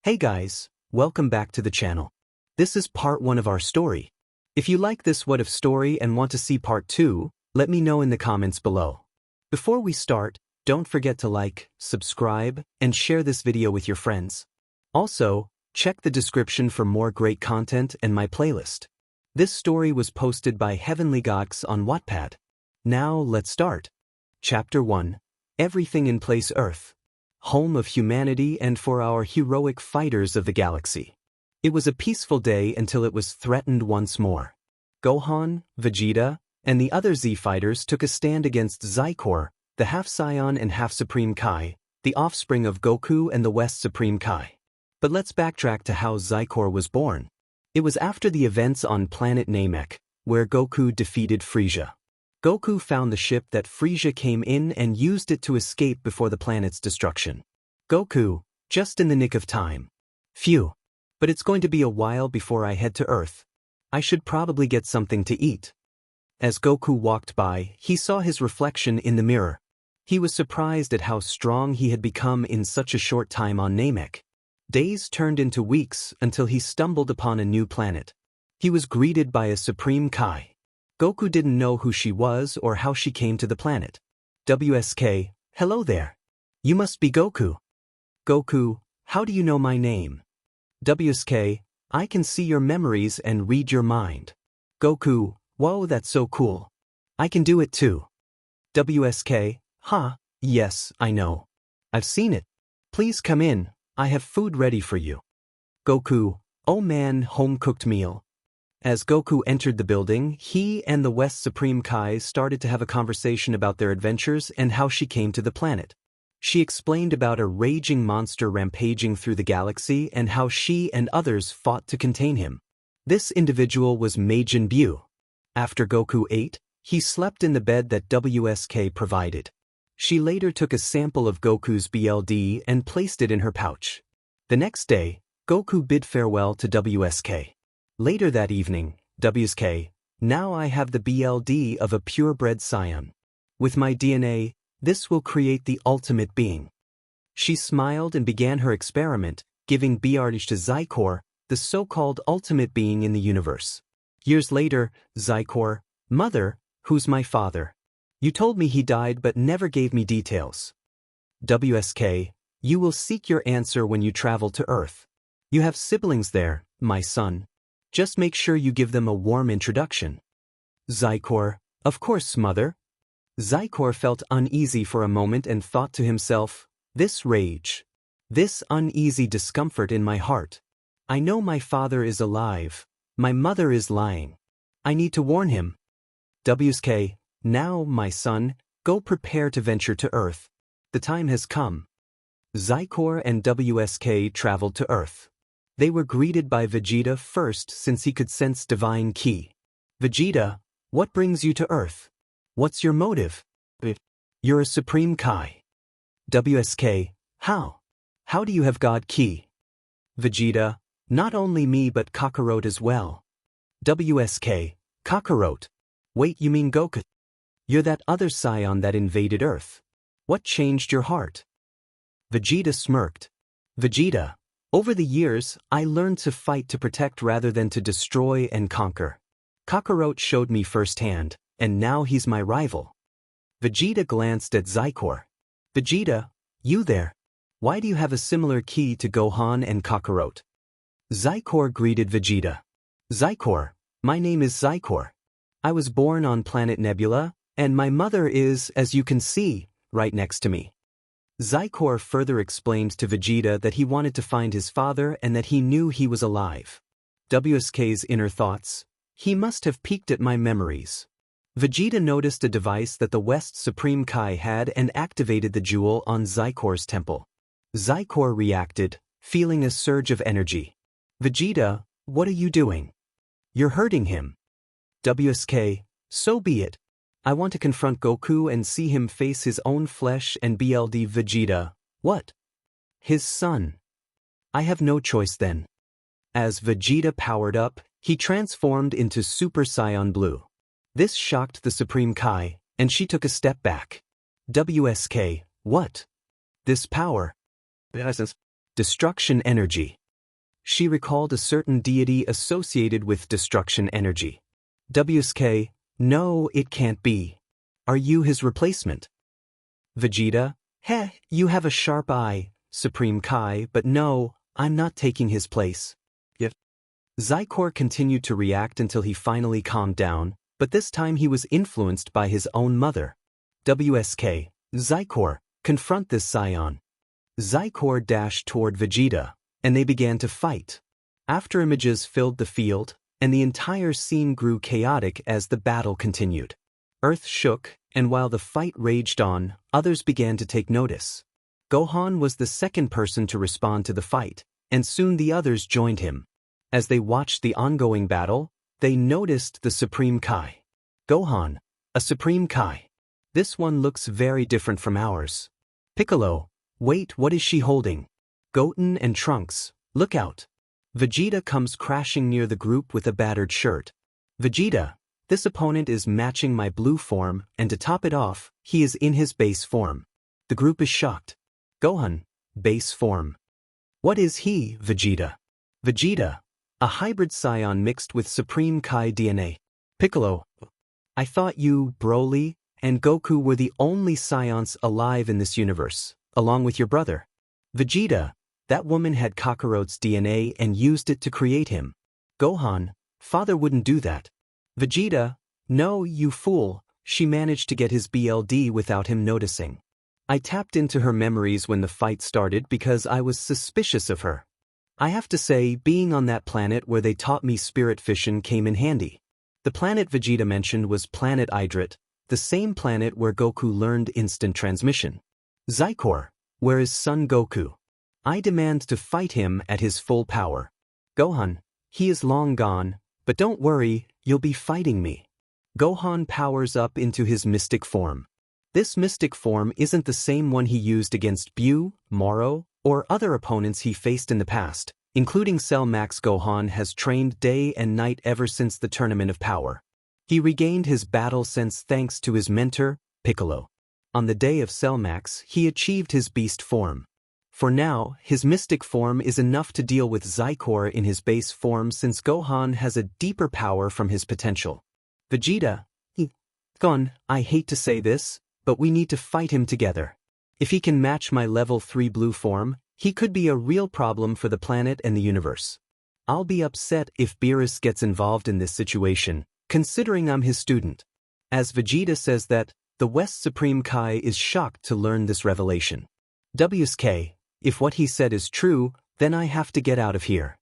Hey guys, welcome back to the channel. This is part 1 of our story. If you like this What If story and want to see part 2, let me know in the comments below. Before we start, don't forget to like, subscribe, and share this video with your friends. Also, check the description for more great content and my playlist. This story was posted by HeavenlyGodx on Wattpad. Now let's start. Chapter 1. Everything in Place Earth. Home of humanity and for our heroic fighters of the galaxy. It was a peaceful day until it was threatened once more. Gohan, Vegeta, and the other Z fighters took a stand against 𝗧𝗘, the half-Saiyan and half-Supreme Kai, the offspring of Goku and the West Supreme Kai. But let's backtrack to how 𝗧𝗘 was born. It was after the events on planet Namek, where Goku defeated Frieza. Goku found the ship that Frieza came in and used it to escape before the planet's destruction. Goku, just in the nick of time. Phew. But it's going to be a while before I head to Earth. I should probably get something to eat. As Goku walked by, he saw his reflection in the mirror. He was surprised at how strong he had become in such a short time on Namek. Days turned into weeks until he stumbled upon a new planet. He was greeted by a Supreme Kai. Goku didn't know who she was or how she came to the planet. WSK, hello there. You must be Goku. Goku, how do you know my name? WSK, I can see your memories and read your mind. Goku, whoa, that's so cool. I can do it too. WSK, yes, I know. I've seen it. Please come in, I have food ready for you. Goku, oh man, home-cooked meal. As Goku entered the building, he and the West Supreme Kai started to have a conversation about their adventures and how she came to the planet. She explained about a raging monster rampaging through the galaxy and how she and others fought to contain him. This individual was 𝐀𝐮𝐭𝐡𝐨𝐫. After Goku ate, he slept in the bed that WSK provided. She later took a sample of Goku's BLD and placed it in her pouch. The next day, Goku bid farewell to WSK. Later that evening, WSK, now I have the BLD of a purebred Saiyan. With my DNA, this will create the ultimate being. She smiled and began her experiment, giving BLD to 𝗧𝗘, the so-called ultimate being in the universe. Years later, 𝗧𝗘, Mother, who's my father? You told me he died but never gave me details. WSK, you will seek your answer when you travel to Earth. You have siblings there, my son. Just make sure you give them a warm introduction. 𝗧𝗘, of course, Mother. 𝗧𝗘 felt uneasy for a moment and thought to himself, this rage, this uneasy discomfort in my heart. I know my father is alive, my mother is lying. I need to warn him. WSK, now, my son, go prepare to venture to Earth. The time has come. 𝗧𝗘 and WSK traveled to Earth. They were greeted by Vegeta first since he could sense divine ki. Vegeta, what brings you to Earth? What's your motive? You're a Supreme Kai. WSK, how? How do you have God ki? Vegeta, not only me but 𝗀𝗀𝗧𝗏 as well. WSK, 𝗀𝗀𝗧𝗏. Wait, you mean Goku? You're that other Saiyan that invaded Earth. What changed your heart? Vegeta smirked. Vegeta, over the years, I learned to fight to protect rather than to destroy and conquer. 𝗀𝗀𝗧𝗏 showed me firsthand, and now he's my rival. Vegeta glanced at 𝗧𝗘. Vegeta, you there? Why do you have a similar ki to Gohan and 𝗀𝗀𝗧𝗏? 𝗧𝗘 greeted Vegeta. 𝗧𝗘, my name is 𝗧𝗘. I was born on planet Nebula, and my mother is, as you can see, right next to me. 𝗧𝗘 further explained to Vegeta that he wanted to find his father and that he knew he was alive. WSK's inner thoughts, he must have peeked at my memories. Vegeta noticed a device that the West Supreme Kai had and activated the jewel on 𝗧𝗘's temple. 𝗧𝗘 reacted, feeling a surge of energy. Vegeta, what are you doing? You're hurting him. WSK, so be it. I want to confront Goku and see him face his own flesh and BLD. Vegeta, what? His son. I have no choice then. As Vegeta powered up, he transformed into Super Saiyan Blue. This shocked the Supreme Kai, and she took a step back. WSK, what? This power. Destruction energy. She recalled a certain deity associated with destruction energy. 𝗬𝗧𝗪, no, it can't be. Are you his replacement? Vegeta, heh, you have a sharp eye, Supreme Kai, but no, I'm not taking his place. If 𝗧𝗓 continued to react until he finally calmed down, but this time he was influenced by his own mother. WSK, 𝗧𝗓, confront this scion. 𝗧𝗓 dashed toward Vegeta, and they began to fight. After images filled the field, and the entire scene grew chaotic as the battle continued. Earth shook, and while the fight raged on, others began to take notice. Gohan was the second person to respond to the fight, and soon the others joined him. As they watched the ongoing battle, they noticed the Supreme Kai. Gohan, a Supreme Kai. This one looks very different from ours. Piccolo, wait, what is she holding? Goten and Trunks, look out. Vegeta comes crashing near the group with a battered shirt. Vegeta, this opponent is matching my blue form, and to top it off, he is in his base form. The group is shocked. Gohan, base form. What is he, Vegeta? Vegeta, a hybrid scion mixed with Supreme Kai DNA. Piccolo, I thought you, Broly, and Goku were the only scions alive in this universe, along with your brother. Vegeta, that woman had Kakarot's DNA and used it to create him. Gohan, father wouldn't do that. Vegeta, no, you fool, she managed to get his BLD without him noticing. I tapped into her memories when the fight started because I was suspicious of her. I have to say, being on that planet where they taught me spirit fission came in handy. The planet Vegeta mentioned was planet 𝗓𝗓𝗏, the same planet where Goku learned instant transmission. 𝗧𝗓, where is Son Goku? I demand to fight him at his full power. Gohan, he is long gone, but don't worry, you'll be fighting me. Gohan powers up into his mystic form. This mystic form isn't the same one he used against Buu, Moro, or other opponents he faced in the past, including Cell Max. Gohan has trained day and night ever since the Tournament of Power. He regained his battle sense thanks to his mentor, Piccolo. On the day of Cell Max, he achieved his beast form. For now, his mystic form is enough to deal with 𝗧𝗓 in his base form since Gohan has a deeper power from his potential. Vegeta, Gon, I hate to say this, but we need to fight him together. If he can match my level 3 blue form, he could be a real problem for the planet and the universe. I'll be upset if Beerus gets involved in this situation, considering I'm his student. As Vegeta says that, the West Supreme Kai is shocked to learn this revelation. WSK, if what he said is true, then I have to get out of here.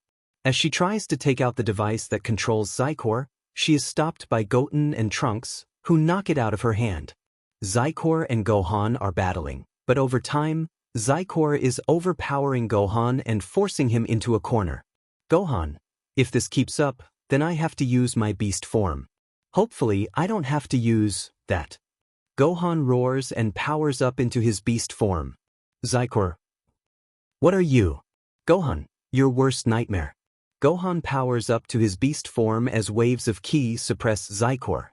As she tries to take out the device that controls 𝗧𝗓, she is stopped by Goten and Trunks, who knock it out of her hand. 𝗧𝗓 and Gohan are battling, but over time, 𝗧𝗓 is overpowering Gohan and forcing him into a corner. Gohan, if this keeps up, then I have to use my beast form. Hopefully, I don't have to use that. Gohan roars and powers up into his beast form. 𝗧𝗓, what are you? Gohan, your worst nightmare. Gohan powers up to his beast form as waves of ki suppress 𝗧𝗓.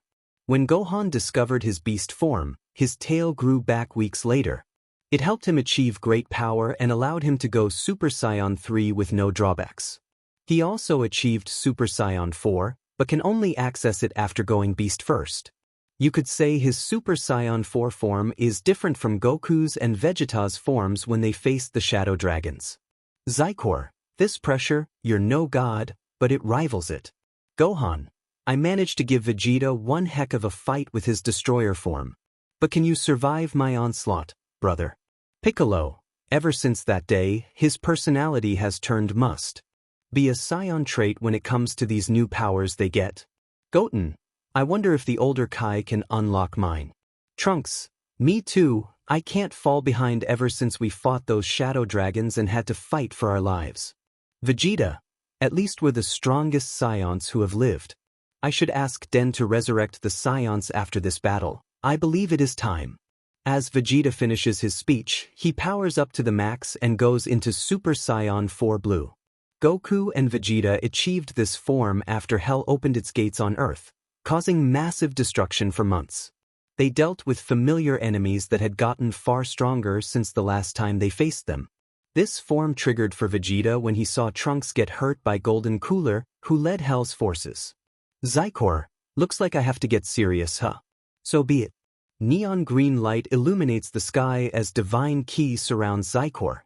When Gohan discovered his beast form, his tail grew back weeks later. It helped him achieve great power and allowed him to go Super Saiyan 3 with no drawbacks. He also achieved Super Saiyan 4, but can only access it after going beast first. You could say his Super Saiyan 4 form is different from Goku's and Vegeta's forms when they faced the Shadow Dragons. 𝗧𝗓, this pressure, you're no god, but it rivals it. Gohan, I managed to give Vegeta one heck of a fight with his destroyer form. But can you survive my onslaught, brother? Piccolo, ever since that day, his personality has turned must be a scion trait when it comes to these new powers they get. Goten, I wonder if the older Kai can unlock mine. Trunks, me too, I can't fall behind ever since we fought those shadow dragons and had to fight for our lives. Vegeta, at least we're the strongest scions who have lived. I should ask Den to resurrect the scions after this battle. I believe it is time. As Vegeta finishes his speech, he powers up to the max and goes into Super Saiyan 4 Blue. Goku and Vegeta achieved this form after Hell opened its gates on Earth, causing massive destruction for months. They dealt with familiar enemies that had gotten far stronger since the last time they faced them. This form triggered for Vegeta when he saw Trunks get hurt by 𝐻𝐮𝐭𝐡𝐨, who led Hell's forces. 𝗧𝗏, looks like I have to get serious, huh? So be it. Neon green light illuminates the sky as divine ki surrounds 𝗧𝗏.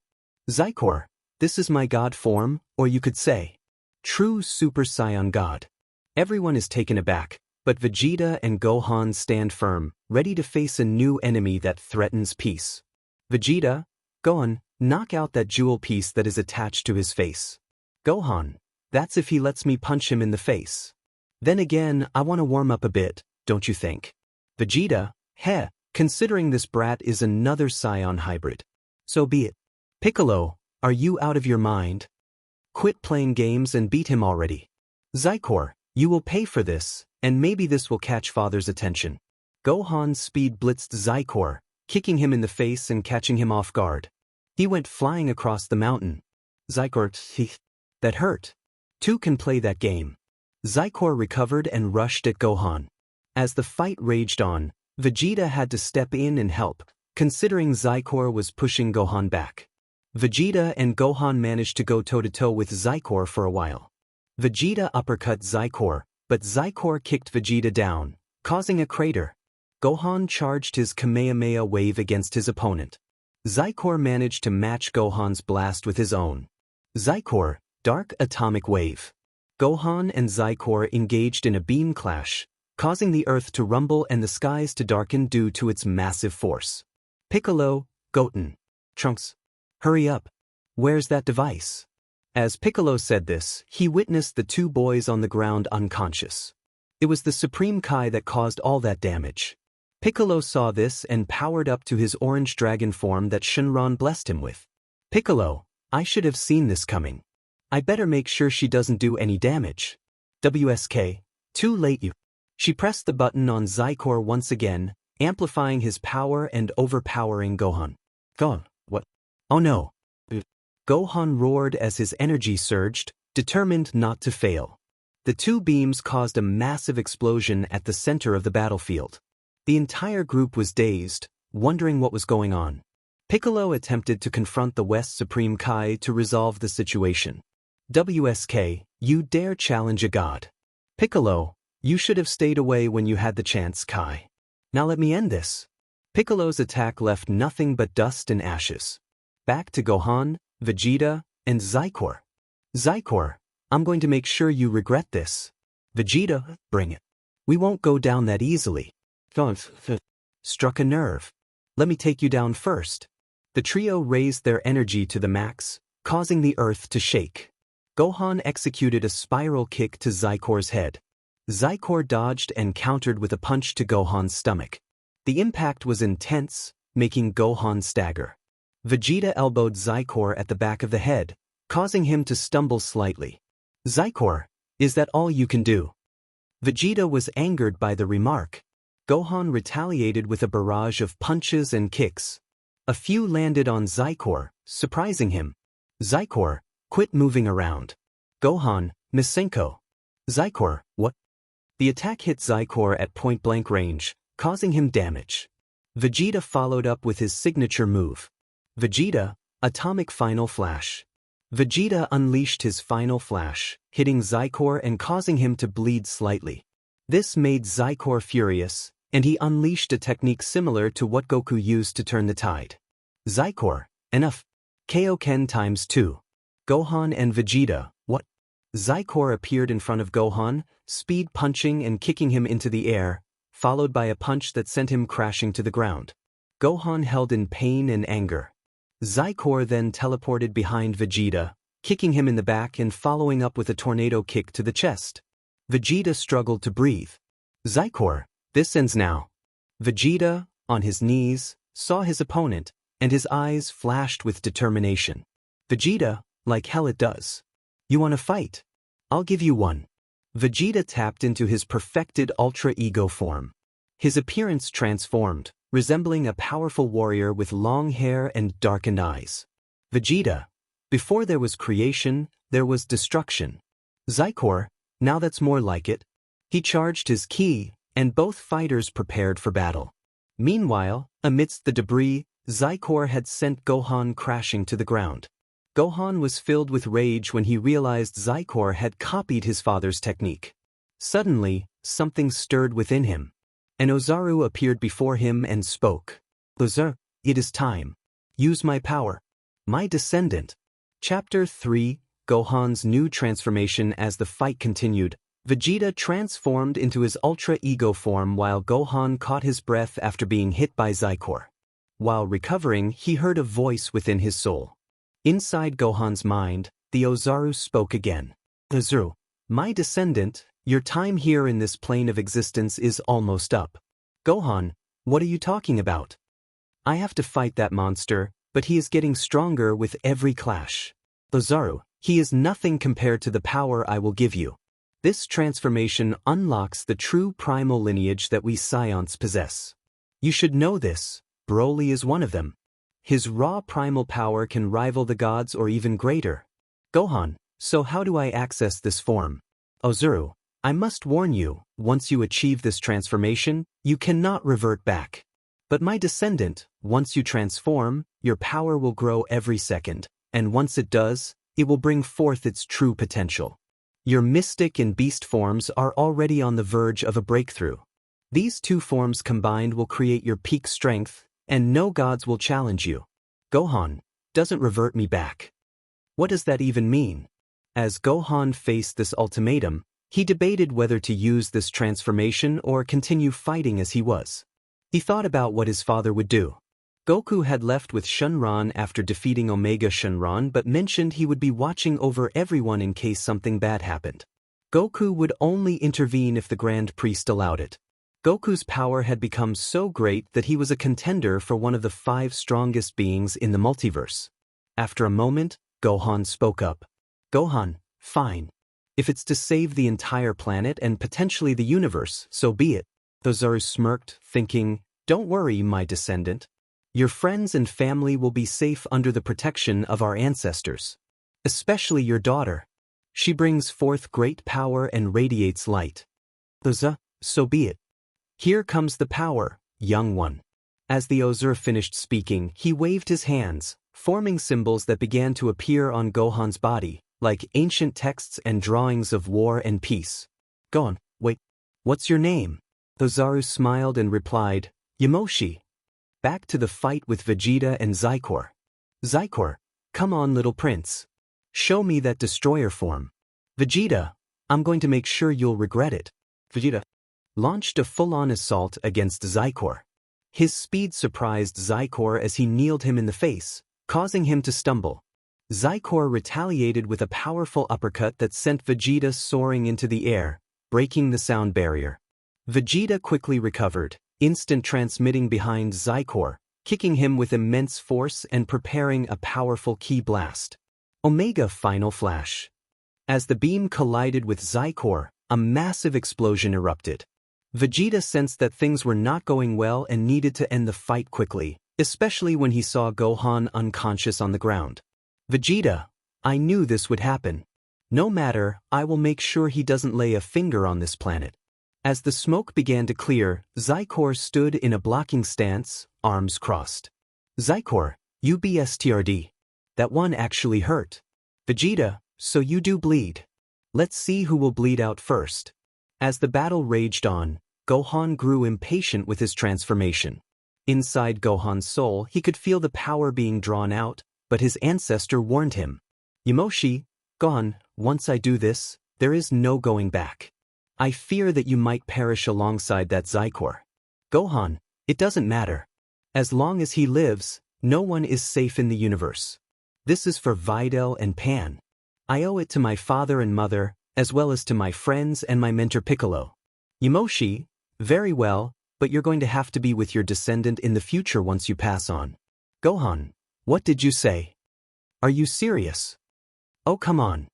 𝗧𝗏, this is my god form, or you could say, true Super Saiyan God. Everyone is taken aback, but Vegeta and Gohan stand firm, ready to face a new enemy that threatens peace. Vegeta, Gohan, knock out that jewel piece that is attached to his face. Gohan, that's if he lets me punch him in the face. Then again, I want to warm up a bit, don't you think? Vegeta, heh, considering this brat is another Saiyan hybrid. So be it. Piccolo, are you out of your mind? Quit playing games and beat him already. 𝗧𝗏, you will pay for this, and maybe this will catch father's attention. Gohan speed blitzed 𝗧𝗏, kicking him in the face and catching him off guard. He went flying across the mountain. 𝗧𝗏, that hurt. Two can play that game. 𝗧𝗏 recovered and rushed at Gohan. As the fight raged on, Vegeta had to step in and help, considering 𝗧𝗏 was pushing Gohan back. Vegeta and Gohan managed to go toe-to-toe with 𝗧𝗏 for a while. Vegeta uppercut �𝗏, but �𝗏 kicked Vegeta down, causing a crater. Gohan charged his Kamehameha wave against his opponent. 𝗧𝗏 managed to match Gohan's blast with his own. 𝗧𝗏, Dark Atomic Wave. Gohan and 𝗧𝗏 engaged in a beam clash, causing the earth to rumble and the skies to darken due to its massive force. Piccolo, Goten. Trunks, hurry up. Where's that device? As Piccolo said this, he witnessed the two boys on the ground unconscious. It was the Supreme Kai that caused all that damage. Piccolo saw this and powered up to his orange dragon form that Shenron blessed him with. Piccolo, I should have seen this coming. I better make sure she doesn't do any damage. WSK, too late you. She pressed the button on 𝗧𝗏 once again, amplifying his power and overpowering Gohan. Gohan, what? Oh no. Gohan roared as his energy surged, determined not to fail. The two beams caused a massive explosion at the center of the battlefield. The entire group was dazed, wondering what was going on. Piccolo attempted to confront the West Supreme Kai to resolve the situation. WSK, you dare challenge a god. Piccolo, you should have stayed away when you had the chance, Kai. Now let me end this. Piccolo's attack left nothing but dust and ashes. Back to Gohan, Vegeta, and 𝗧𝗏. 𝗧𝗏, I'm going to make sure you regret this. Vegeta, bring it. We won't go down that easily. Gohan struck a nerve. Let me take you down first. The trio raised their energy to the max, causing the earth to shake. Gohan executed a spiral kick to 𝗧𝗏's head. 𝗧𝗏 dodged and countered with a punch to Gohan's stomach. The impact was intense, making Gohan stagger. Vegeta elbowed 𝗧𝗏 at the back of the head, causing him to stumble slightly. 𝗧𝗏, is that all you can do? Vegeta was angered by the remark. Gohan retaliated with a barrage of punches and kicks. A few landed on 𝗧𝗏, surprising him. 𝗧𝗏, quit moving around. Gohan, Misenko. 𝗧𝗏, what? The attack hit 𝗧𝗏 at point-blank range, causing him damage. Vegeta followed up with his signature move. Vegeta, Atomic Final Flash. Vegeta unleashed his Final Flash, hitting 𝗧𝗏 and causing him to bleed slightly. This made 𝗧𝗏 furious, and he unleashed a technique similar to what Goku used to turn the tide. 𝗧𝗏, enough. Kaioken ×2. Gohan and Vegeta, what? 𝗧𝗏 appeared in front of Gohan, speed punching and kicking him into the air, followed by a punch that sent him crashing to the ground. Gohan held in pain and anger. 𝗧𝗏 then teleported behind Vegeta, kicking him in the back and following up with a tornado kick to the chest. Vegeta struggled to breathe. 𝗧𝗏, this ends now. Vegeta, on his knees, saw his opponent, and his eyes flashed with determination. Vegeta, like hell it does. You want to fight? I'll give you one. Vegeta tapped into his perfected Ultra Ego form. His appearance transformed, resembling a powerful warrior with long hair and darkened eyes. Vegeta, before there was creation, there was destruction. 𝗧𝗏, now that's more like it. He charged his ki, and both fighters prepared for battle. Meanwhile, amidst the debris, 𝗧𝗏 had sent Gohan crashing to the ground. Gohan was filled with rage when he realized 𝗧𝗏 had copied his father's technique. Suddenly, something stirred within him. An Ozaru appeared before him and spoke. 𝗀𝗧, it is time. Use my power. My descendant. Chapter 3, Gohan's new transformation. As the fight continued, Vegeta transformed into his Ultra Ego form while Gohan caught his breath after being hit by 𝗧𝗏. While recovering, he heard a voice within his soul. Inside Gohan's mind, the Ozaru spoke again. 𝗀𝗧, my descendant, your time here in this plane of existence is almost up. Gohan, what are you talking about? I have to fight that monster, but he is getting stronger with every clash. 𝗀𝗧, he is nothing compared to the power I will give you. This transformation unlocks the true primal lineage that we Saiyans possess. You should know this, Broly is one of them. His raw primal power can rival the gods or even greater. Gohan, so how do I access this form? 𝗀𝗧, I must warn you, once you achieve this transformation, you cannot revert back. But my descendant, once you transform, your power will grow every second, and once it does, it will bring forth its true potential. Your mystic and beast forms are already on the verge of a breakthrough. These two forms combined will create your peak strength, and no gods will challenge you. Gohan, doesn't revert me back. What does that even mean? As Gohan faced this ultimatum, he debated whether to use this transformation or continue fighting as he was. He thought about what his father would do. Goku had left with Shenron after defeating Omega Shenron but mentioned he would be watching over everyone in case something bad happened. Goku would only intervene if the Grand Priest allowed it. Goku's power had become so great that he was a contender for one of the 5 strongest beings in the multiverse. After a moment, Gohan spoke up. Gohan, fine. If it's to save the entire planet and potentially the universe, so be it. 𝗀𝗧 smirked, thinking, don't worry, my descendant. Your friends and family will be safe under the protection of our ancestors. Especially your daughter. She brings forth great power and radiates light. 𝗀𝗧, so be it. Here comes the power, young one. As the 𝗀𝗧 finished speaking, he waved his hands, forming symbols that began to appear on Gohan's body, like ancient texts and drawings of war and peace. Gohan, wait, what's your name? 𝗀𝗧 smiled and replied, Yamoshi. Back to the fight with Vegeta and 𝗧𝗏. 𝗧𝗏, come on little prince. Show me that destroyer form. Vegeta, I'm going to make sure you'll regret it. Vegeta launched a full-on assault against 𝗧𝗏. His speed surprised 𝗧𝗏 as he kneeled him in the face, causing him to stumble. 𝗧𝗏 retaliated with a powerful uppercut that sent Vegeta soaring into the air, breaking the sound barrier. Vegeta quickly recovered, instant transmitting behind 𝗧𝗏, kicking him with immense force and preparing a powerful ki blast. Omega Final Flash. As the beam collided with 𝗧𝗏, a massive explosion erupted. Vegeta sensed that things were not going well and needed to end the fight quickly, especially when he saw Gohan unconscious on the ground. Vegeta, I knew this would happen. No matter, I will make sure he doesn't lay a finger on this planet. As the smoke began to clear, 𝗧𝗏 stood in a blocking stance, arms crossed. 𝗧𝗏, you BSTRD. That one actually hurt. Vegeta, so you do bleed. Let's see who will bleed out first. As the battle raged on, Gohan grew impatient with his transformation. Inside Gohan's soul, he could feel the power being drawn out, but his ancestor warned him. Yamoshi, Gohan, once I do this, there is no going back. I fear that you might perish alongside that 𝗧𝗏. Gohan, it doesn't matter. As long as he lives, no one is safe in the universe. This is for Videl and Pan. I owe it to my father and mother, as well as to my friends and my mentor Piccolo. Yamoshi, very well, but you're going to have to be with your descendant in the future once you pass on. Gohan, what did you say? Are you serious? Oh come on.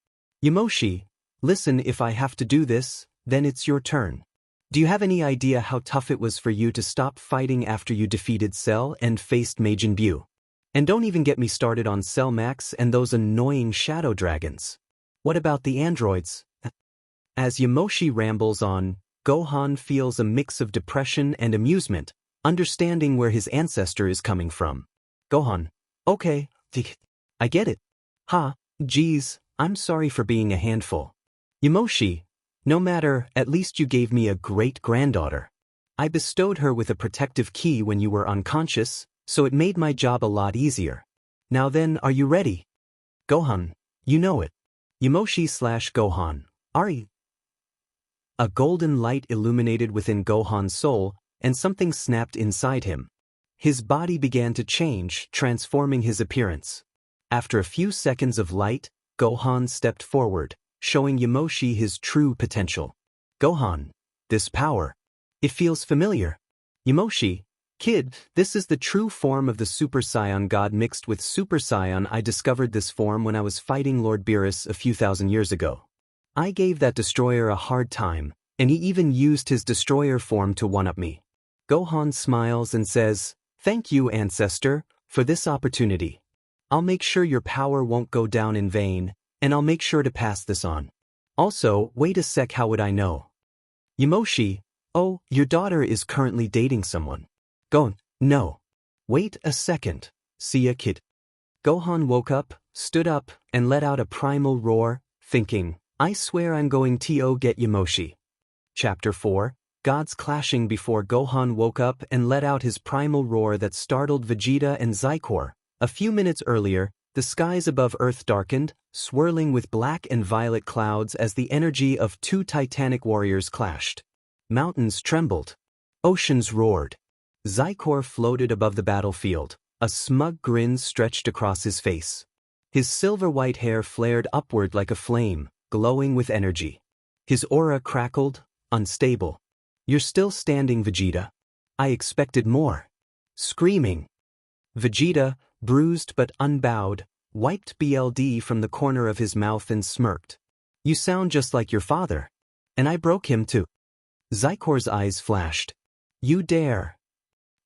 Yamoshi, listen, if I have to do this, then it's your turn. Do you have any idea how tough it was for you to stop fighting after you defeated Cell and faced Majin Buu? And don't even get me started on Cell Max and those annoying shadow dragons. What about the androids? As Yamoshi rambles on, Gohan feels a mix of depression and amusement, understanding where his ancestor is coming from. Gohan, okay, I get it. Ha, geez, I'm sorry for being a handful. 𝐻𝐻𝐻𝐿, no matter, at least you gave me a great-granddaughter. I bestowed her with a protective key when you were unconscious, so it made my job a lot easier. Now then, are you ready? Gohan, you know it. 𝐻𝐻𝐻/Gohan, Ari. A golden light illuminated within Gohan's soul, and something snapped inside him. His body began to change, transforming his appearance. After a few seconds of light, Gohan stepped forward, showing 𝐻𝐻𝐻𝐿 his true potential. Gohan, this power. It feels familiar. 𝐻𝐻𝐻𝐿, kid, this is the true form of the Super Saiyan God mixed with Super Saiyan. I discovered this form when I was fighting Lord Beerus a few thousand years ago. I gave that destroyer a hard time, and he even used his destroyer form to one-up me. Gohan smiles and says, "Thank you, ancestor, for this opportunity. I'll make sure your power won't go down in vain, and I'll make sure to pass this on. Also, wait a sec, how would I know?" 𝐻𝐻𝐻𝐿, oh, your daughter is currently dating someone. Gohan, no. Wait a second. See ya, kid. Gohan woke up, stood up, and let out a primal roar, thinking, I swear I'm going to get 𝐻𝐻𝐻𝐿. Chapter 4, Gods clashing. Before Gohan woke up and let out his primal roar that startled Vegeta and 𝗧𝗏. A few minutes earlier, the skies above Earth darkened, swirling with black and violet clouds as the energy of two titanic warriors clashed. Mountains trembled. Oceans roared. 𝗧𝗏 floated above the battlefield, a smug grin stretched across his face. His silver-white hair flared upward like a flame, glowing with energy. His aura crackled, unstable. You're still standing, Vegeta. I expected more. Screaming. Vegeta, bruised but unbowed, wiped BLD from the corner of his mouth and smirked. You sound just like your father. And I broke him too. 𝗧𝗏's eyes flashed. You dare.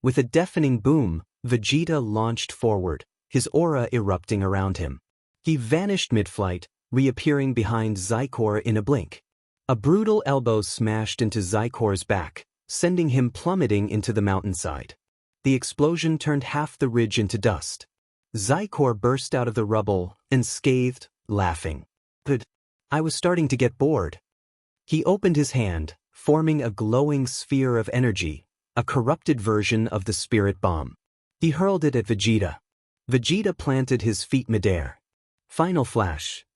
With a deafening boom, Vegeta launched forward, his aura erupting around him. He vanished mid-flight, reappearing behind 𝗧𝗏 in a blink. A brutal elbow smashed into 𝗧𝗏's back, sending him plummeting into the mountainside. The explosion turned half the ridge into dust. 𝗧𝗏 burst out of the rubble, unscathed, laughing. Good. I was starting to get bored. He opened his hand, forming a glowing sphere of energy, a corrupted version of the spirit bomb. He hurled it at Vegeta. Vegeta planted his feet midair. Final flash.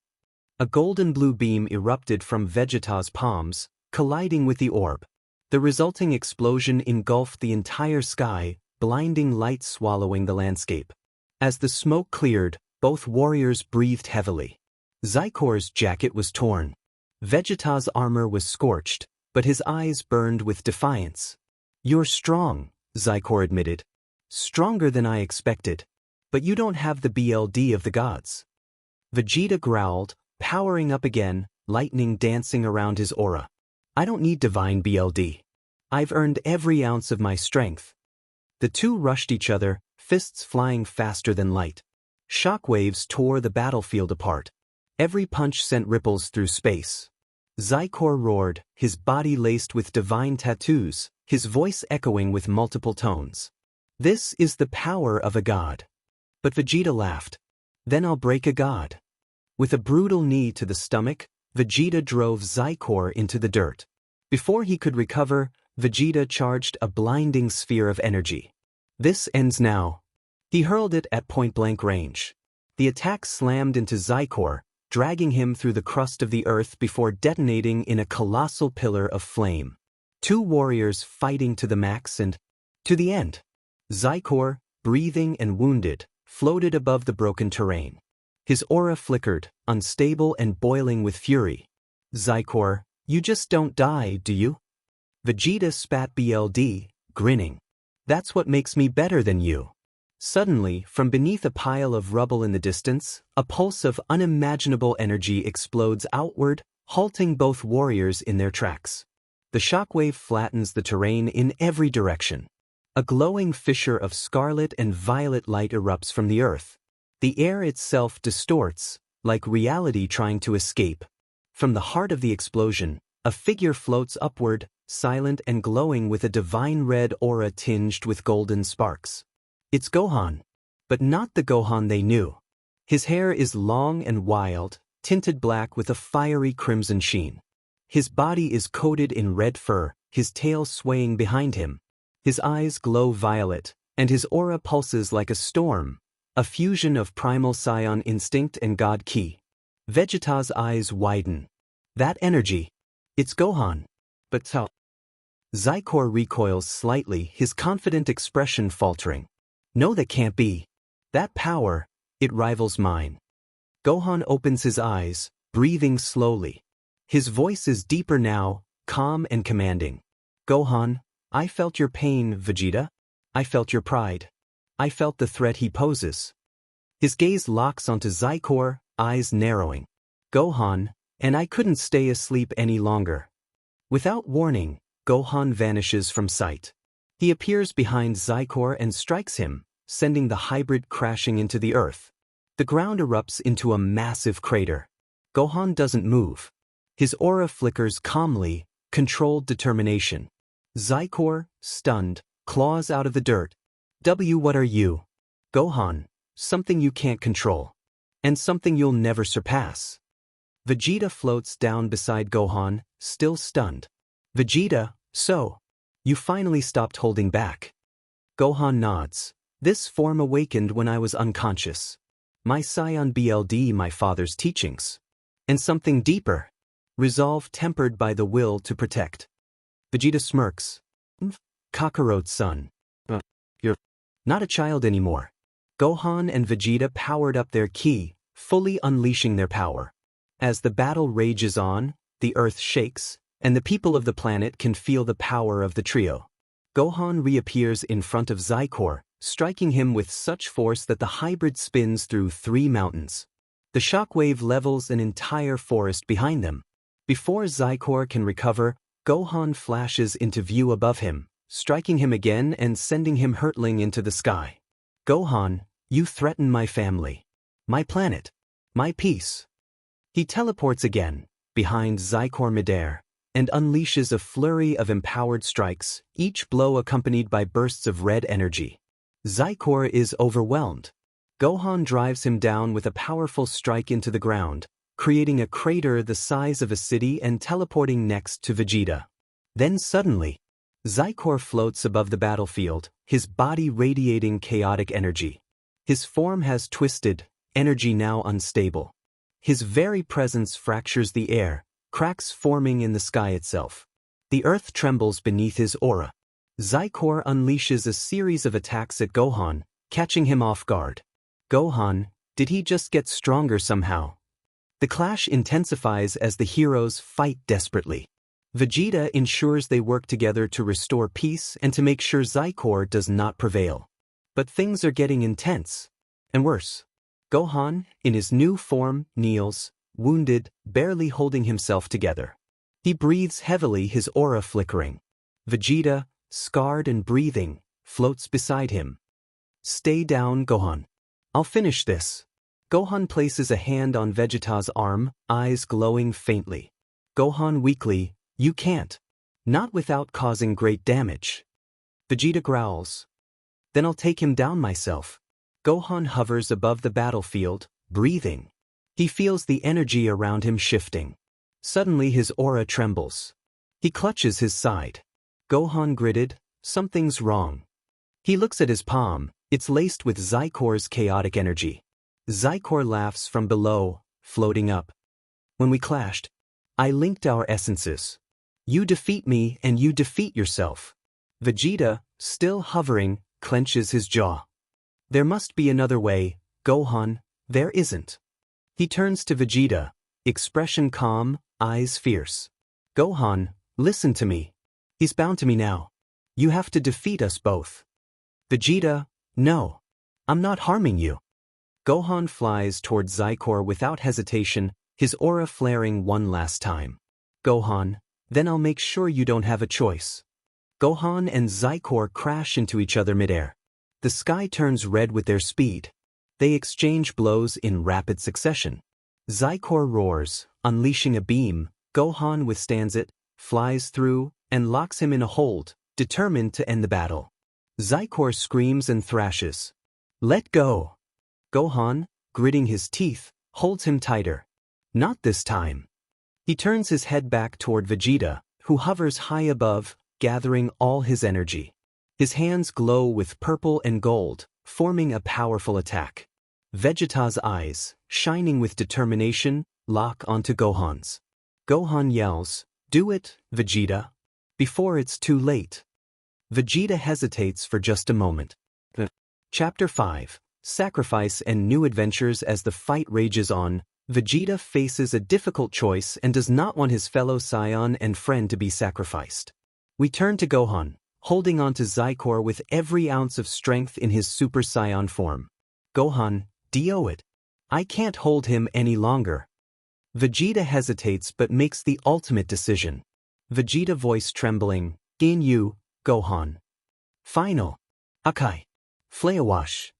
A golden blue beam erupted from Vegeta's palms, colliding with the orb. The resulting explosion engulfed the entire sky, blinding light swallowing the landscape. As the smoke cleared, both warriors breathed heavily. 𝗧𝗏's jacket was torn. Vegeta's armor was scorched, but his eyes burned with defiance. You're strong, 𝗧𝗏 admitted. Stronger than I expected. But you don't have the BLD of the gods. Vegeta growled, powering up again, lightning dancing around his aura. I don't need divine BLD. I've earned every ounce of my strength. The two rushed each other, fists flying faster than light. Shockwaves tore the battlefield apart. Every punch sent ripples through space. 𝗧𝗏 roared, his body laced with divine tattoos, his voice echoing with multiple tones. This is the power of a god. But Vegeta laughed. Then I'll break a god. With a brutal knee to the stomach, Vegeta drove 𝗧𝗏 into the dirt. Before he could recover, Vegeta charged a blinding sphere of energy. This ends now. He hurled it at point-blank range. The attack slammed into 𝗧𝗏, dragging him through the crust of the earth before detonating in a colossal pillar of flame. Two warriors fighting to the max and to the end. 𝗧𝗏, breathing and wounded, floated above the broken terrain. His aura flickered, unstable and boiling with fury. 𝗧𝗏, you just don't die, do you? Vegeta spat BLD, grinning. That's what makes me better than you. Suddenly, from beneath a pile of rubble in the distance, a pulse of unimaginable energy explodes outward, halting both warriors in their tracks. The shockwave flattens the terrain in every direction. A glowing fissure of scarlet and violet light erupts from the earth. The air itself distorts, like reality trying to escape. From the heart of the explosion, a figure floats upward, silent and glowing with a divine red aura tinged with golden sparks. It's Gohan. But not the Gohan they knew. His hair is long and wild, tinted black with a fiery crimson sheen. His body is coated in red fur, his tail swaying behind him. His eyes glow violet, and his aura pulses like a storm, a fusion of primal scion instinct and god ki. Vegeta's eyes widen. That energy. It's Gohan. But 𝐶𝐿 recoils slightly, his confident expression faltering. No, that can't be. That power, it rivals mine. Gohan opens his eyes, breathing slowly. His voice is deeper now, calm and commanding. Gohan, I felt your pain, Vegeta. I felt your pride. I felt the threat he poses. His gaze locks onto 𝐶𝐿, eyes narrowing. Gohan, and I couldn't stay asleep any longer. Without warning, Gohan vanishes from sight. He appears behind 𝐶𝐿 and strikes him, sending the hybrid crashing into the earth. The ground erupts into a massive crater. Gohan doesn't move. His aura flickers calmly, controlled determination. 𝐶𝐿, stunned, claws out of the dirt. What are you? Gohan, something you can't control. And something you'll never surpass. Vegeta floats down beside Gohan, still stunned. Vegeta, so, you finally stopped holding back. Gohan nods. This form awakened when I was unconscious. My scion BLD, my father's teachings. And something deeper. Resolve tempered by the will to protect. Vegeta smirks. Kakarot's son. You're not a child anymore. Gohan and Vegeta powered up their ki, fully unleashing their power. As the battle rages on, the earth shakes, and the people of the planet can feel the power of the trio. Gohan reappears in front of 𝐶𝐿, striking him with such force that the hybrid spins through 3 mountains. The shockwave levels an entire forest behind them. Before 𝐶𝐿 can recover, Gohan flashes into view above him, striking him again and sending him hurtling into the sky. Gohan, you threaten my family. My planet. My peace. He teleports again, behind 𝐶𝐿 midair, and unleashes a flurry of empowered strikes, each blow accompanied by bursts of red energy. 𝐶𝐿 is overwhelmed. Gohan drives him down with a powerful strike into the ground, creating a crater the size of a city and teleporting next to Vegeta. Then suddenly, 𝐶𝐿 floats above the battlefield, his body radiating chaotic energy. His form has twisted, energy now unstable. His very presence fractures the air, cracks forming in the sky itself. The earth trembles beneath his aura. 𝐶𝐿 unleashes a series of attacks at Gohan, catching him off guard. Gohan, did he just get stronger somehow? The clash intensifies as the heroes fight desperately. Vegeta ensures they work together to restore peace and to make sure 𝐶𝐿 does not prevail. But things are getting intense. And worse. Gohan, in his new form, kneels, wounded, barely holding himself together. He breathes heavily, his aura flickering. Vegeta, scarred and breathing, floats beside him. Stay down, Gohan. I'll finish this. Gohan places a hand on Vegeta's arm, eyes glowing faintly. Gohan weakly, you can't. Not without causing great damage. Vegeta growls. Then I'll take him down myself. Gohan hovers above the battlefield, breathing. He feels the energy around him shifting. Suddenly his aura trembles. He clutches his side. Gohan gritted, something's wrong. He looks at his palm, it's laced with 𝐶𝐿's chaotic energy. 𝐶𝐿 laughs from below, floating up. When we clashed, I linked our essences. You defeat me and you defeat yourself. Vegeta, still hovering, clenches his jaw. There must be another way, Gohan, there isn't. He turns to Vegeta, expression calm, eyes fierce. Gohan, listen to me. He's bound to me now. You have to defeat us both. Vegeta, no. I'm not harming you. Gohan flies toward 𝐶𝐿 without hesitation, his aura flaring one last time. Gohan, then I'll make sure you don't have a choice. Gohan and 𝐶𝐿 crash into each other midair. The sky turns red with their speed. They exchange blows in rapid succession. 𝐶𝐿 roars, unleashing a beam. Gohan withstands it, flies through, and locks him in a hold, determined to end the battle. 𝐶𝐿 screams and thrashes. Let go! Gohan, gritting his teeth, holds him tighter. Not this time. He turns his head back toward Vegeta, who hovers high above, gathering all his energy. His hands glow with purple and gold, forming a powerful attack. Vegeta's eyes, shining with determination, lock onto Gohan's. Gohan yells, "Do it, Vegeta, before it's too late." Vegeta hesitates for just a moment. Chapter 5, Sacrifice and New Adventures. As the fight rages on, Vegeta faces a difficult choice and does not want his fellow Saiyan and friend to be sacrificed. We turn to Gohan, holding on to 𝐬𝐻𝐽 with every ounce of strength in his Super Saiyan form. "Gohan, do it. I can't hold him any longer." Vegeta hesitates but makes the ultimate decision. Vegeta voice trembling, "In you, Gohan." Final. Akai. Flayawash.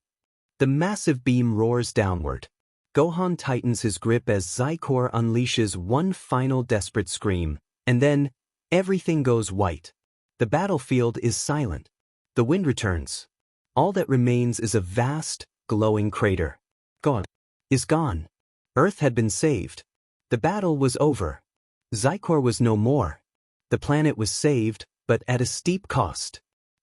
The massive beam roars downward. Gohan tightens his grip as 𝐬𝐻𝐽 unleashes one final desperate scream, and then, everything goes white. The battlefield is silent. The wind returns. All that remains is a vast, glowing crater. Gone. Is gone. Earth had been saved. The battle was over. 𝐬𝐻𝐽 was no more. The planet was saved, but at a steep cost.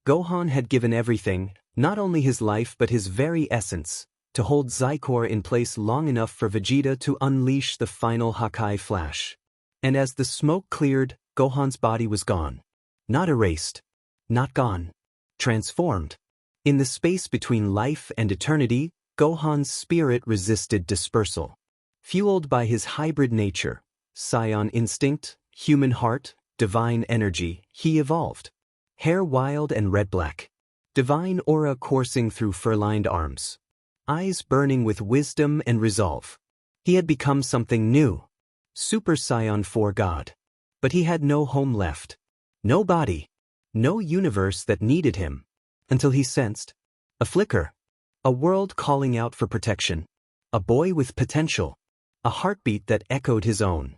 Gohan had given everything, not only his life but his very essence, to hold 𝐬𝐻𝐽 in place long enough for Vegeta to unleash the final Hakai flash. And as the smoke cleared, Gohan's body was gone. Not erased. Not gone. Transformed. In the space between life and eternity, Gohan's spirit resisted dispersal. Fueled by his hybrid nature, Saiyan instinct, human heart, divine energy, he evolved. Hair wild and red-black. Divine aura coursing through fur-lined arms. Eyes burning with wisdom and resolve. He had become something new. Super Saiyan 4 God. But he had no home left. No body. No universe that needed him. Until he sensed a flicker. A world calling out for protection. A boy with potential. A heartbeat that echoed his own.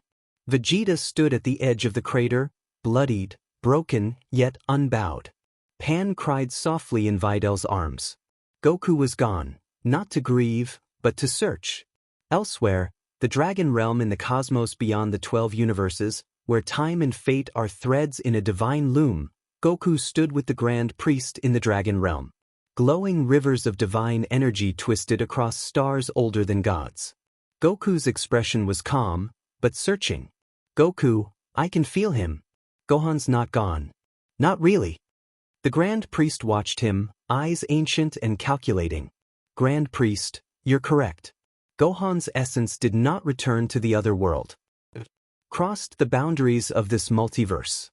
Vegeta stood at the edge of the crater, bloodied, broken, yet unbowed. Pan cried softly in Vidal's arms. Goku was gone, not to grieve, but to search. Elsewhere, the Dragon Realm in the cosmos beyond the 12 universes, where time and fate are threads in a divine loom, Goku stood with the Grand Priest in the Dragon Realm. Glowing rivers of divine energy twisted across stars older than gods. Goku's expression was calm, but searching. "Goku, I can feel him. Gohan's not gone." "Not really." The Grand Priest watched him, eyes ancient and calculating. "Grand Priest, you're correct. Gohan's essence did not return to the other world. Crossed the boundaries of this multiverse."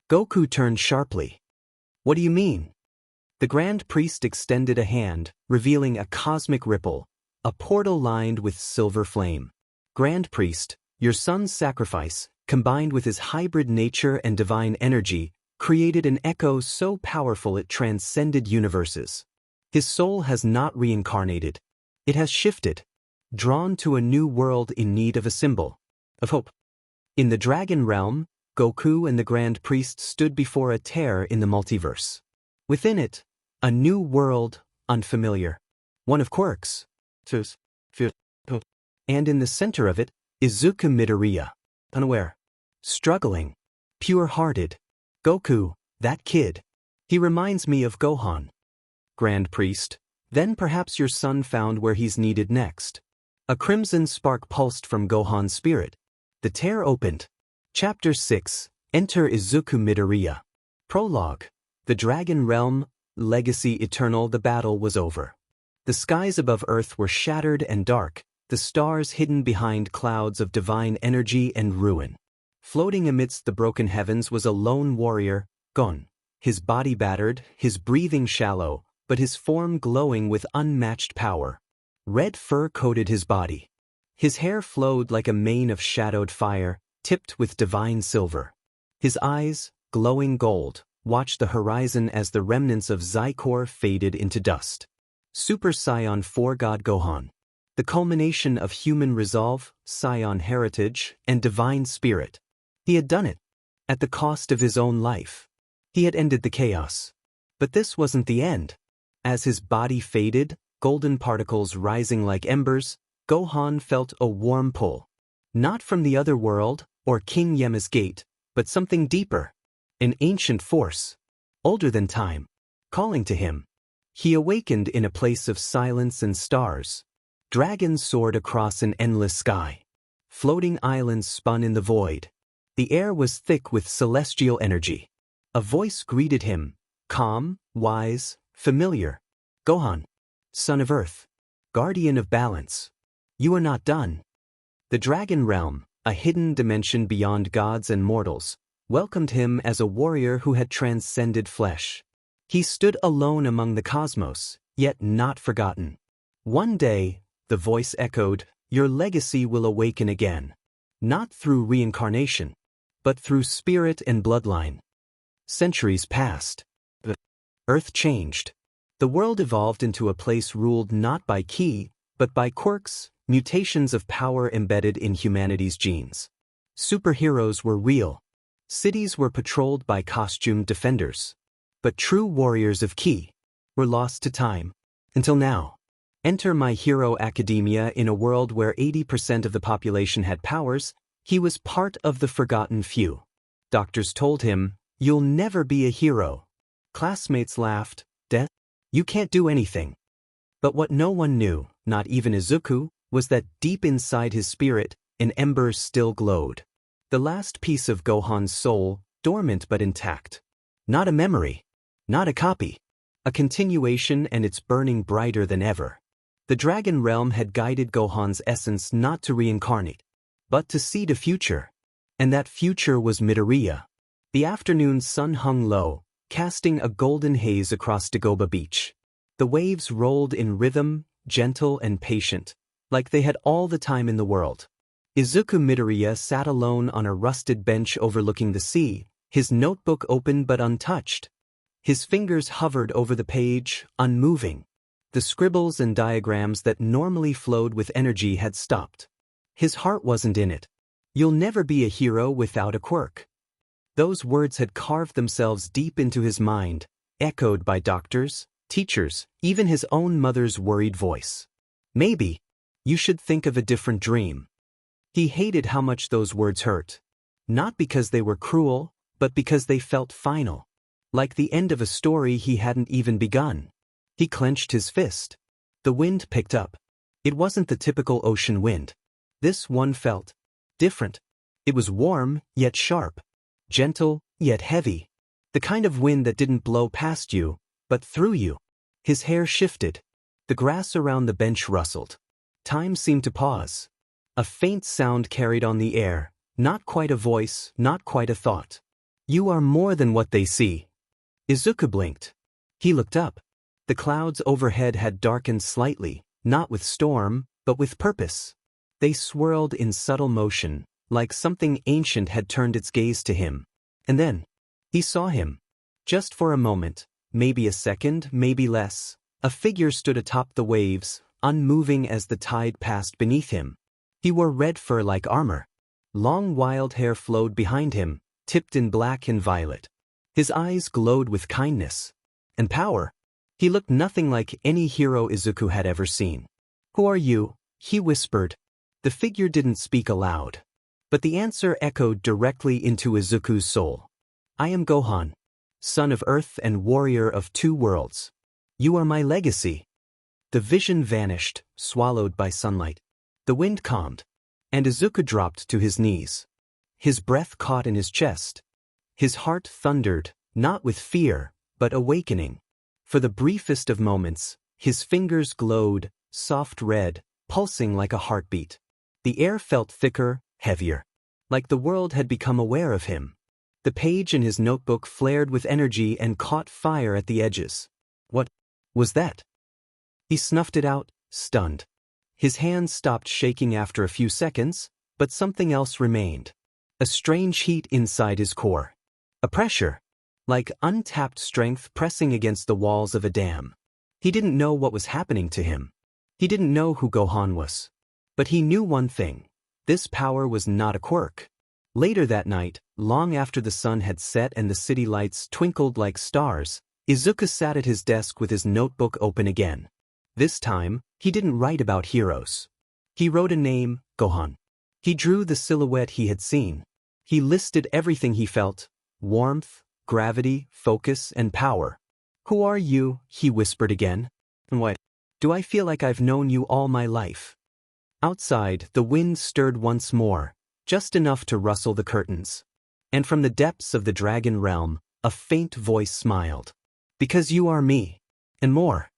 Goku turned sharply. "What do you mean?" The Grand Priest extended a hand, revealing a cosmic ripple, a portal lined with silver flame. "Grand Priest, your son's sacrifice, combined with his hybrid nature and divine energy, created an echo so powerful it transcended universes. His soul has not reincarnated. It has shifted, drawn to a new world in need of a symbol, of hope." In the Dragon Realm, Goku and the Grand Priest stood before a tear in the multiverse. Within it, a new world, unfamiliar. One of quirks. And in the center of it, Izuku Midoriya. Unaware. Struggling. Pure-hearted. "Goku, that kid. He reminds me of Gohan." Grand Priest, "Then perhaps your son found where he's needed next." A crimson spark pulsed from Gohan's spirit. The tear opened. Chapter 6, Enter Izuku Midoriya. Prologue. The Dragon Realm, Legacy Eternal. The battle was over. The skies above Earth were shattered and dark, the stars hidden behind clouds of divine energy and ruin. Floating amidst the broken heavens was a lone warrior, Gon. His body battered, his breathing shallow, but his form glowing with unmatched power. Red fur coated his body. His hair flowed like a mane of shadowed fire, tipped with divine silver. His eyes, glowing gold, watched the horizon as the remnants of 𝐬𝐻𝐽 faded into dust. Super Saiyan 4 God Gohan. The culmination of human resolve, Saiyan heritage, and divine spirit. He had done it. At the cost of his own life. He had ended the chaos. But this wasn't the end. As his body faded, golden particles rising like embers, Gohan felt a warm pull. Not from the other world, or King Yemma's gate, but something deeper. An ancient force, older than time, calling to him. He awakened in a place of silence and stars. Dragons soared across an endless sky. Floating islands spun in the void. The air was thick with celestial energy. A voice greeted him, calm, wise, familiar. Gohan, son of Earth, guardian of balance. You are not done. The Dragon Realm, a hidden dimension beyond gods and mortals, welcomed him as a warrior who had transcended flesh. He stood alone among the cosmos, yet not forgotten. One day, the voice echoed, your legacy will awaken again. Not through reincarnation, but through spirit and bloodline. Centuries passed. The Earth changed. The world evolved into a place ruled not by ki, but by quirks, mutations of power embedded in humanity's genes. Superheroes were real. Cities were patrolled by costumed defenders. But true warriors of ki were lost to time. Until now. Enter My Hero Academia. In a world where 80% of the population had powers, he was part of the forgotten few. Doctors told him, you'll never be a hero. Classmates laughed, death? You can't do anything. But what no one knew, not even Izuku, was that deep inside his spirit, an ember still glowed. The last piece of Gohan's soul, dormant but intact. Not a memory. Not a copy. A continuation, and it's burning brighter than ever. The Dragon Realm had guided Gohan's essence not to reincarnate, but to see the future. And that future was Midoriya. The afternoon sun hung low, casting a golden haze across Dagobah Beach. The waves rolled in rhythm, gentle and patient, like they had all the time in the world. Izuku Midoriya sat alone on a rusted bench overlooking the sea, his notebook open but untouched. His fingers hovered over the page, unmoving. The scribbles and diagrams that normally flowed with energy had stopped. His heart wasn't in it. You'll never be a hero without a quirk. Those words had carved themselves deep into his mind, echoed by doctors, teachers, even his own mother's worried voice. Maybe you should think of a different dream. He hated how much those words hurt. Not because they were cruel, but because they felt final. Like the end of a story he hadn't even begun. He clenched his fist. The wind picked up. It wasn't the typical ocean wind. This one felt different. It was warm, yet sharp. Gentle, yet heavy. The kind of wind that didn't blow past you, but through you. His hair shifted. The grass around the bench rustled. Time seemed to pause. A faint sound carried on the air, not quite a voice, not quite a thought. You are more than what they see. Izuku blinked. He looked up. The clouds overhead had darkened slightly, not with storm, but with purpose. They swirled in subtle motion, like something ancient had turned its gaze to him. And then, he saw him. Just for a moment, maybe a second, maybe less, a figure stood atop the waves, unmoving as the tide passed beneath him. He wore red fur like armor. Long wild hair flowed behind him, tipped in black and violet. His eyes glowed with kindness and power. He looked nothing like any hero Izuku had ever seen. Who are you? He whispered. The figure didn't speak aloud. But the answer echoed directly into Izuku's soul. I am Gohan, son of Earth and warrior of two worlds. You are my legacy. The vision vanished, swallowed by sunlight. The wind calmed, and Izuku dropped to his knees. His breath caught in his chest. His heart thundered, not with fear, but awakening. For the briefest of moments, his fingers glowed, soft red, pulsing like a heartbeat. The air felt thicker, heavier. Like the world had become aware of him. The page in his notebook flared with energy and caught fire at the edges. What was that? He snuffed it out, stunned. His hands stopped shaking after a few seconds, but something else remained. A strange heat inside his core. A pressure, like untapped strength pressing against the walls of a dam. He didn't know what was happening to him. He didn't know who Gohan was. But he knew one thing. This power was not a quirk. Later that night, long after the sun had set and the city lights twinkled like stars, Izuku sat at his desk with his notebook open again. This time, he didn't write about heroes. He wrote a name, Gohan. He drew the silhouette he had seen. He listed everything he felt: warmth, gravity, focus, and power. "Who are you?" he whispered again. "What? Do I feel like I've known you all my life?" Outside, the wind stirred once more, just enough to rustle the curtains. And from the depths of the dragon realm, a faint voice smiled. "Because you are me. And more."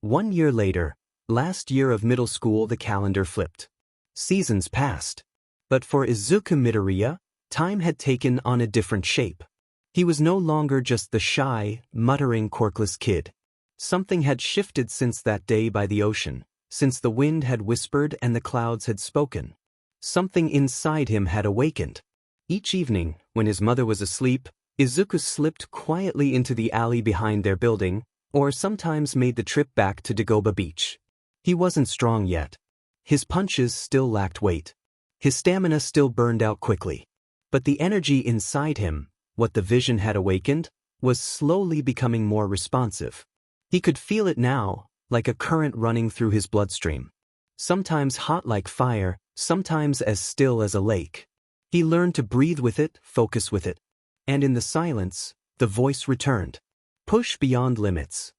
1 year later, last year of middle school, the calendar flipped. Seasons passed. But for Izuku Midoriya, time had taken on a different shape. He was no longer just the shy, muttering, quirkless kid. Something had shifted since that day by the ocean, since the wind had whispered and the clouds had spoken. Something inside him had awakened. Each evening, when his mother was asleep, Izuku slipped quietly into the alley behind their building, or sometimes made the trip back to 𝐴𝐵 Beach. He wasn't strong yet. His punches still lacked weight. His stamina still burned out quickly. But the energy inside him, what the vision had awakened, was slowly becoming more responsive. He could feel it now, like a current running through his bloodstream. Sometimes hot like fire, sometimes as still as a lake. He learned to breathe with it, focus with it. And in the silence, the voice returned. "Push beyond limits.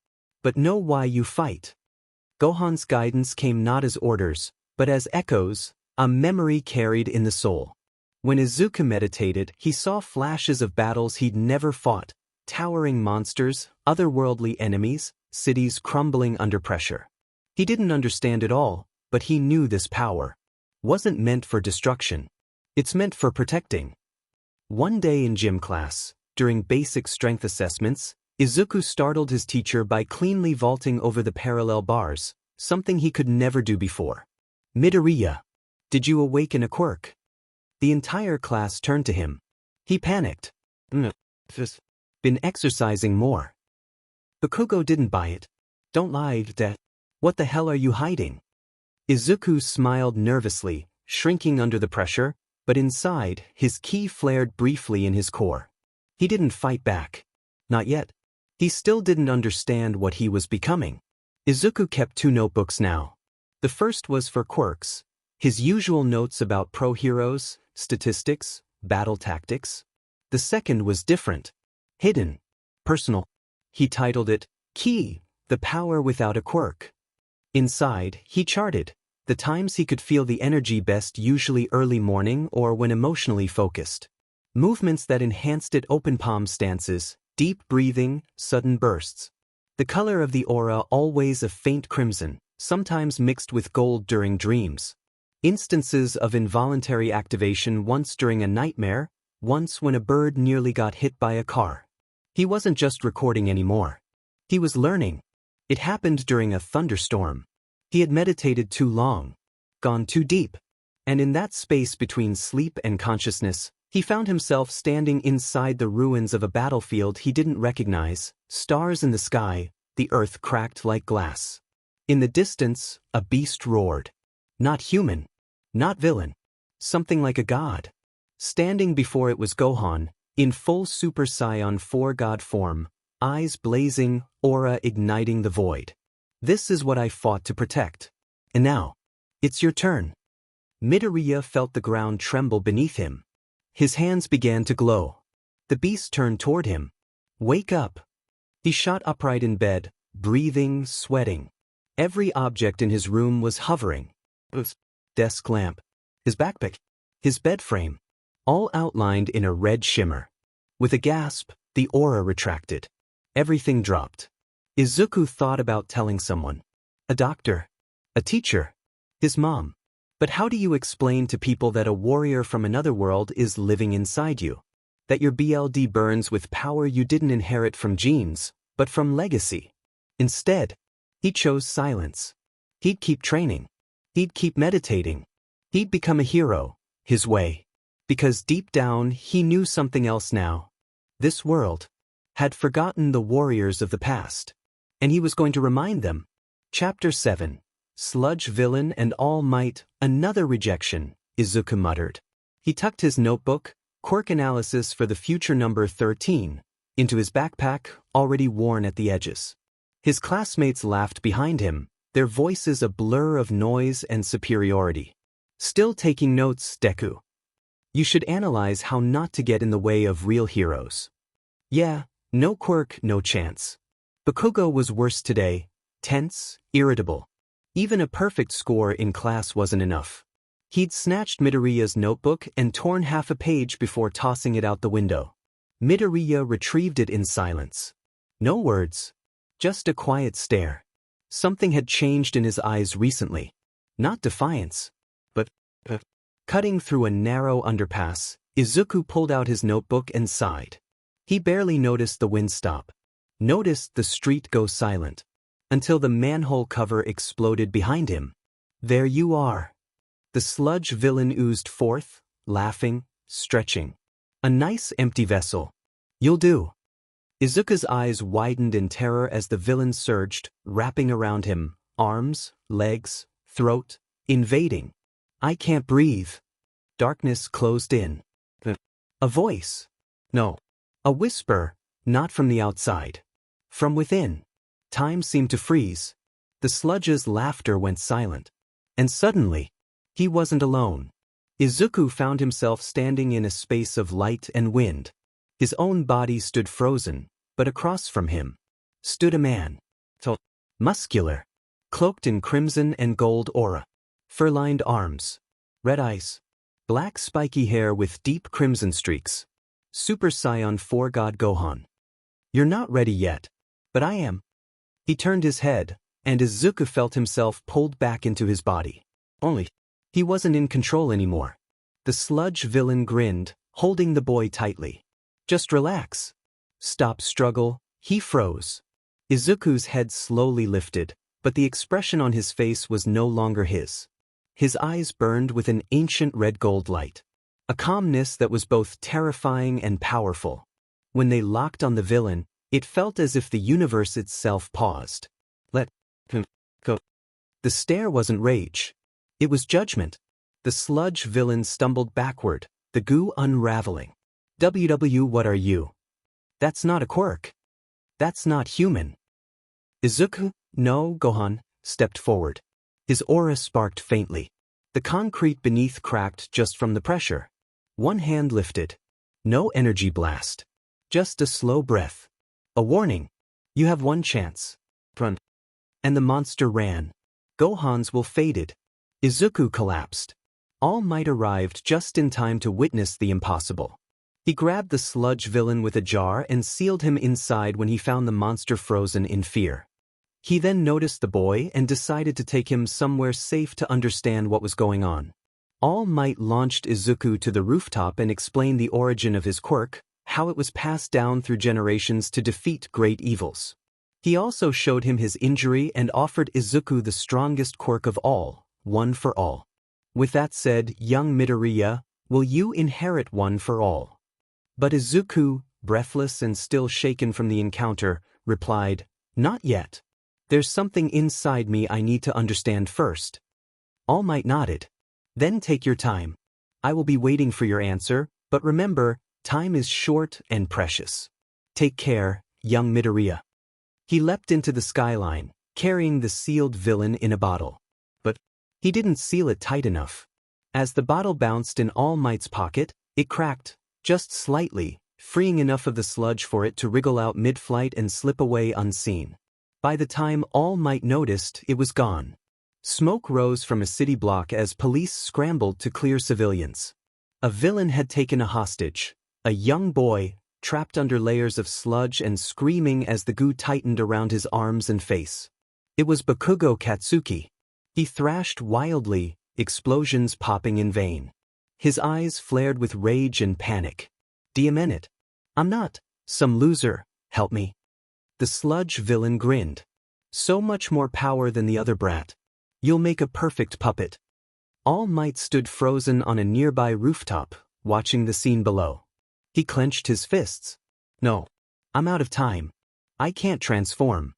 But know why you fight." Gohan's guidance came not as orders, but as echoes, a memory carried in the soul. When Izuku meditated, he saw flashes of battles he'd never fought, towering monsters, otherworldly enemies, cities crumbling under pressure. He didn't understand it all, but he knew this power wasn't meant for destruction. It's meant for protecting. One day in gym class, during basic strength assessments, Izuku startled his teacher by cleanly vaulting over the parallel bars, something he could never do before. "Midoriya, did you awaken a quirk?" The entire class turned to him. He panicked. "Just been exercising more." Bakugo didn't buy it. "Don't lie, Dad. What the hell are you hiding?" Izuku smiled nervously, shrinking under the pressure, but inside, his ki flared briefly in his core. He didn't fight back. Not yet. He still didn't understand what he was becoming. Izuku kept 2 notebooks now. The first was for quirks, his usual notes about pro heroes, statistics, battle tactics. The second was different. Hidden. Personal. He titled it, "Ki, the Power Without a Quirk." Inside, he charted the times he could feel the energy best, usually early morning or when emotionally focused. Movements that enhanced it: open palm stances, deep breathing, sudden bursts. The color of the aura always a faint crimson, sometimes mixed with gold during dreams. Instances of involuntary activation: once during a nightmare, once when a bird nearly got hit by a car. He wasn't just recording anymore. He was learning. It happened during a thunderstorm. He had meditated too long, gone too deep. And in that space between sleep and consciousness, he found himself standing inside the ruins of a battlefield he didn't recognize, stars in the sky, the earth cracked like glass. In the distance, a beast roared. Not human, not villain, something like a god. Standing before it was Gohan, in full Super Saiyan 4 god form, eyes blazing, aura igniting the void. "This is what I fought to protect. And now, it's your turn." Midoriya felt the ground tremble beneath him. His hands began to glow. The beast turned toward him. "Wake up." He shot upright in bed, breathing, sweating. Every object in his room was hovering. His desk lamp, his backpack, his bed frame, all outlined in a red shimmer. With a gasp, the aura retracted. Everything dropped. Izuku thought about telling someone. A doctor. A teacher. His mom. But how do you explain to people that a warrior from another world is living inside you? That your blood burns with power you didn't inherit from genes, but from legacy? Instead, he chose silence. He'd keep training. He'd keep meditating. He'd become a hero, his way. Because deep down, he knew something else now. This world had forgotten the warriors of the past. And he was going to remind them. Chapter 7. Sludge Villain and All Might, Another Rejection, Izuku muttered. He tucked his notebook, Quirk Analysis for the Future number 13, into his backpack, already worn at the edges. His classmates laughed behind him, their voices a blur of noise and superiority. Still taking notes, Deku? You should analyze how not to get in the way of real heroes. Yeah, no quirk, no chance. Bakugo was worse today, tense, irritable. Even a perfect score in class wasn't enough. He'd snatched Midoriya's notebook and torn half a page before tossing it out the window. Midoriya retrieved it in silence. No words, just a quiet stare. Something had changed in his eyes recently. Not defiance, but cutting through a narrow underpass, Izuku pulled out his notebook and sighed. He barely noticed the wind stop. Noticed the street go silent. Until the manhole cover exploded behind him. There you are. The sludge villain oozed forth, laughing, stretching. A nice empty vessel. You'll do. Izuku's eyes widened in terror as the villain surged, wrapping around him, arms, legs, throat, invading. I can't breathe. Darkness closed in. A voice. No. A whisper, not from the outside. From within. Time seemed to freeze. The sludge's laughter went silent. And suddenly, he wasn't alone. Izuku found himself standing in a space of light and wind. His own body stood frozen, but across from him stood a man. Tall, muscular, cloaked in crimson and gold aura. Fur-lined arms, red eyes, black spiky hair with deep crimson streaks. Super Saiyan 4 God Gohan. You're not ready yet, but I am. He turned his head, and Izuku felt himself pulled back into his body. Only, he wasn't in control anymore. The sludge villain grinned, holding the boy tightly. Just relax. Stop struggle. He froze. Izuku's head slowly lifted, but the expression on his face was no longer his. His eyes burned with an ancient red-gold light. A calmness that was both terrifying and powerful. When they locked on the villain, it felt as if the universe itself paused. Let him go. The stare wasn't rage. It was judgment. The sludge villain stumbled backward, the goo unraveling. What are you? That's not a quirk. That's not human. Izuku, no, Gohan, stepped forward. His aura sparked faintly. The concrete beneath cracked just from the pressure. One hand lifted. No energy blast. Just a slow breath. A warning. You have one chance. Run. And the monster ran. Gohan's will faded. Izuku collapsed. All Might arrived just in time to witness the impossible. He grabbed the sludge villain with a jar and sealed him inside when he found the monster frozen in fear. He then noticed the boy and decided to take him somewhere safe to understand what was going on. All Might launched Izuku to the rooftop and explained the origin of his quirk, how it was passed down through generations to defeat great evils. He also showed him his injury and offered Izuku the strongest quirk of all, One for All. With that said, young Midoriya, will you inherit One for All? But Izuku, breathless and still shaken from the encounter, replied, Not yet. There's something inside me I need to understand first. All Might nodded. Then take your time. I will be waiting for your answer, but remember, time is short and precious. Take care, young Midoriya. He leapt into the skyline, carrying the sealed villain in a bottle. But he didn't seal it tight enough. As the bottle bounced in All Might's pocket, it cracked, just slightly, freeing enough of the sludge for it to wriggle out mid-flight and slip away unseen. By the time All Might noticed, it was gone. Smoke rose from a city block as police scrambled to clear civilians. A villain had taken a hostage, a young boy, trapped under layers of sludge and screaming as the goo tightened around his arms and face. It was Bakugo Katsuki. He thrashed wildly, explosions popping in vain. His eyes flared with rage and panic. Do you mean it? I'm not some loser, help me. The sludge villain grinned. So much more power than the other brat. You'll make a perfect puppet. All Might stood frozen on a nearby rooftop, watching the scene below. He clenched his fists. No. I'm out of time. I can't transform.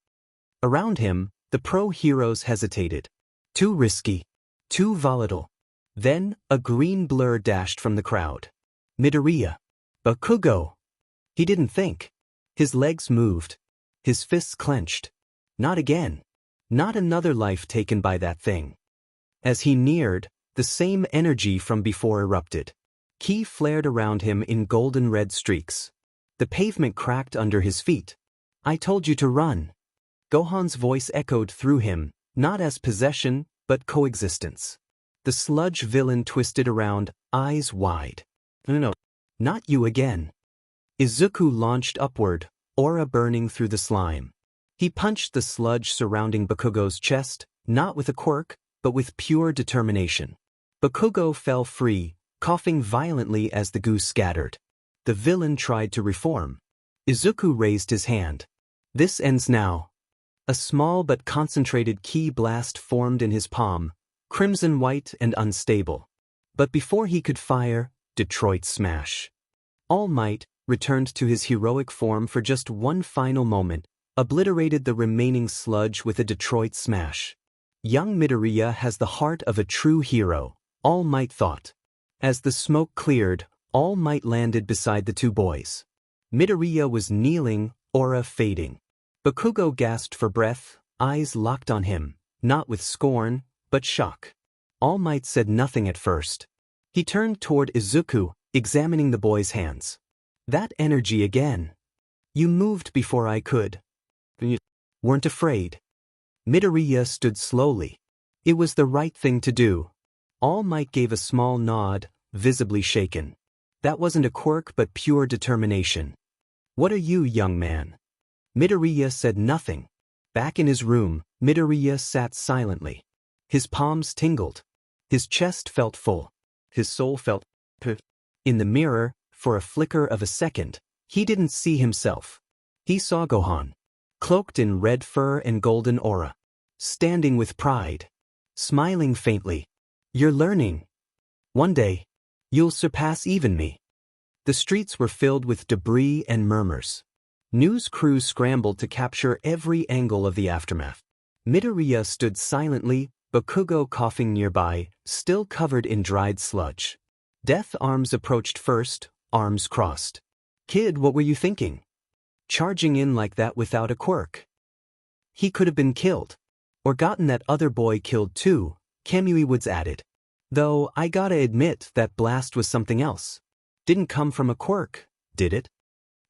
Around him, the pro-heroes hesitated. Too risky. Too volatile. Then, a green blur dashed from the crowd. Midoriya. Bakugo. He didn't think. His legs moved. His fists clenched. Not again. Not another life taken by that thing. As he neared, the same energy from before erupted. Ki flared around him in golden red streaks. The pavement cracked under his feet. I told you to run. Gohan's voice echoed through him, not as possession, but coexistence. The sludge villain twisted around, eyes wide. No, not you again. Izuku launched upward, aura burning through the slime. He punched the sludge surrounding Bakugo's chest, not with a quirk, but with pure determination. Bakugo fell free, coughing violently as the goo scattered. The villain tried to reform. Izuku raised his hand. This ends now. A small but concentrated ki blast formed in his palm, crimson white and unstable. But before he could fire, Detroit Smash. All Might returned to his heroic form for just one final moment, obliterated the remaining sludge with a Detroit Smash. Young Midoriya has the heart of a true hero, All Might thought. As the smoke cleared, All Might landed beside the two boys. Midoriya was kneeling, aura fading. Bakugo gasped for breath, eyes locked on him, not with scorn, but shock. All Might said nothing at first. He turned toward Izuku, examining the boy's hands. That energy again. You moved before I could. You weren't afraid. Midoriya stood slowly. It was the right thing to do. All Might gave a small nod, visibly shaken. That wasn't a quirk but pure determination. What are you, young man? Midoriya said nothing. Back in his room, Midoriya sat silently. His palms tingled. His chest felt full. His soul felt in the mirror, for a flicker of a second, he didn't see himself. He saw Gohan, cloaked in red fur and golden aura, standing with pride, smiling faintly. You're learning. One day, you'll surpass even me. The streets were filled with debris and murmurs. News crews scrambled to capture every angle of the aftermath. Midoriya stood silently, Bakugo coughing nearby, still covered in dried sludge. Death Arms approached first, arms crossed. Kid, what were you thinking? Charging in like that without a quirk. He could have been killed. Or gotten that other boy killed too, 𝐀𝐮𝐭𝐡𝐨𝐫 added. Though, I gotta admit that blast was something else. Didn't come from a quirk, did it?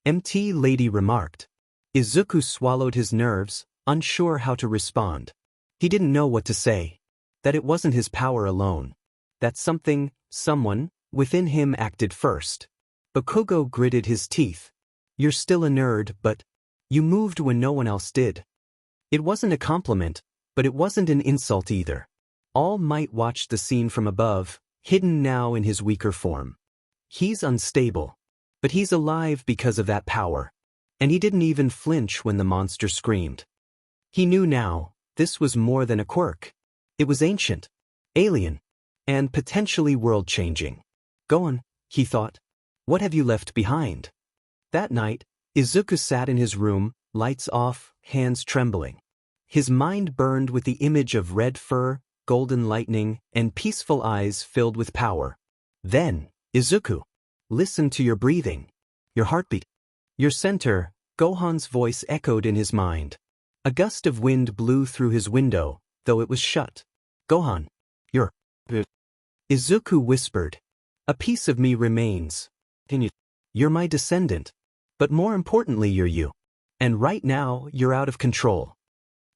𝗀𝐿ady remarked. Izuku swallowed his nerves, unsure how to respond. He didn't know what to say. That it wasn't his power alone. That something, someone, within him acted first. Bakugo gritted his teeth. You're still a nerd, but you moved when no one else did. It wasn't a compliment, but it wasn't an insult either. All Might watched the scene from above, hidden now in his weaker form. He's unstable, but he's alive because of that power. And he didn't even flinch when the monster screamed. He knew now, this was more than a quirk. It was ancient, alien, and potentially world-changing. Gohan, he thought. What have you left behind? That night, Izuku sat in his room, lights off, hands trembling. His mind burned with the image of red fur, golden lightning, and peaceful eyes filled with power. Then, Izuku, listen to your breathing, your heartbeat, your center. Gohan's voice echoed in his mind. A gust of wind blew through his window, though it was shut. Gohan, you're... Izuku whispered. A piece of me remains. You're my descendant. But more importantly, you're you. And right now, you're out of control.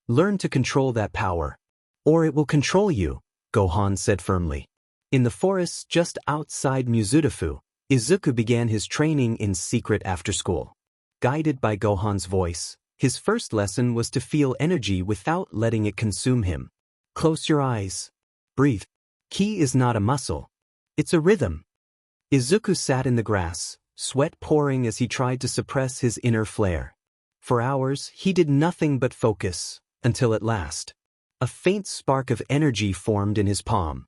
Learn to control that power. Or it will control you, Gohan said firmly. In the forests just outside 𝗎𝗓𝗡, Izuku began his training in secret after school. Guided by Gohan's voice, his first lesson was to feel energy without letting it consume him. Close your eyes. Breathe. Ki is not a muscle. It's a rhythm. Izuku sat in the grass, sweat pouring as he tried to suppress his inner flare. For hours, he did nothing but focus, until at last, a faint spark of energy formed in his palm.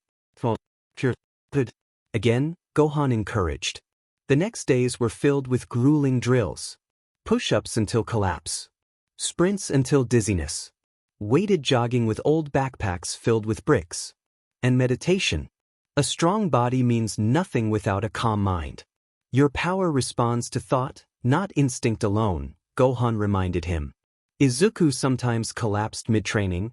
Again, Gohan encouraged. The next days were filled with grueling drills. Push-ups until collapse. Sprints until dizziness. Weighted jogging with old backpacks filled with bricks. And meditation. A strong body means nothing without a calm mind. Your power responds to thought, not instinct alone, Gohan reminded him. Izuku sometimes collapsed mid-training,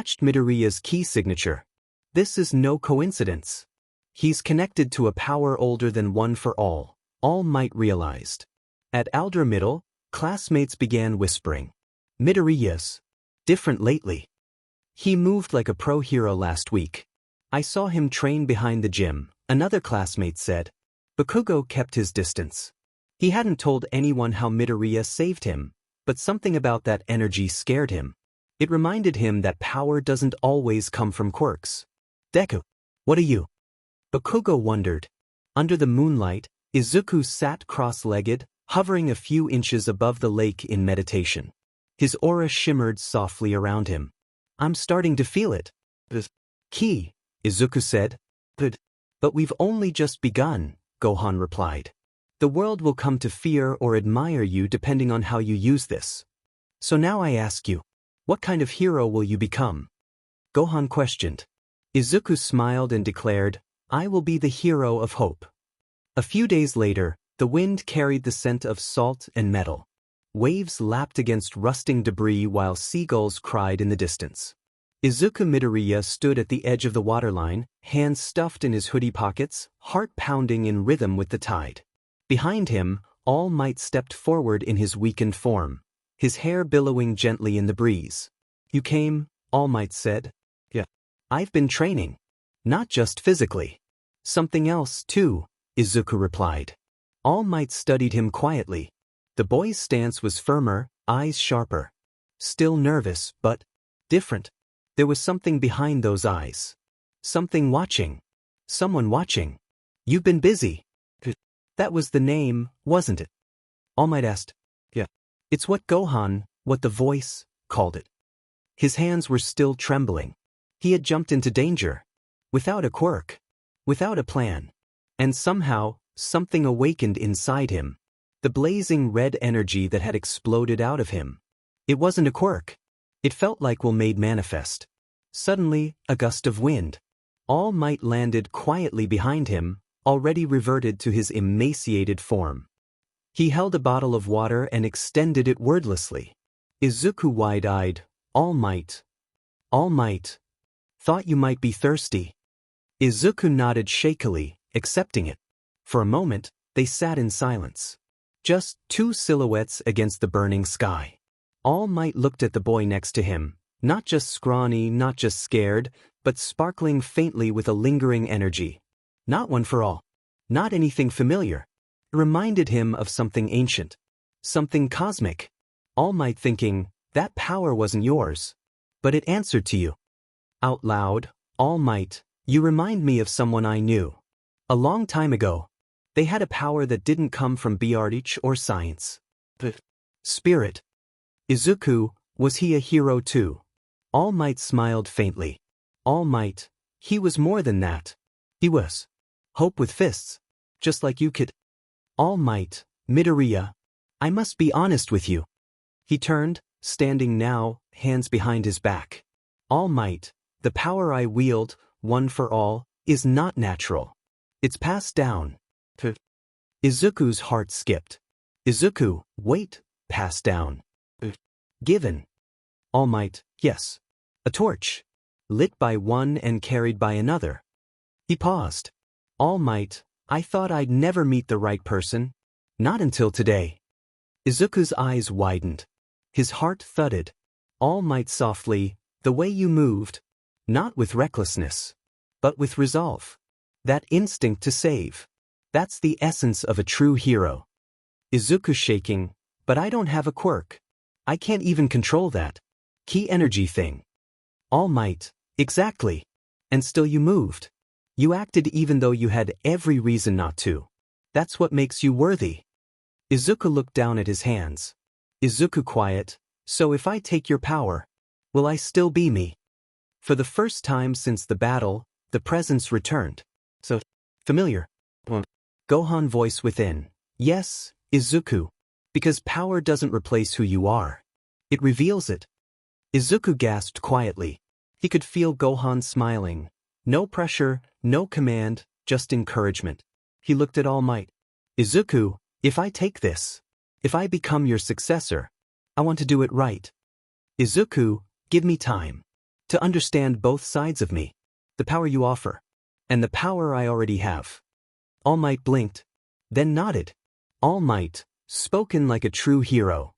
matched Midoriya's key signature. This is no coincidence. He's connected to a power older than One for All Might realized. At Aldra Middle, classmates began whispering. Midoriya's different lately. He moved like a pro hero last week. I saw him train behind the gym, another classmate said. Bakugo kept his distance. He hadn't told anyone how Midoriya saved him, but something about that energy scared him. It reminded him that power doesn't always come from quirks. Deku, what are you? Bakugo wondered. Under the moonlight, Izuku sat cross-legged, hovering a few inches above the lake in meditation. His aura shimmered softly around him. I'm starting to feel it. Ki, Izuku said. But we've only just begun, Gohan replied. The world will come to fear or admire you depending on how you use this. So now I ask you, what kind of hero will you become? Gohan questioned. Izuku smiled and declared, I will be the hero of hope. A few days later, the wind carried the scent of salt and metal. Waves lapped against rusting debris while seagulls cried in the distance. Izuku Midoriya stood at the edge of the waterline, hands stuffed in his hoodie pockets, heart pounding in rhythm with the tide. Behind him, All Might stepped forward in his weakened form, his hair billowing gently in the breeze. You came, All Might said. Yeah. I've been training. Not just physically. Something else, too, Izuku replied. All Might studied him quietly. The boy's stance was firmer, eyes sharper. Still nervous, but different. There was something behind those eyes. Something watching. Someone watching. You've been busy. That was the name, wasn't it? All Might asked. Yeah. It's what Gohan, what the voice, called it. His hands were still trembling. He had jumped into danger. Without a quirk. Without a plan. And somehow, something awakened inside him. The blazing red energy that had exploded out of him. It wasn't a quirk. It felt like will made manifest. Suddenly, a gust of wind. All Might landed quietly behind him, already reverted to his emaciated form. He held a bottle of water and extended it wordlessly. Izuku wide-eyed, All Might. All Might. Thought you might be thirsty. Izuku nodded shakily, accepting it. For a moment, they sat in silence. Just two silhouettes against the burning sky. All Might looked at the boy next to him, not just scrawny, not just scared, but sparkling faintly with a lingering energy. Not One for All. Not anything familiar. It reminded him of something ancient. Something cosmic. All Might thinking, that power wasn't yours. But it answered to you. Out loud, All Might, you remind me of someone I knew. A long time ago. They had a power that didn't come from WhatIf or science. The spirit. Izuku, was he a hero too? All Might smiled faintly. All Might, he was more than that. He was hope with fists, just like you could. All Might, Midoriya, I must be honest with you. He turned, standing now, hands behind his back. All Might, the power I wield, One for All, is not natural. It's passed down. Izuku's heart skipped. Izuku, wait, passed down. Given. All Might, yes. A torch. Lit by one and carried by another. He paused. All Might, I thought I'd never meet the right person. Not until today. Izuku's eyes widened. His heart thudded. All Might softly, the way you moved. Not with recklessness. But with resolve. That instinct to save. That's the essence of a true hero. Izuku shaking, but I don't have a quirk. I can't even control that. Key energy thing. All Might, exactly. And still you moved. You acted even though you had every reason not to. That's what makes you worthy. Izuku looked down at his hands. Izuku quiet, so if I take your power, will I still be me? For the first time since the battle, the presence returned. So, familiar. Gohan voice within. Yes, Izuku. Because power doesn't replace who you are. It reveals it. Izuku gasped quietly. He could feel Gohan smiling. No pressure, no command, just encouragement. He looked at All Might. Izuku, if I take this, if I become your successor, I want to do it right. Izuku, give me time to understand both sides of me, the power you offer, and the power I already have. All Might blinked, then nodded. All Might, spoken like a true hero.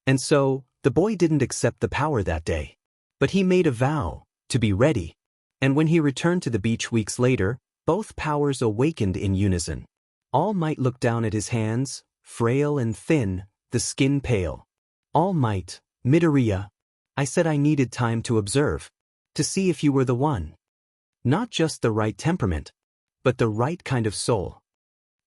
And so, the boy didn't accept the power that day. But he made a vow to be ready. And when he returned to the beach weeks later, both powers awakened in unison. All Might looked down at his hands, frail and thin, the skin pale. All Might, Midoriya, I said I needed time to observe, to see if you were the one. Not just the right temperament, but the right kind of soul.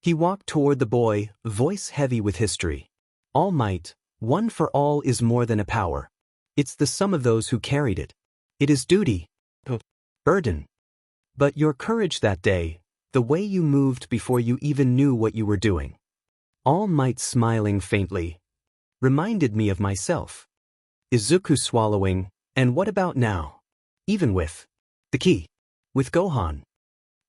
He walked toward the boy, voice heavy with history. All Might, one for all is more than a power. It's the sum of those who carried it. It is duty. Burden. But your courage that day, the way you moved before you even knew what you were doing. All Might smiling faintly. Reminded me of myself. Izuku swallowing, and what about now? Even with the key. With Gohan.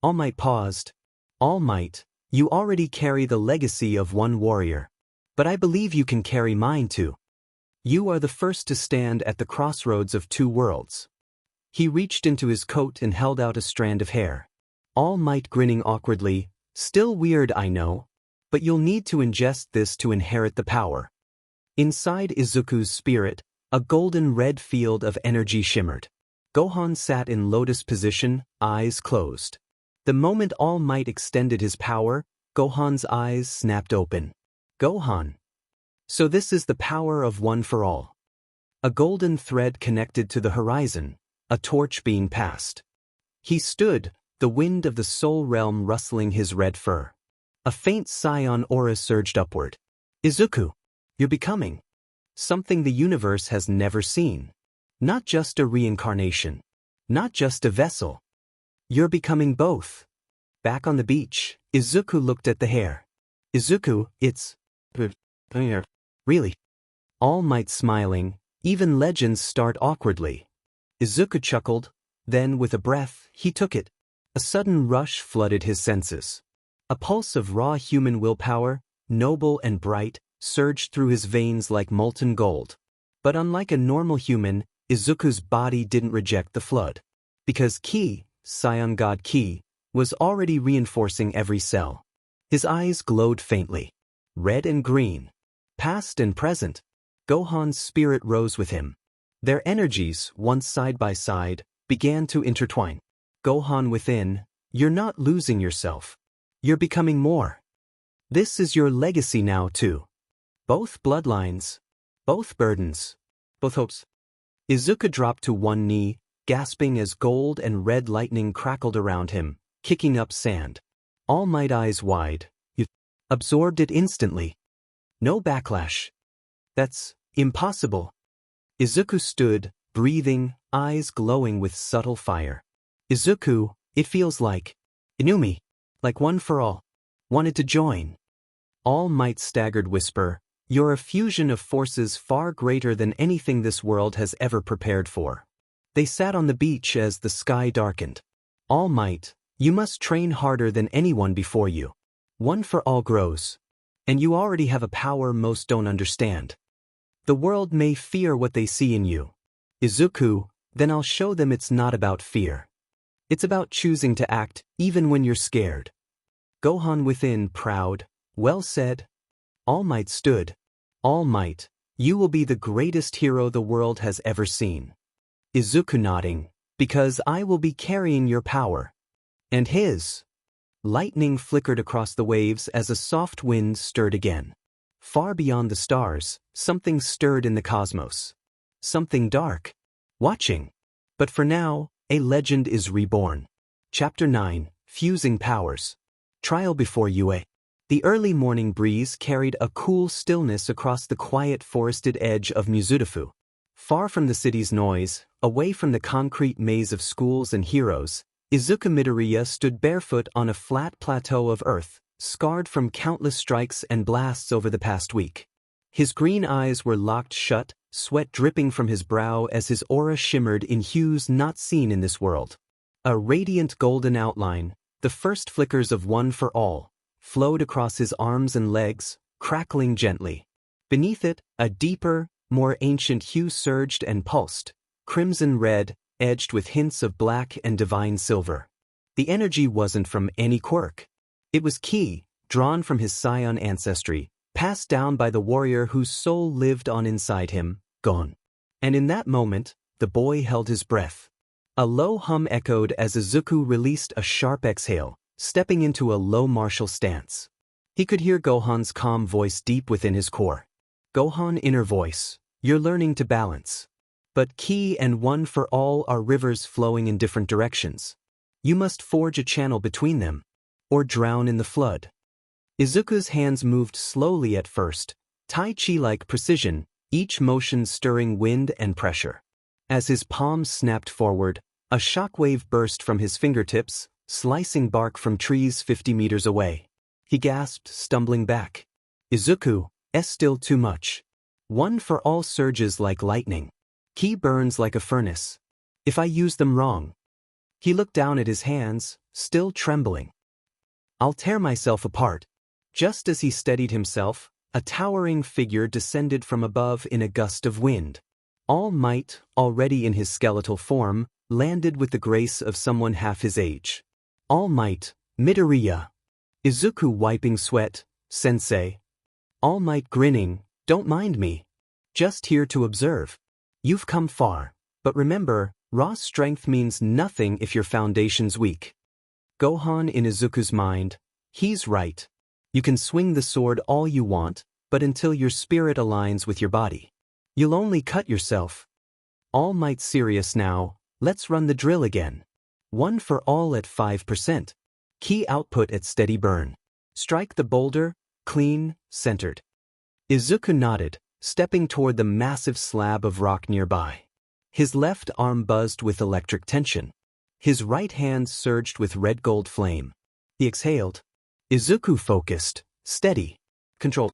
All Might paused. All Might, you already carry the legacy of one warrior. But I believe you can carry mine too. You are the first to stand at the crossroads of two worlds. He reached into his coat and held out a strand of hair. All Might grinning awkwardly, still weird I know, but you'll need to ingest this to inherit the power. Inside Izuku's spirit, a golden red field of energy shimmered. Gohan sat in lotus position, eyes closed. The moment All Might extended his power, Gohan's eyes snapped open. Gohan. So this is the power of one for all. A golden thread connected to the horizon, a torch being passed. He stood, the wind of the soul realm rustling his red fur. A faint scion aura surged upward. Izuku, you're becoming something the universe has never seen. Not just a reincarnation. Not just a vessel. You're becoming both. Back on the beach, Izuku looked at the hair. Izuku, it's really. All Might smiling, even legends start awkwardly. Izuku chuckled, then with a breath, he took it. A sudden rush flooded his senses. A pulse of raw human willpower, noble and bright, surged through his veins like molten gold. But unlike a normal human, Izuku's body didn't reject the flood. Because Ki, Scion God Ki, was already reinforcing every cell. His eyes glowed faintly. Red and green. Past and present. Gohan's spirit rose with him. Their energies, once side by side, began to intertwine. Gohan within, you're not losing yourself. You're becoming more. This is your legacy now too. Both bloodlines. Both burdens. Both hopes. Izuku dropped to one knee, gasping as gold and red lightning crackled around him, kicking up sand. All Might eyes wide. You absorbed it instantly. No backlash. That's impossible. Izuku stood, breathing, eyes glowing with subtle fire. Izuku, it feels like Inumi, like one for all. Wanted to join. All Might staggered whisper, you're a fusion of forces far greater than anything this world has ever prepared for. They sat on the beach as the sky darkened. All Might, you must train harder than anyone before you. One for all grows. And you already have a power most don't understand. The world may fear what they see in you. Izuku, then I'll show them it's not about fear. It's about choosing to act even when you're scared. Gohan within proud, well said. All Might stood. All Might, you will be the greatest hero the world has ever seen. Izuku nodding, because I will be carrying your power. And his. Lightning flickered across the waves as a soft wind stirred again. Far beyond the stars, something stirred in the cosmos. Something dark. Watching. But for now, a legend is reborn. Chapter 9, fusing powers. Trial before UA. The early morning breeze carried a cool stillness across the quiet forested edge of 𝐒𝐮𝐬𝐴. Far from the city's noise, away from the concrete maze of schools and heroes, Izuku Midoriya stood barefoot on a flat plateau of earth, scarred from countless strikes and blasts over the past week. His green eyes were locked shut, sweat dripping from his brow as his aura shimmered in hues not seen in this world. A radiant golden outline, the first flickers of one for all, flowed across his arms and legs, crackling gently. Beneath it, a deeper, more ancient hue surged and pulsed, crimson red, edged with hints of black and divine silver. The energy wasn't from any quirk. It was ki, drawn from his scion ancestry, passed down by the warrior whose soul lived on inside him, Gohan. And in that moment, the boy held his breath. A low hum echoed as Izuku released a sharp exhale, stepping into a low martial stance. He could hear Gohan's calm voice deep within his core. Gohan, inner voice, you're learning to balance. But ki and one for all are rivers flowing in different directions. You must forge a channel between them, or drown in the flood. Izuku's hands moved slowly at first, Tai Chi-like precision, each motion stirring wind and pressure. As his palms snapped forward, a shockwave burst from his fingertips, slicing bark from trees 50 meters away. He gasped, stumbling back. Izuku, still too much. One for all surges like lightning. Ki burns like a furnace. If I use them wrong. He looked down at his hands, still trembling. I'll tear myself apart. Just as he steadied himself, a towering figure descended from above in a gust of wind. All Might, already in his skeletal form, landed with the grace of someone half his age. All Might, Midoriya. Izuku wiping sweat, Sensei. All Might grinning, don't mind me. Just here to observe. You've come far, but remember, raw strength means nothing if your foundation's weak. Gohan in Izuku's mind, he's right. You can swing the sword all you want, but until your spirit aligns with your body, you'll only cut yourself. All Might serious now, let's run the drill again. One for all at 5%. Ki output at steady burn. Strike the boulder, clean, centered. Izuku nodded, stepping toward the massive slab of rock nearby. His left arm buzzed with electric tension. His right hand surged with red gold flame. He exhaled. Izuku focused, steady, controlled.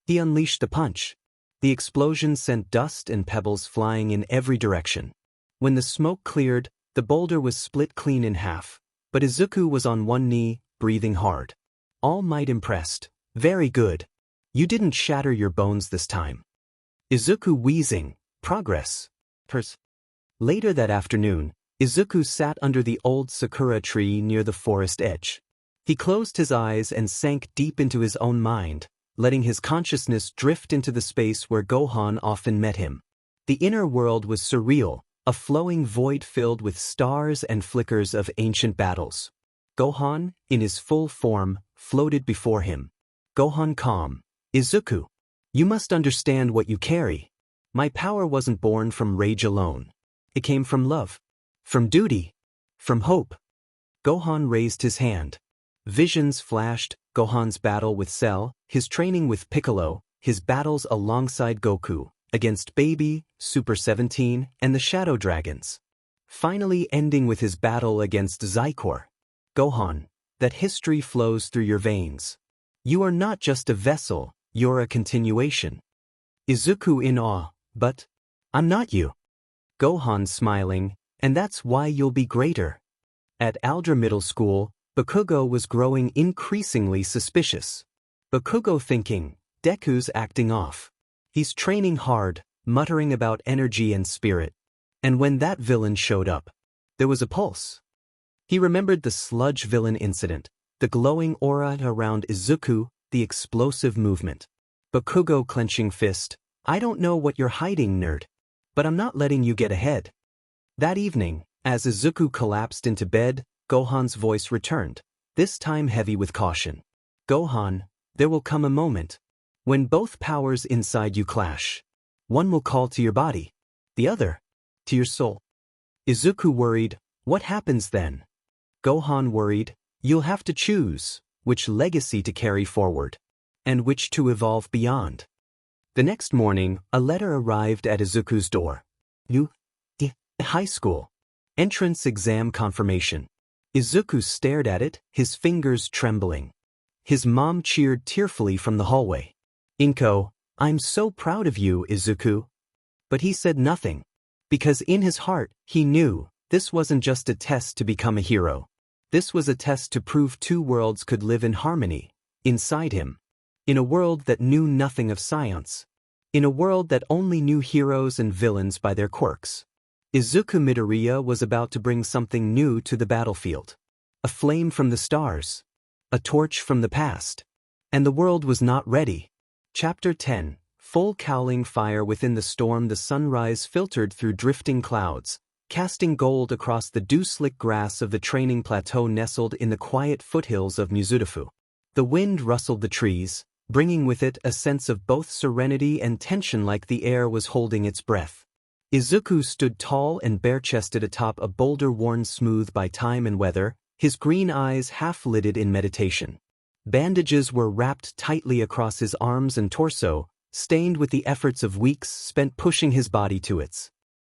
He unleashed the punch. The explosion sent dust and pebbles flying in every direction. When the smoke cleared, the boulder was split clean in half, but Izuku was on one knee, breathing hard. All Might impressed. Very good. You didn't shatter your bones this time. Izuku wheezing. Progress. Later that afternoon, Izuku sat under the old sakura tree near the forest edge. He closed his eyes and sank deep into his own mind, letting his consciousness drift into the space where Gohan often met him. The inner world was surreal, a flowing void filled with stars and flickers of ancient battles. Gohan, in his full form, floated before him. Gohan calm. Izuku, you must understand what you carry. My power wasn't born from rage alone. It came from love. From duty. From hope. Gohan raised his hand. Visions flashed, Gohan's battle with Cell, his training with Piccolo, his battles alongside Goku, against Baby, Super 17, and the Shadow Dragons. Finally ending with his battle against 𝐬𝐬𝐴. Gohan, that history flows through your veins. You are not just a vessel, you're a continuation. Izuku in awe, but I'm not you. Gohan smiling, and that's why you'll be greater. At Aldra Middle School, Bakugo was growing increasingly suspicious. Bakugo thinking, Deku's acting off. He's training hard, muttering about energy and spirit. And when that villain showed up, there was a pulse. He remembered the sludge villain incident, the glowing aura around Izuku, the explosive movement. Bakugo clenching fist, I don't know what you're hiding, nerd. But I'm not letting you get ahead. That evening, as Izuku collapsed into bed, Gohan's voice returned, this time heavy with caution. Gohan, there will come a moment when both powers inside you clash. One will call to your body, the other to your soul. Izuku worried, what happens then? Gohan worried, "You'll have to choose which legacy to carry forward, and which to evolve beyond." The next morning, a letter arrived at Izuku's door. New high school entrance exam confirmation. Izuku stared at it, his fingers trembling. His mom cheered tearfully from the hallway. "Inko, I'm so proud of you, Izuku." But he said nothing, because in his heart, he knew this wasn't just a test to become a hero. This was a test to prove two worlds could live in harmony, inside him. In a world that knew nothing of science. In a world that only knew heroes and villains by their quirks. Izuku Midoriya was about to bring something new to the battlefield. A flame from the stars. A torch from the past. And the world was not ready. Chapter 10. Full cowling fire within the storm. The sunrise filtered through drifting clouds, casting gold across the dew-slick grass of the training plateau nestled in the quiet foothills of Mizudafu. The wind rustled the trees, bringing with it a sense of both serenity and tension, like the air was holding its breath. Izuku stood tall and bare-chested atop a boulder worn smooth by time and weather, his green eyes half-lidded in meditation. Bandages were wrapped tightly across his arms and torso, stained with the efforts of weeks spent pushing his body to its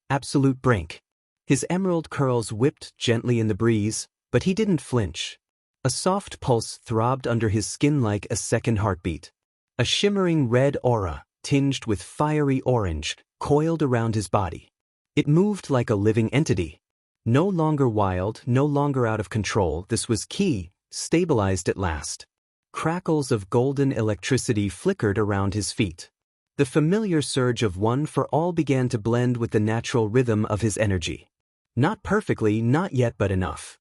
absolute brink. His emerald curls whipped gently in the breeze, but he didn't flinch. A soft pulse throbbed under his skin like a second heartbeat. A shimmering red aura, tinged with fiery orange, coiled around his body. It moved like a living entity. No longer wild, no longer out of control, this was Ki, stabilized at last. Crackles of golden electricity flickered around his feet. The familiar surge of one for all began to blend with the natural rhythm of his energy. Not perfectly, not yet, but enough.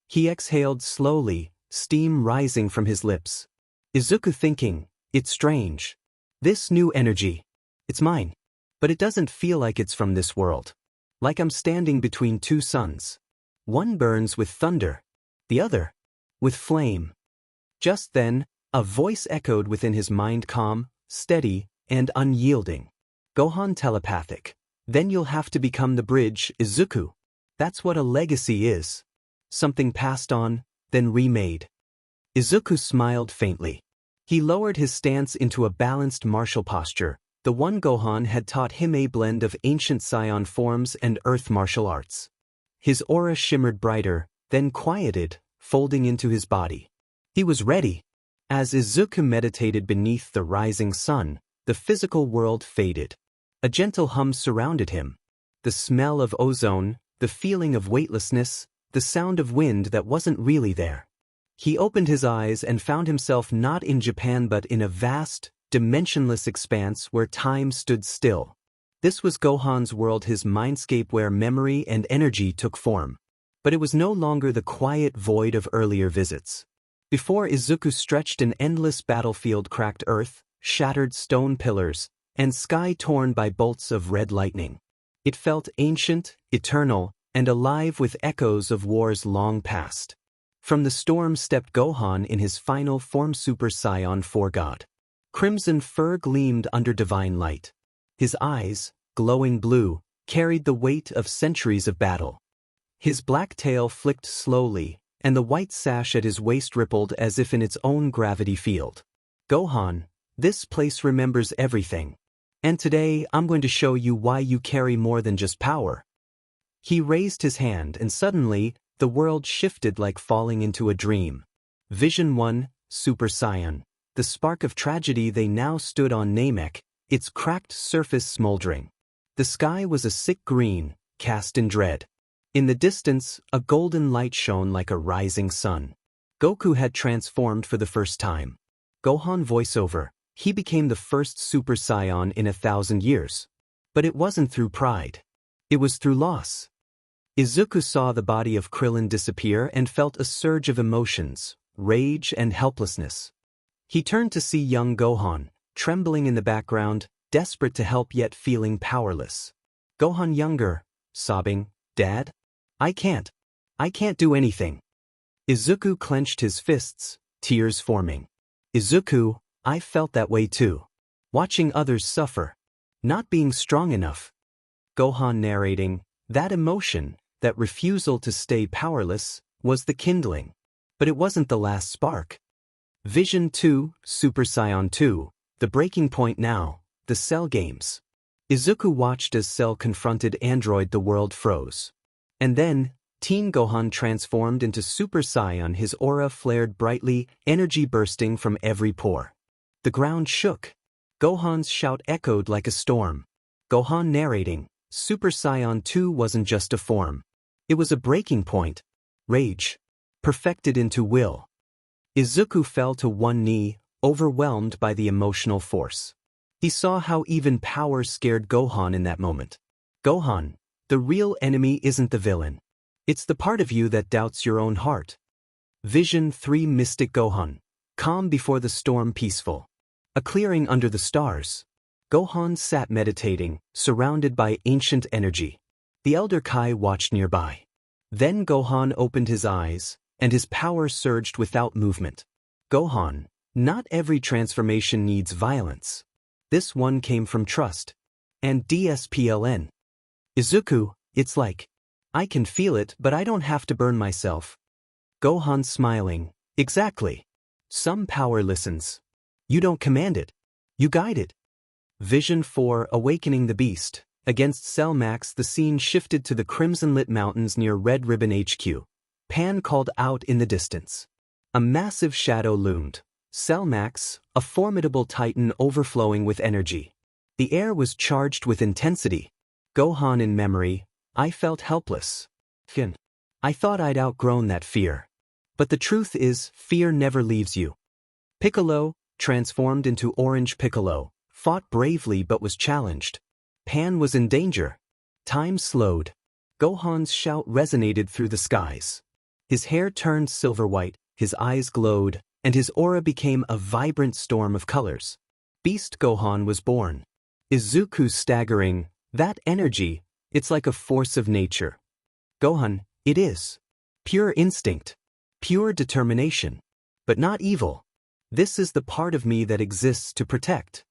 He exhaled slowly, steam rising from his lips. Izuku thinking, "It's strange. This new energy. It's mine. But it doesn't feel like it's from this world. Like I'm standing between two suns. One burns with thunder. The other with flame." Just then, a voice echoed within his mind, calm, steady, and unyielding. "Gohan telepathic. Then you'll have to become the bridge, Izuku. That's what a legacy is. Something passed on, then remade." Izuku smiled faintly. He lowered his stance into a balanced martial posture, the one Gohan had taught him, a blend of ancient Saiyan forms and earth martial arts. His aura shimmered brighter, then quieted, folding into his body. He was ready. As Izuku meditated beneath the rising sun, the physical world faded. A gentle hum surrounded him. The smell of ozone, the feeling of weightlessness, the sound of wind that wasn't really there. He opened his eyes and found himself not in Japan but in a vast, dimensionless expanse where time stood still. This was Gohan's world, his mindscape where memory and energy took form. But it was no longer the quiet void of earlier visits. Before Izuku stretched an endless battlefield, cracked earth, shattered stone pillars, and sky torn by bolts of red lightning. It felt ancient, eternal, and alive with echoes of wars long past. From the storm stepped Gohan in his final form, Super Saiyan 4 God. Crimson fur gleamed under divine light. His eyes, glowing blue, carried the weight of centuries of battle. His black tail flicked slowly, and the white sash at his waist rippled as if in its own gravity field. "Gohan, this place remembers everything. And today I'm going to show you why you carry more than just power." He raised his hand, and suddenly, the world shifted like falling into a dream. Vision 1, Super Saiyan. The spark of tragedy. They now stood on Namek, its cracked surface smoldering. The sky was a sick green, cast in dread. In the distance, a golden light shone like a rising sun. Goku had transformed for the first time. Gohan voiceover. He became the first Super Saiyan in 1,000 years. But it wasn't through pride. It was through loss. Izuku saw the body of Krillin disappear and felt a surge of emotions, rage and helplessness. He turned to see young Gohan, trembling in the background, desperate to help yet feeling powerless. Gohan younger, sobbing, "Dad? I can't do anything." Izuku clenched his fists, tears forming. "Izuku, I felt that way too. Watching others suffer. Not being strong enough." Gohan narrating, that emotion, that refusal to stay powerless, was the kindling. But it wasn't the last spark. Vision 2, Super Saiyan 2, the breaking point now, the Cell games. Izuku watched as Cell confronted Android. The world froze. And then, Teen Gohan transformed into Super Saiyan. His aura flared brightly, energy bursting from every pore. The ground shook. Gohan's shout echoed like a storm. Gohan narrating, Super Saiyan 2 wasn't just a form. It was a breaking point. Rage. Perfected into will. Izuku fell to one knee, overwhelmed by the emotional force. He saw how even power scared Gohan in that moment. Gohan, the real enemy isn't the villain. It's the part of you that doubts your own heart. Vision 3, Mystic Gohan, calm before the storm, peaceful. A clearing under the stars. Gohan sat meditating, surrounded by ancient energy. The Elder Kai watched nearby. Then Gohan opened his eyes, and his power surged without movement. Gohan, not every transformation needs violence. This one came from trust. And DSPLN. Izuku, it's like, I can feel it, but I don't have to burn myself. Gohan smiling, exactly. Some power listens. You don't command it. You guide it. Vision 4, Awakening the Beast. Against Cell Max, the scene shifted to the crimson-lit mountains near Red Ribbon HQ. Pan called out in the distance. A massive shadow loomed. Cell Max, a formidable titan overflowing with energy. The air was charged with intensity. Gohan in memory, I felt helpless. I thought I'd outgrown that fear. But the truth is, fear never leaves you. Piccolo, transformed into Orange Piccolo, fought bravely but was challenged. Pan was in danger. Time slowed. Gohan's shout resonated through the skies. His hair turned silver-white, his eyes glowed, and his aura became a vibrant storm of colors. Beast Gohan was born. Izuku staggering, that energy, it's like a force of nature. Gohan, it is. Pure instinct. Pure determination. But not evil. This is the part of me that exists to protect.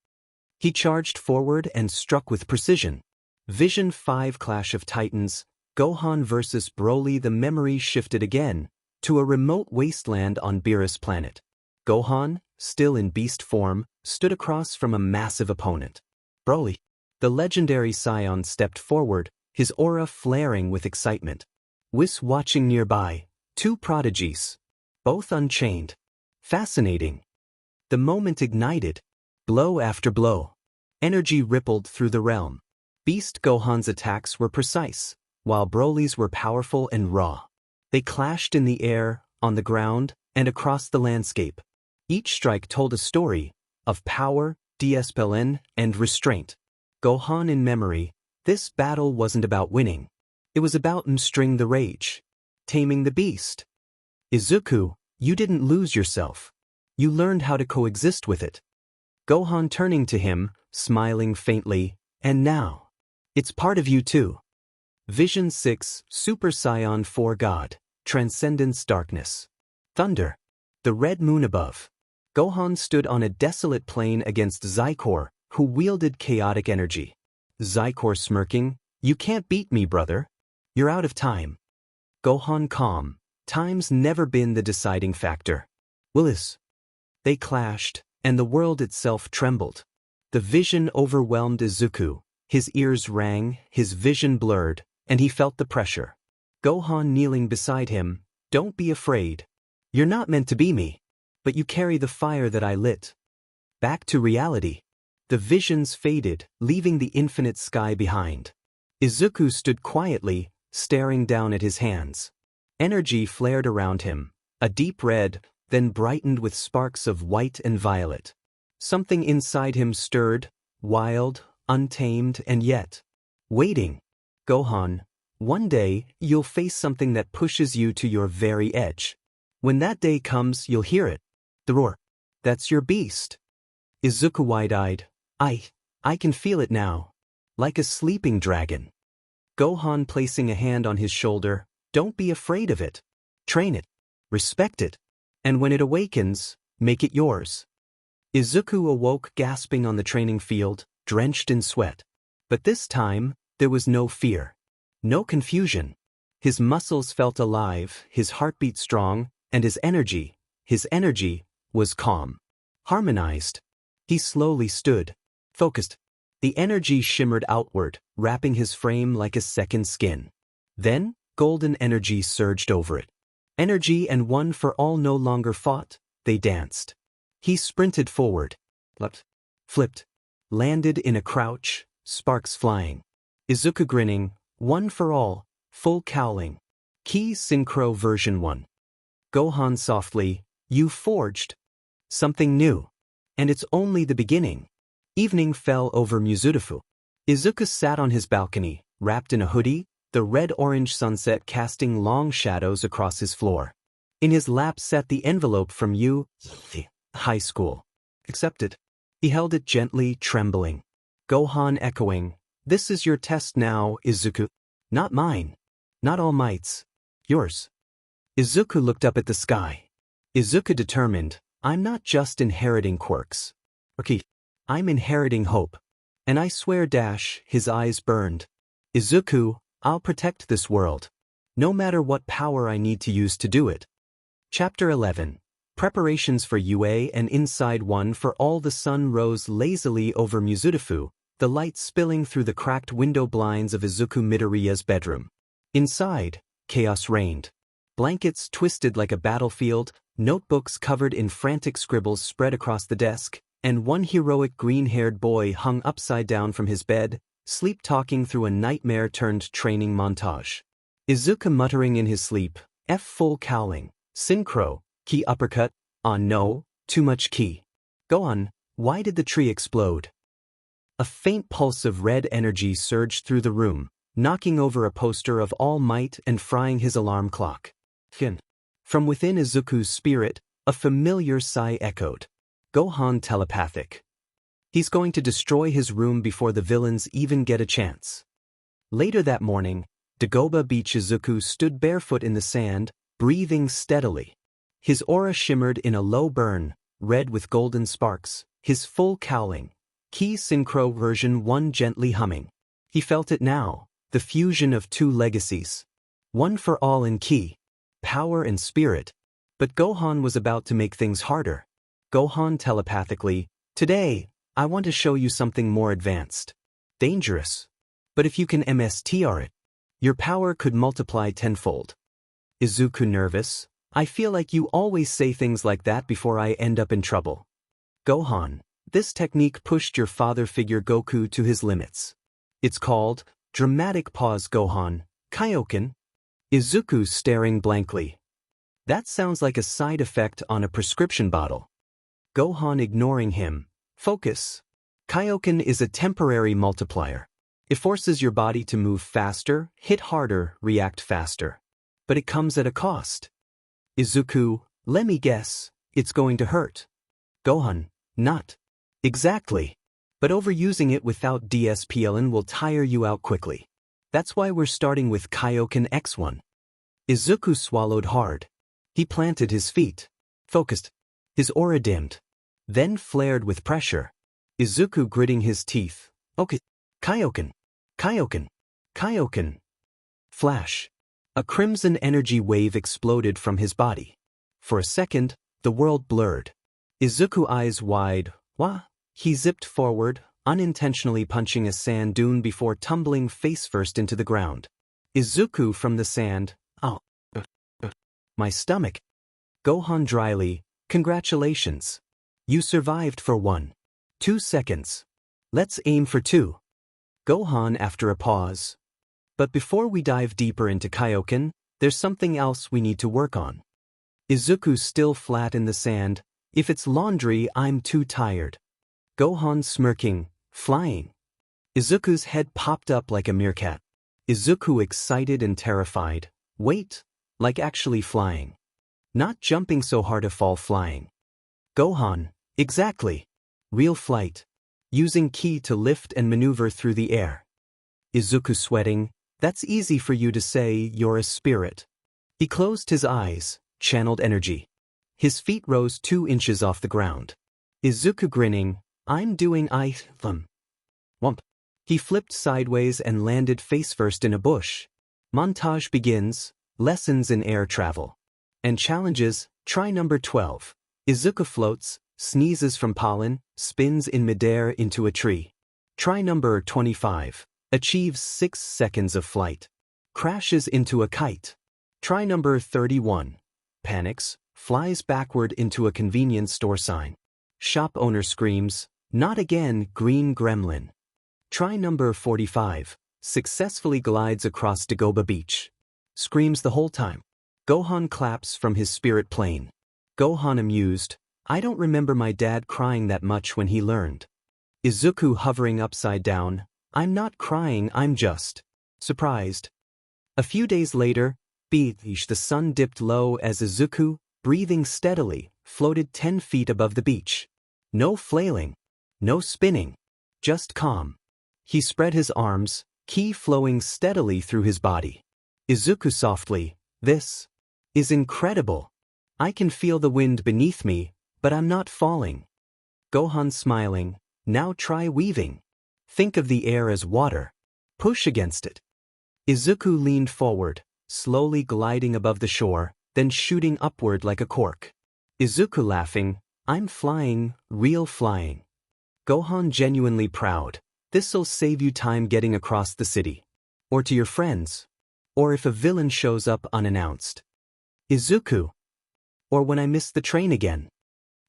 He charged forward and struck with precision. Vision 5, Clash of Titans, Gohan versus Broly. The memory shifted again, to a remote wasteland on Beerus planet. Gohan, still in beast form, stood across from a massive opponent. Broly. The legendary Saiyan stepped forward, his aura flaring with excitement. Whis watching nearby, two prodigies. Both unchained. Fascinating. The moment ignited. Blow after blow. Energy rippled through the realm. Beast Gohan's attacks were precise, while Broly's were powerful and raw. They clashed in the air, on the ground, and across the landscape. Each strike told a story of power, DSPLN, and restraint. Gohan in memory, this battle wasn't about winning. It was about 𝗀𝗡𝗀, taming the beast. Izuku, you didn't lose yourself. You learned how to coexist with it. Gohan turning to him, smiling faintly, and now, it's part of you too. Vision 6, Super Saiyan 4 God, Transcendence Darkness. Thunder. The red moon above. Gohan stood on a desolate plain against 𝗧𝗓𝗏, who wielded chaotic energy. 𝗧𝗓𝗏 smirking, you can't beat me, brother. You're out of time. Gohan calm, time's never been the deciding factor. Willis. They clashed, and the world itself trembled. The vision overwhelmed Izuku, his ears rang, his vision blurred, and he felt the pressure. Gohan kneeling beside him, don't be afraid. You're not meant to be me, but you carry the fire that I lit. Back to reality. The visions faded, leaving the infinite sky behind. Izuku stood quietly, staring down at his hands. Energy flared around him, a deep red, then brightened with sparks of white and violet. Something inside him stirred, wild, untamed, and yet waiting. Gohan, one day, you'll face something that pushes you to your very edge. When that day comes, you'll hear it. The roar. That's your beast. Izuku wide-eyed. I can feel it now. Like a sleeping dragon. Gohan placing a hand on his shoulder. Don't be afraid of it. Train it. Respect it. And when it awakens, make it yours. Izuku awoke gasping on the training field, drenched in sweat. But this time, there was no fear. No confusion. His muscles felt alive, his heartbeat strong, and his energy was calm. Harmonized. He slowly stood. Focused. The energy shimmered outward, wrapping his frame like a second skin. Then, golden energy surged over it. Energy and one for all no longer fought, they danced. He sprinted forward. Flipped. Landed in a crouch, sparks flying. Izuku grinning, one for all, full cowling. 𝐀𝐮𝐭𝐡𝐨𝐫 version 1. Gohan softly, you forged something new. And it's only the beginning. Evening fell over 𝗬𝗡. Izuku sat on his balcony, wrapped in a hoodie, the red-orange sunset casting long shadows across his floor. In his lap sat the envelope from high school. Accepted. He held it gently, trembling. Gohan echoing, this is your test now, Izuku. Not mine. Not All Might's. Yours. Izuku looked up at the sky. Izuku determined, I'm not just inheriting quirks. Okay. I'm inheriting hope. And I swear his eyes burned. Izuku, I'll protect this world. No matter what power I need to use to do it. Chapter 11. Preparations for UA and inside one for all. The sun rose lazily over 𝗬𝗡, the light spilling through the cracked window blinds of Izuku Midoriya's bedroom. Inside, chaos reigned. Blankets twisted like a battlefield, notebooks covered in frantic scribbles spread across the desk, and one heroic green-haired boy hung upside down from his bed, sleep-talking through a nightmare-turned training montage. Izuku muttering in his sleep, F full cowling, 𝗀𝗱𝗃, ki uppercut, no, too much ki. Gohan, why did the tree explode? A faint pulse of red energy surged through the room, knocking over a poster of All Might and frying his alarm clock. From within Izuku's spirit, a familiar sigh echoed. Gohan telepathic. He's going to destroy his room before the villains even get a chance. Later that morning, Dagobah Beach. Izuku stood barefoot in the sand, breathing steadily. His aura shimmered in a low burn, red with golden sparks, his full cowling. 𝐀𝐮𝐭𝐡𝐨𝐫 version 1 gently humming. He felt it now, the fusion of two legacies. One for all in ki, power and spirit. But Gohan was about to make things harder. Gohan telepathically, today, I want to show you something more advanced. Dangerous. But if you can MSTR it, your power could multiply tenfold. Izuku nervous, I feel like you always say things like that before I end up in trouble. Gohan, this technique pushed your father figure Goku to his limits. It's called, dramatic pause. Gohan, Kaioken. Izuku staring blankly. That sounds like a side effect on a prescription bottle. Gohan ignoring him, focus. Kaioken is a temporary multiplier. It forces your body to move faster, hit harder, react faster. But it comes at a cost. Izuku, let me guess, it's going to hurt. Gohan, not exactly. But overusing it without discipline will tire you out quickly. That's why we're starting with Kaioken X1. Izuku swallowed hard. He planted his feet. Focused. His aura dimmed. Then flared with pressure. Izuku gritting his teeth. Okay. Kaioken. Kaioken. Kaioken. Flash. A crimson energy wave exploded from his body. For a second, the world blurred. Izuku eyes wide. Wah. He zipped forward, unintentionally punching a sand dune before tumbling face-first into the ground. Izuku from the sand. Oh. My stomach. Gohan dryly. Congratulations. You survived for 2 seconds. Let's aim for 2. Gohan after a pause. But before we dive deeper into Kaioken, there's something else we need to work on. Izuku still flat in the sand. If it's laundry, I'm too tired. Gohan smirking, flying. Izuku's head popped up like a meerkat. Izuku excited and terrified. Wait, like actually flying. Not jumping so hard to fall flying. Gohan, exactly. Real flight. Using ki to lift and maneuver through the air. Izuku sweating. That's easy for you to say, you're a spirit. He closed his eyes, channeled energy. His feet rose 2 inches off the ground. Izuku grinning, I'm doing them. Wump. He flipped sideways and landed face-first in a bush. Montage begins, lessons in air travel. And challenges, try number 12. Izuku floats, sneezes from pollen, spins in midair into a tree. Try number 25. Achieves 6 seconds of flight. Crashes into a kite. Try number 31. Panics, flies backward into a convenience store sign. Shop owner screams, "Not again, green gremlin." Try number 45. Successfully glides across Dagobah Beach. Screams the whole time. Gohan claps from his spirit plane. Gohan amused, "I don't remember my dad crying that much when he learned." Izuku hovering upside down, "I'm not crying, I'm just surprised." A few days later, the sun dipped low as Izuku, breathing steadily, floated 10 feet above the beach. No flailing, no spinning, just calm. He spread his arms, ki flowing steadily through his body. Izuku softly, "This is incredible. I can feel the wind beneath me, but I'm not falling." Gohan smiling, "Now try weaving. Think of the air as water. Push against it." Izuku leaned forward, slowly gliding above the shore, then shooting upward like a cork. Izuku laughing, "I'm flying, real flying." Gohan genuinely proud, "This'll save you time getting across the city. Or to your friends. Or if a villain shows up unannounced. Izuku. Or when I miss the train again."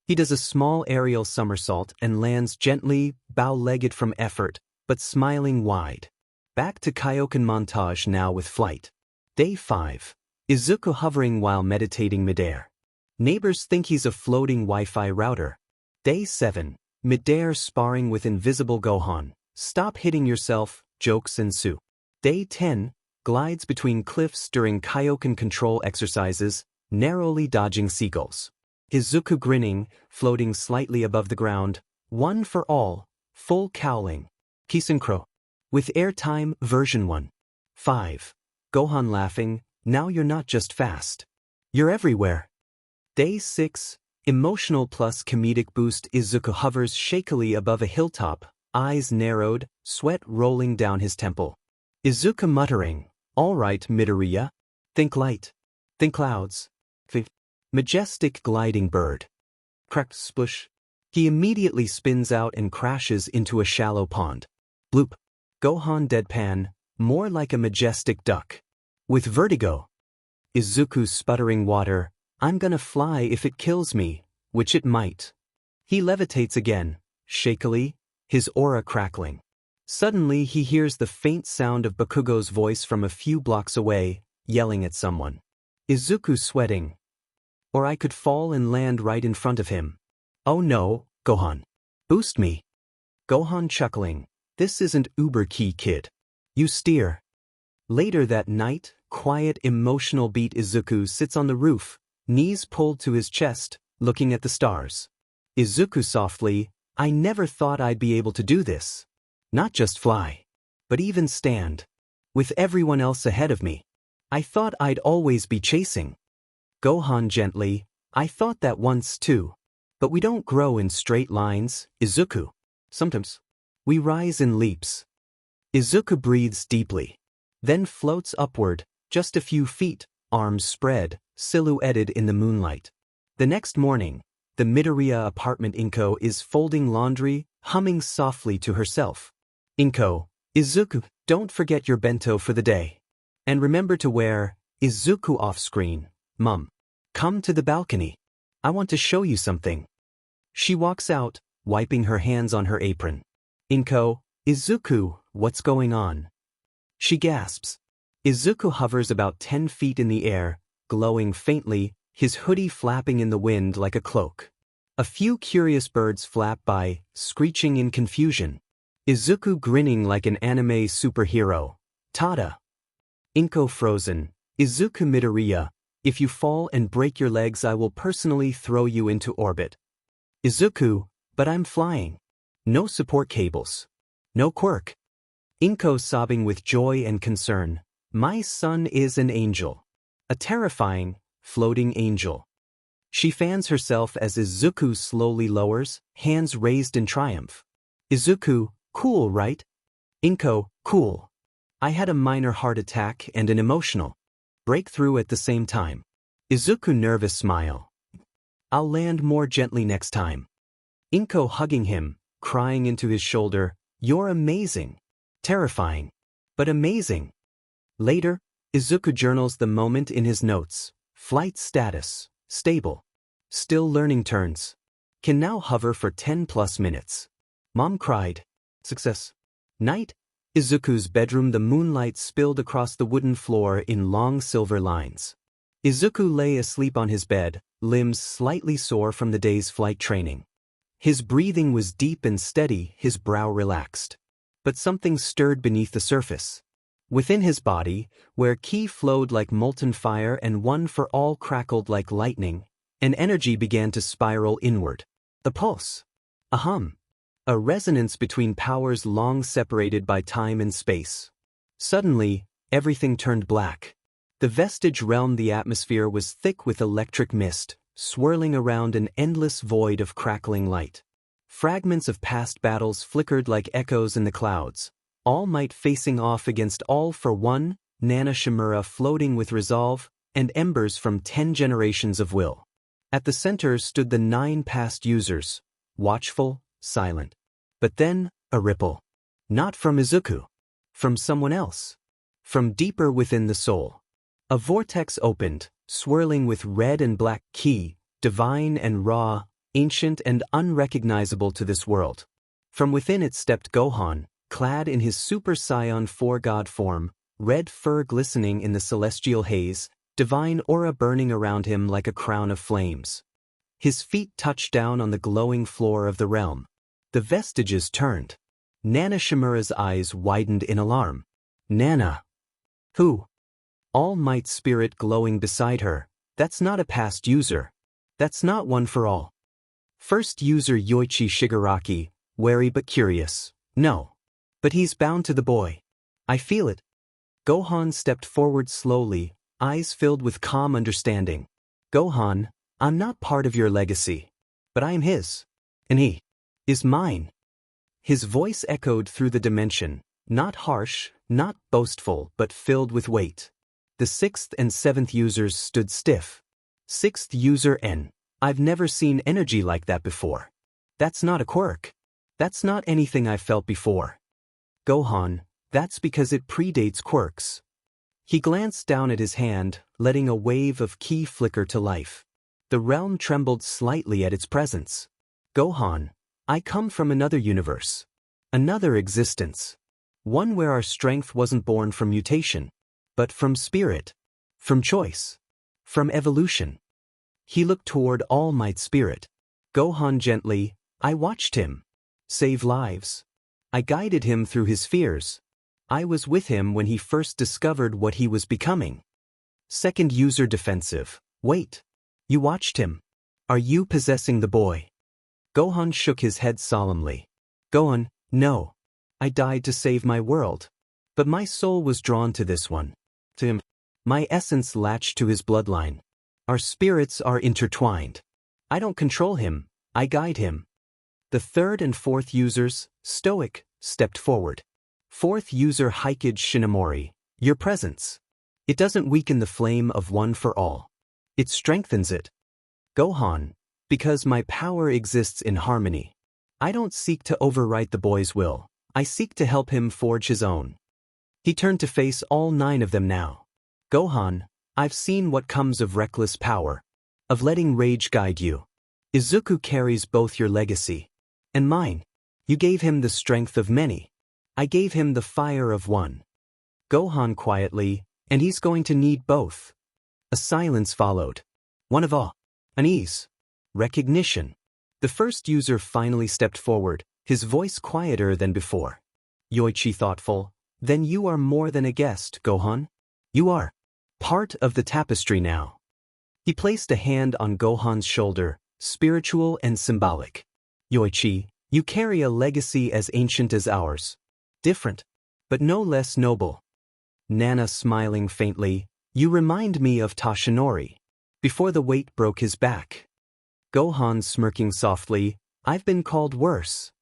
He does a small aerial somersault and lands gently, bow-legged from effort, but smiling wide. Back to Kaioken montage now with flight. Day 5. Izuku hovering while meditating midair. Neighbors think he's a floating Wi-Fi router. Day 7. Midair sparring with invisible Gohan. Stop hitting yourself, jokes ensue. Day 10. Glides between cliffs during Kaioken control exercises, narrowly dodging seagulls. Izuku grinning, floating slightly above the ground. One for all, full cowling. 𝐀𝐮𝐭𝐡𝐨𝐫. With airtime, version 1. 5. Gohan laughing, "Now you're not just fast. You're everywhere." Day 6. Emotional plus comedic boost. Izuku hovers shakily above a hilltop, eyes narrowed, sweat rolling down his temple. Izuku muttering, "All right, Midoriya. Think light. Think clouds." Majestic gliding bird. Crack splush. He immediately spins out and crashes into a shallow pond. Bloop. Gohan deadpan, more like a majestic duck. With vertigo. Izuku sputtering water, "I'm gonna fly if it kills me," which it might. He levitates again, shakily, his aura crackling. Suddenly he hears the faint sound of Bakugo's voice from a few blocks away, yelling at someone. Izuku sweating. Or I could fall and land right in front of him. "Oh no, Gohan. Boost me." Gohan chuckling, "This isn't Uber Key Kid. You steer." Later that night, quiet emotional beat. Izuku sits on the roof, knees pulled to his chest, looking at the stars. Izuku softly, "I never thought I'd be able to do this. Not just fly. But even stand. With everyone else ahead of me. I thought I'd always be chasing." Gohan gently, "I thought that once too. But we don't grow in straight lines, Izuku. Sometimes we rise in leaps." Izuku breathes deeply. Then floats upward, just a few feet, arms spread, silhouetted in the moonlight. The next morning, the Midoriya apartment. Inko is folding laundry, humming softly to herself. Inko, "Izuku, don't forget your bento for the day. And remember to wear." Izuku off-screen, "Mum, come to the balcony. I want to show you something." She walks out, wiping her hands on her apron. Inko, "Izuku, what's going on?" She gasps. Izuku hovers about 10 feet in the air, glowing faintly, his hoodie flapping in the wind like a cloak. A few curious birds flap by, screeching in confusion. Izuku grinning like an anime superhero. Tada. Inko frozen. "Izuku Midoriya, if you fall and break your legs I will personally throw you into orbit." Izuku, "But I'm flying. No support cables. No quirk." Inko sobbing with joy and concern, "My son is an angel. A terrifying, floating angel." She fans herself as Izuku slowly lowers, hands raised in triumph. Izuku, "Cool, right?" Inko, "Cool. I had a minor heart attack and an emotional breakthrough at the same time. Izuku nervous smile. I'll land more gently next time. Inko hugging him, crying into his shoulder, you're amazing. Terrifying. But amazing. Later, Izuku journals the moment in his notes. Flight status, stable. Still learning turns. Can now hover for 10+ minutes. Mom cried. Success. Night. Izuku's bedroom. The moonlight spilled across the wooden floor in long silver lines. Izuku lay asleep on his bed, limbs slightly sore from the day's flight training. His breathing was deep and steady, his brow relaxed. But something stirred beneath the surface. Within his body, where ki flowed like molten fire and one for all crackled like lightning, an energy began to spiral inward. A pulse. A hum. A resonance between powers long separated by time and space. Suddenly, everything turned black. The vestige realm. The atmosphere was thick with electric mist, swirling around an endless void of crackling light. Fragments of past battles flickered like echoes in the clouds. All Might facing off against All for One, 𝗀𝐻𝐵𝐻 floating with resolve, and embers from 10 generations of will. At the center stood the 9 past users, watchful, silent. But then, a ripple. Not from Izuku. From someone else. From deeper within the soul. A vortex opened, swirling with red and black ki, divine and raw, ancient and unrecognizable to this world. From within it stepped Gohan, clad in his Super Saiyan 4 god form, red fur glistening in the celestial haze, divine aura burning around him like a crown of flames. His feet touched down on the glowing floor of the realm. The vestiges turned. 𝗀𝐻𝐵𝐻's eyes widened in alarm. Nana. Who? All Might's spirit glowing beside her. That's not a past user. That's not one for all. First user Yoichi Shigaraki, wary but curious. No. But he's bound to the boy. I feel it. Gohan stepped forward slowly, eyes filled with calm understanding. Gohan, I'm not part of your legacy. But I am his. And he is mine. His voice echoed through the dimension, not harsh, not boastful, but filled with weight. The 6th and 7th users stood stiff. 6th user N. I've never seen energy like that before. That's not a quirk. That's not anything I've felt before. Gohan, that's because it predates quirks. He glanced down at his hand, letting a wave of ki flicker to life. The realm trembled slightly at its presence. Gohan, I come from another universe. Another existence. One where our strength wasn't born from mutation, but from spirit. From choice. From evolution. He looked toward All Might's spirit. Gohan gently, I watched him save lives. I guided him through his fears. I was with him when he first discovered what he was becoming. Second user defensive. Wait. You watched him. Are you possessing the boy? Gohan shook his head solemnly. Gohan, no. I died to save my world. But my soul was drawn to this one. To him. My essence latched to his bloodline. Our spirits are intertwined. I don't control him, I guide him. The 3rd and 4th users, stoic, stepped forward. 4th user 𝗀𝐻𝐵𝐻, your presence. It doesn't weaken the flame of one for all. It strengthens it. Gohan, because my power exists in harmony. I don't seek to overwrite the boy's will. I seek to help him forge his own. He turned to face all 9 of them now. Gohan, I've seen what comes of reckless power. Of letting rage guide you. Izuku carries both your legacy. And mine. You gave him the strength of many. I gave him the fire of one. Gohan quietly, and he's going to need both. A silence followed. One of awe. Unease. Recognition. The first user finally stepped forward, his voice quieter than before. Yoichi thoughtful, then you are more than a guest, Gohan. You are part of the tapestry now. He placed a hand on Gohan's shoulder, spiritual and symbolic. Yoichi, you carry a legacy as ancient as ours. Different, but no less noble. Nana smiling faintly, you remind me of 𝗀𝗃. Before the weight broke his back. Gohan smirking softly, I've been called worse.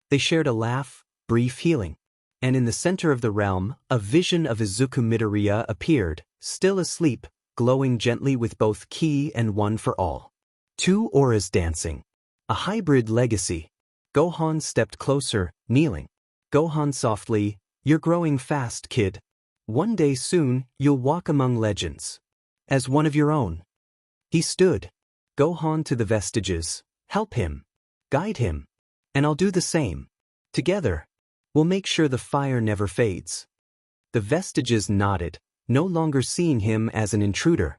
They shared a laugh, brief healing. And in the center of the realm, a vision of Izuku Midoriya appeared, still asleep, glowing gently with both ki and one for all. Two auras dancing. A hybrid legacy. Gohan stepped closer, kneeling. Gohan softly, "You're growing fast, kid. One day soon, you'll walk among legends. As one of your own." He stood. "Gohan to the vestiges. Help him. Guide him. And I'll do the same. Together, we'll make sure the fire never fades." The vestiges nodded, no longer seeing him as an intruder,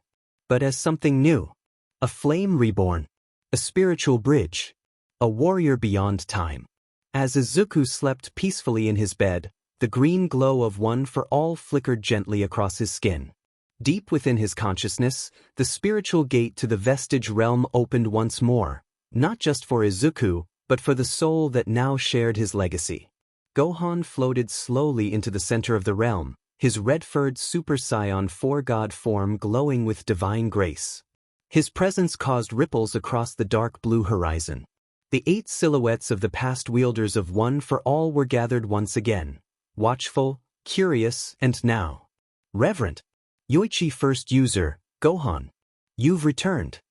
but as something new. A flame reborn. A spiritual bridge. A warrior beyond time. As Izuku slept peacefully in his bed, the green glow of one for all flickered gently across his skin. Deep within his consciousness, the spiritual gate to the vestige realm opened once more, not just for Izuku, but for the soul that now shared his legacy. Gohan floated slowly into the center of the realm, his red-furred Super Saiyan 4 God form glowing with divine grace. His presence caused ripples across the dark blue horizon. The 8 silhouettes of the past wielders of One for All were gathered once again, watchful, curious, and now reverent. "Yoichi first user, Gohan. You've returned."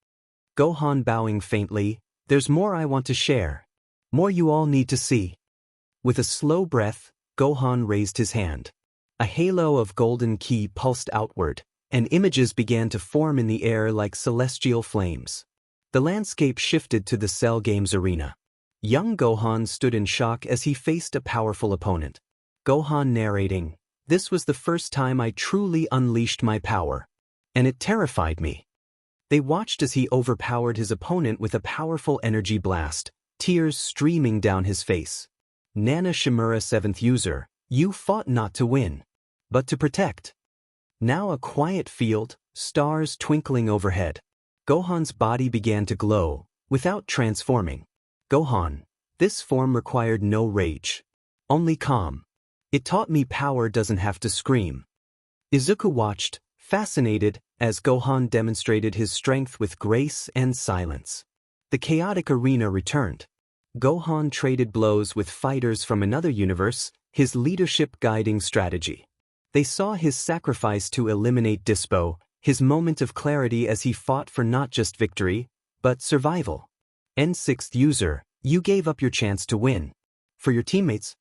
Gohan bowing faintly, "There's more I want to share. More you all need to see." With a slow breath, Gohan raised his hand. A halo of golden ki pulsed outward, and images began to form in the air like celestial flames. The landscape shifted to the Cell Games arena. Young Gohan stood in shock as he faced a powerful opponent. Gohan narrating, "This was the first time I truly unleashed my power. And it terrified me." They watched as he overpowered his opponent with a powerful energy blast, tears streaming down his face. "Nana Shimura 7th user, you fought not to win, but to protect." Now a quiet field, stars twinkling overhead. Gohan's body began to glow, without transforming. "Gohan, this form required no rage. Only calm. It taught me power doesn't have to scream." Izuku watched, fascinated, as Gohan demonstrated his strength with grace and silence. The chaotic arena returned. Gohan traded blows with fighters from another universe, his leadership guiding strategy. They saw his sacrifice to eliminate Dispo, his moment of clarity as he fought for not just victory, but survival. "N6th user, you gave up your chance to win. For your teammates."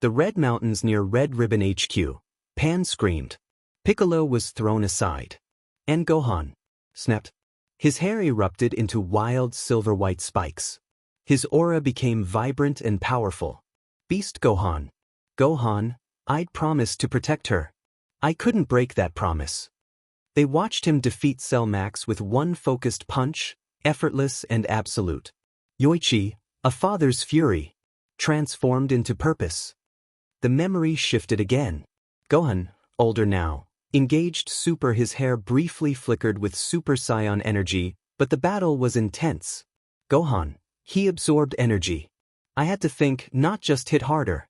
The Red Mountains near Red Ribbon HQ. Pan screamed. Piccolo was thrown aside. And Gohan snapped. His hair erupted into wild silver-white spikes. His aura became vibrant and powerful. "Beast Gohan. Gohan, I'd promised to protect her. I couldn't break that promise." They watched him defeat Cell Max with one focused punch, effortless and absolute. Yoichi, a father's fury, transformed into purpose. The memory shifted again. Gohan, older now, engaged Super. His hair briefly flickered with Super Saiyan energy, but the battle was intense. Gohan, he absorbed energy. I had to think, not just hit harder.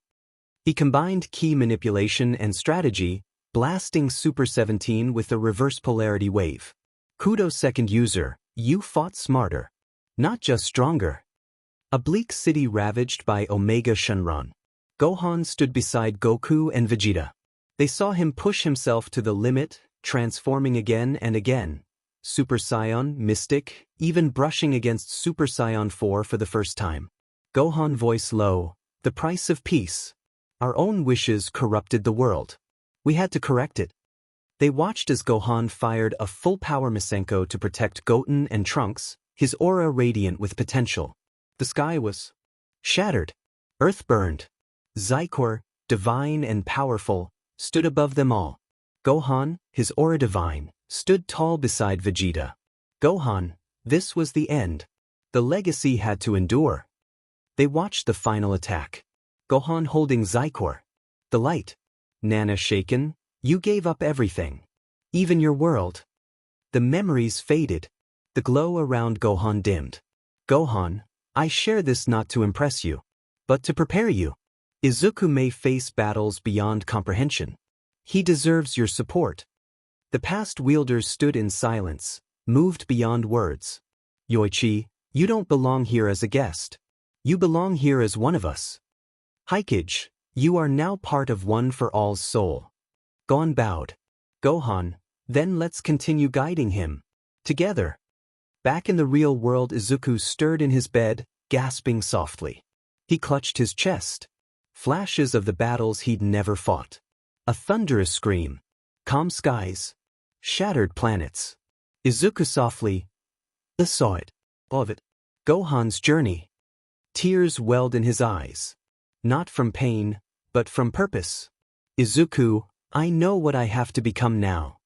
He combined ki manipulation and strategy, blasting Super 17 with a reverse polarity wave. Kudo 2nd user, you fought smarter. Not just stronger. A bleak city ravaged by Omega Shenron. Gohan stood beside Goku and Vegeta. They saw him push himself to the limit, transforming again and again. Super Saiyan, Mystic, even brushing against Super Saiyan 4 for the first time. Gohan voice low, "The price of peace. Our own wishes corrupted the world. We had to correct it." They watched as Gohan fired a full-power Masenko to protect Goten and Trunks, his aura radiant with potential. The sky was shattered. Earth burned. 𝐬𝐬𝐴, divine and powerful, stood above them all. Gohan, his aura divine, stood tall beside Vegeta. Gohan, this was the end. The legacy had to endure. They watched the final attack. Gohan holding 𝐬𝐬𝐴. The light. Nana shaken, you gave up everything. Even your world. The memories faded. The glow around Gohan dimmed. Gohan, I share this not to impress you, but to prepare you. Izuku may face battles beyond comprehension. He deserves your support. The past wielders stood in silence, moved beyond words. Yoichi, you don't belong here as a guest. You belong here as one of us. 𝐻𝐮𝐭𝐡𝐨𝐫, You are now part of One for All's soul. Gohan bowed. Gohan, then let's continue guiding him. Together. Back in the real world, Izuku stirred in his bed, gasping softly. He clutched his chest. Flashes of the battles he'd never fought. A thunderous scream. Calm skies. Shattered planets. Izuku softly saw it. All of it. Gohan's journey. Tears welled in his eyes. Not from pain, but from purpose. Izuku, I know what I have to become now.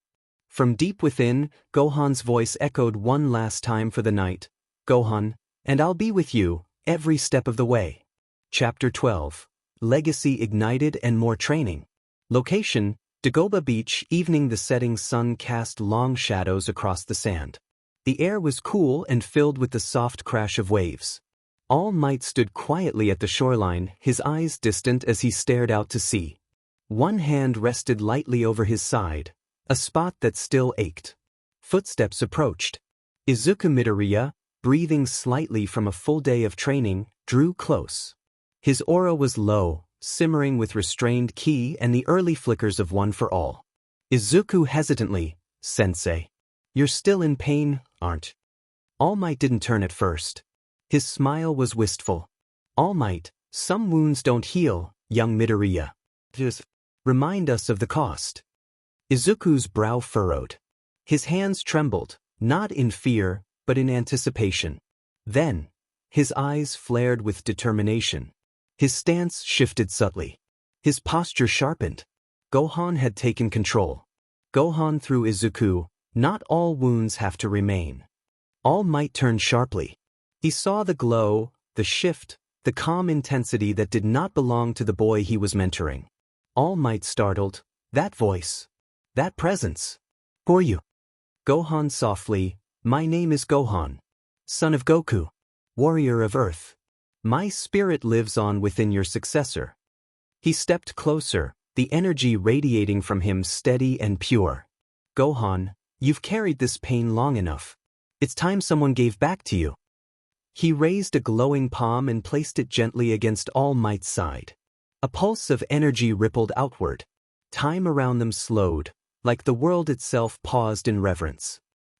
From deep within, Gohan's voice echoed one last time for the night. Gohan, and I'll be with you, every step of the way. Chapter 12. Legacy ignited and more training. Location, Dagobah Beach. Evening. The setting sun cast long shadows across the sand. The air was cool and filled with the soft crash of waves. All Might stood quietly at the shoreline, his eyes distant as he stared out to sea. One hand rested lightly over his side, a spot that still ached. Footsteps approached. Izuku Midoriya, breathing slightly from a full day of training, drew close. His aura was low, simmering with restrained ki and the early flickers of One for All. Izuku hesitantly, Sensei. You're still in pain, aren't? All Might didn't turn at first. His smile was wistful. All Might, some wounds don't heal, young Midoriya. Just remind us of the cost. Izuku's brow furrowed. His hands trembled, not in fear, but in anticipation. Then, his eyes flared with determination. His stance shifted subtly. His posture sharpened. Gohan had taken control. Gohan through Izuku, not all wounds have to remain. All Might turned sharply. He saw the glow, the shift, the calm intensity that did not belong to the boy he was mentoring. All Might startled. That voice. That presence. Who are you? Gohan softly, my name is Gohan. Son of Goku. Warrior of Earth. My spirit lives on within your successor. He stepped closer, the energy radiating from him steady and pure. Gohan, you've carried this pain long enough. It's time someone gave back to you. He raised a glowing palm and placed it gently against All Might's side. A pulse of energy rippled outward. Time around them slowed, like the world itself paused in reverence.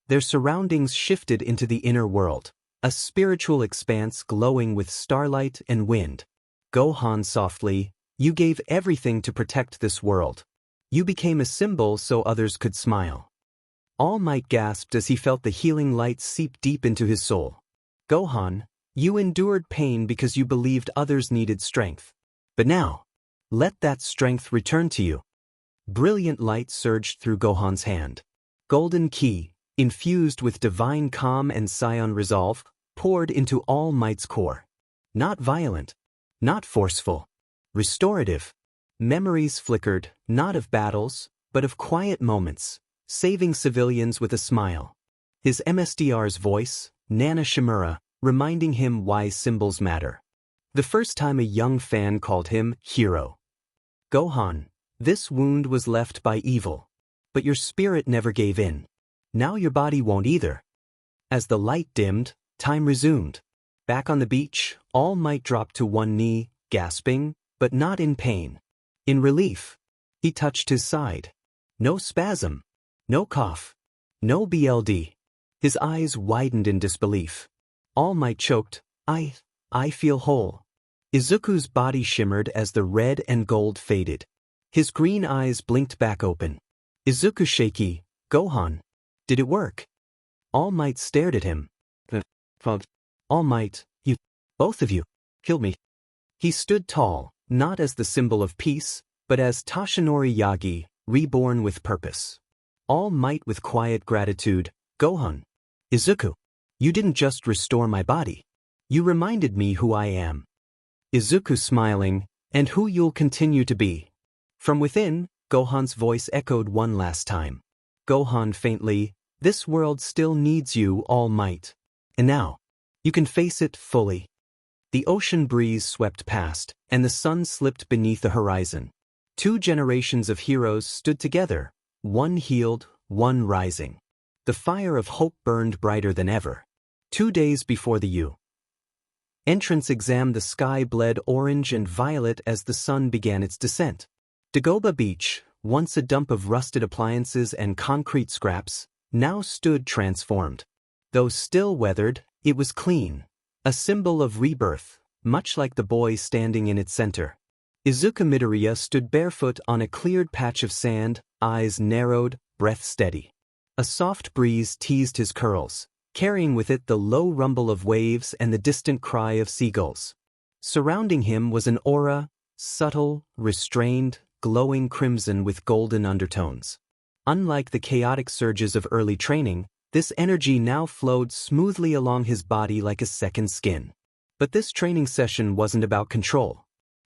Their surroundings shifted into the inner world, a spiritual expanse glowing with starlight and wind. Gohan softly, you gave everything to protect this world. You became a symbol so others could smile. All Might gasped as he felt the healing light seep deep into his soul. Gohan, you endured pain because you believed others needed strength. But now, let that strength return to you. Brilliant light surged through Gohan's hand. Golden ki, infused with divine calm and Saiyan resolve, poured into All Might's core. Not violent, not forceful, restorative. Memories flickered, not of battles, but of quiet moments, saving civilians with a smile. His MSDR's voice, Nana Shimura, reminding him why symbols matter. The first time a young fan called him hero. Gohan, this wound was left by evil. But your spirit never gave in. Now your body won't either. As the light dimmed, time resumed. Back on the beach, All Might dropped to one knee, gasping, but not in pain. In relief. He touched his side. No spasm. No cough. No BLD. His eyes widened in disbelief. All Might choked, I feel whole. Izuku's body shimmered as the red and gold faded. His green eyes blinked back open. Izuku shaky, Gohan. Did it work? All Might stared at him. All Might, you, both of you, killed me. He stood tall, not as the symbol of peace, but as Toshinori Yagi, reborn with purpose. All Might with quiet gratitude, Gohan. Izuku, you didn't just restore my body. You reminded me who I am. Izuku smiling, and who you'll continue to be. From within, Gohan's voice echoed one last time. Gohan faintly, this world still needs you, All Might. And now, you can face it fully. The ocean breeze swept past, and the sun slipped beneath the horizon. 2 generations of heroes stood together, one healed, one rising. The fire of hope burned brighter than ever. 2 days before the Entrance exam. The sky bled orange and violet as the sun began its descent. Dagobah Beach, once a dump of rusted appliances and concrete scraps, now stood transformed. Though still weathered, it was clean, a symbol of rebirth, much like the boy standing in its center. Izuku Midoriya stood barefoot on a cleared patch of sand, eyes narrowed, breath steady. A soft breeze teased his curls, carrying with it the low rumble of waves and the distant cry of seagulls. Surrounding him was an aura, subtle, restrained, glowing crimson with golden undertones. Unlike the chaotic surges of early training, this energy now flowed smoothly along his body like a second skin. But this training session wasn't about control.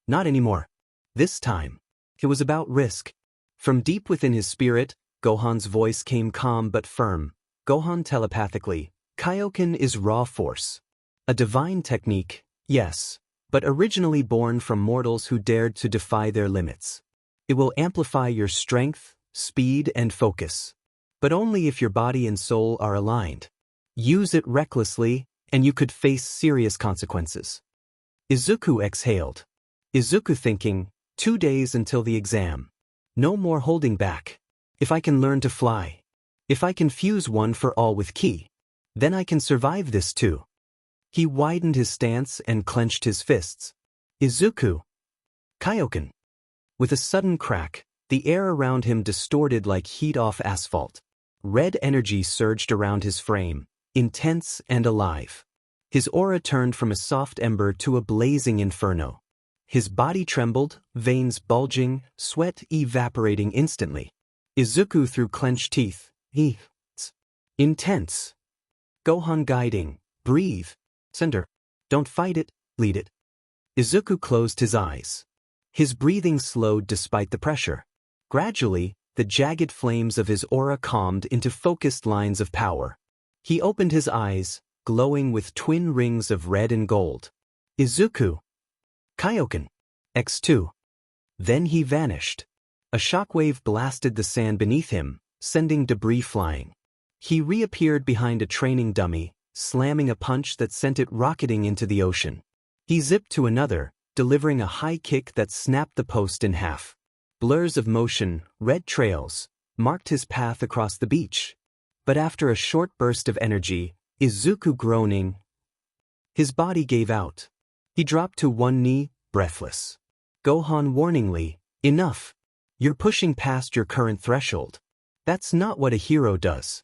Not anymore. This time, it was about risk. From deep within his spirit, Gohan's voice came calm but firm. Gohan telepathically, Kaioken is raw force. A divine technique, yes, but originally born from mortals who dared to defy their limits. It will amplify your strength, speed, and focus. But only if your body and soul are aligned. Use it recklessly, and you could face serious consequences. Izuku exhaled. Izuku thinking, 2 days until the exam. No more holding back. If I can learn to fly. If I can fuse one for all with ki. Then I can survive this too. He widened his stance and clenched his fists. Izuku. Kaioken. With a sudden crack, the air around him distorted like heat off asphalt. Red energy surged around his frame, intense and alive. His aura turned from a soft ember to a blazing inferno. His body trembled, veins bulging, sweat evaporating instantly. Izuku through clenched teeth. Intense. Gohan guiding. Breathe. Center. Don't fight it, lead it. Izuku closed his eyes. His breathing slowed despite the pressure. Gradually, the jagged flames of his aura calmed into focused lines of power. He opened his eyes, glowing with twin rings of red and gold. Izuku. Kaioken. X2. Then he vanished. A shockwave blasted the sand beneath him, sending debris flying. He reappeared behind a training dummy, slamming a punch that sent it rocketing into the ocean. He zipped to another, delivering a high kick that snapped the post in half. Blurs of motion, red trails, marked his path across the beach. But after a short burst of energy, Izuku groaning, his body gave out. He dropped to one knee, breathless. Gohan warningly, enough. You're pushing past your current threshold. That's not what a hero does.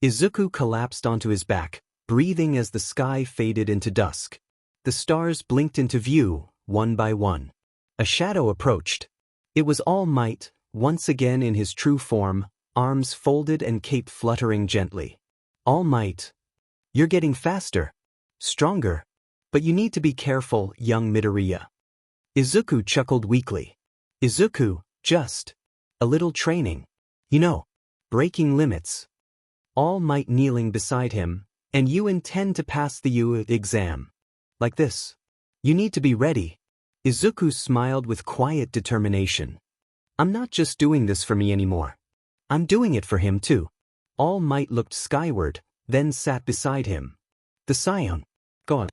Izuku collapsed onto his back, breathing as the sky faded into dusk. The stars blinked into view, one by one. A shadow approached. It was All Might, once again in his true form, arms folded and cape fluttering gently. All Might. You're getting faster. Stronger. But you need to be careful, young Midoriya. Izuku chuckled weakly. Izuku, just a little training. You know, breaking limits. All Might kneeling beside him, and you intend to pass the exam. Like this. You need to be ready. Izuku smiled with quiet determination. I'm not just doing this for me anymore. I'm doing it for him too. All Might looked skyward, then sat beside him. The Scion. God.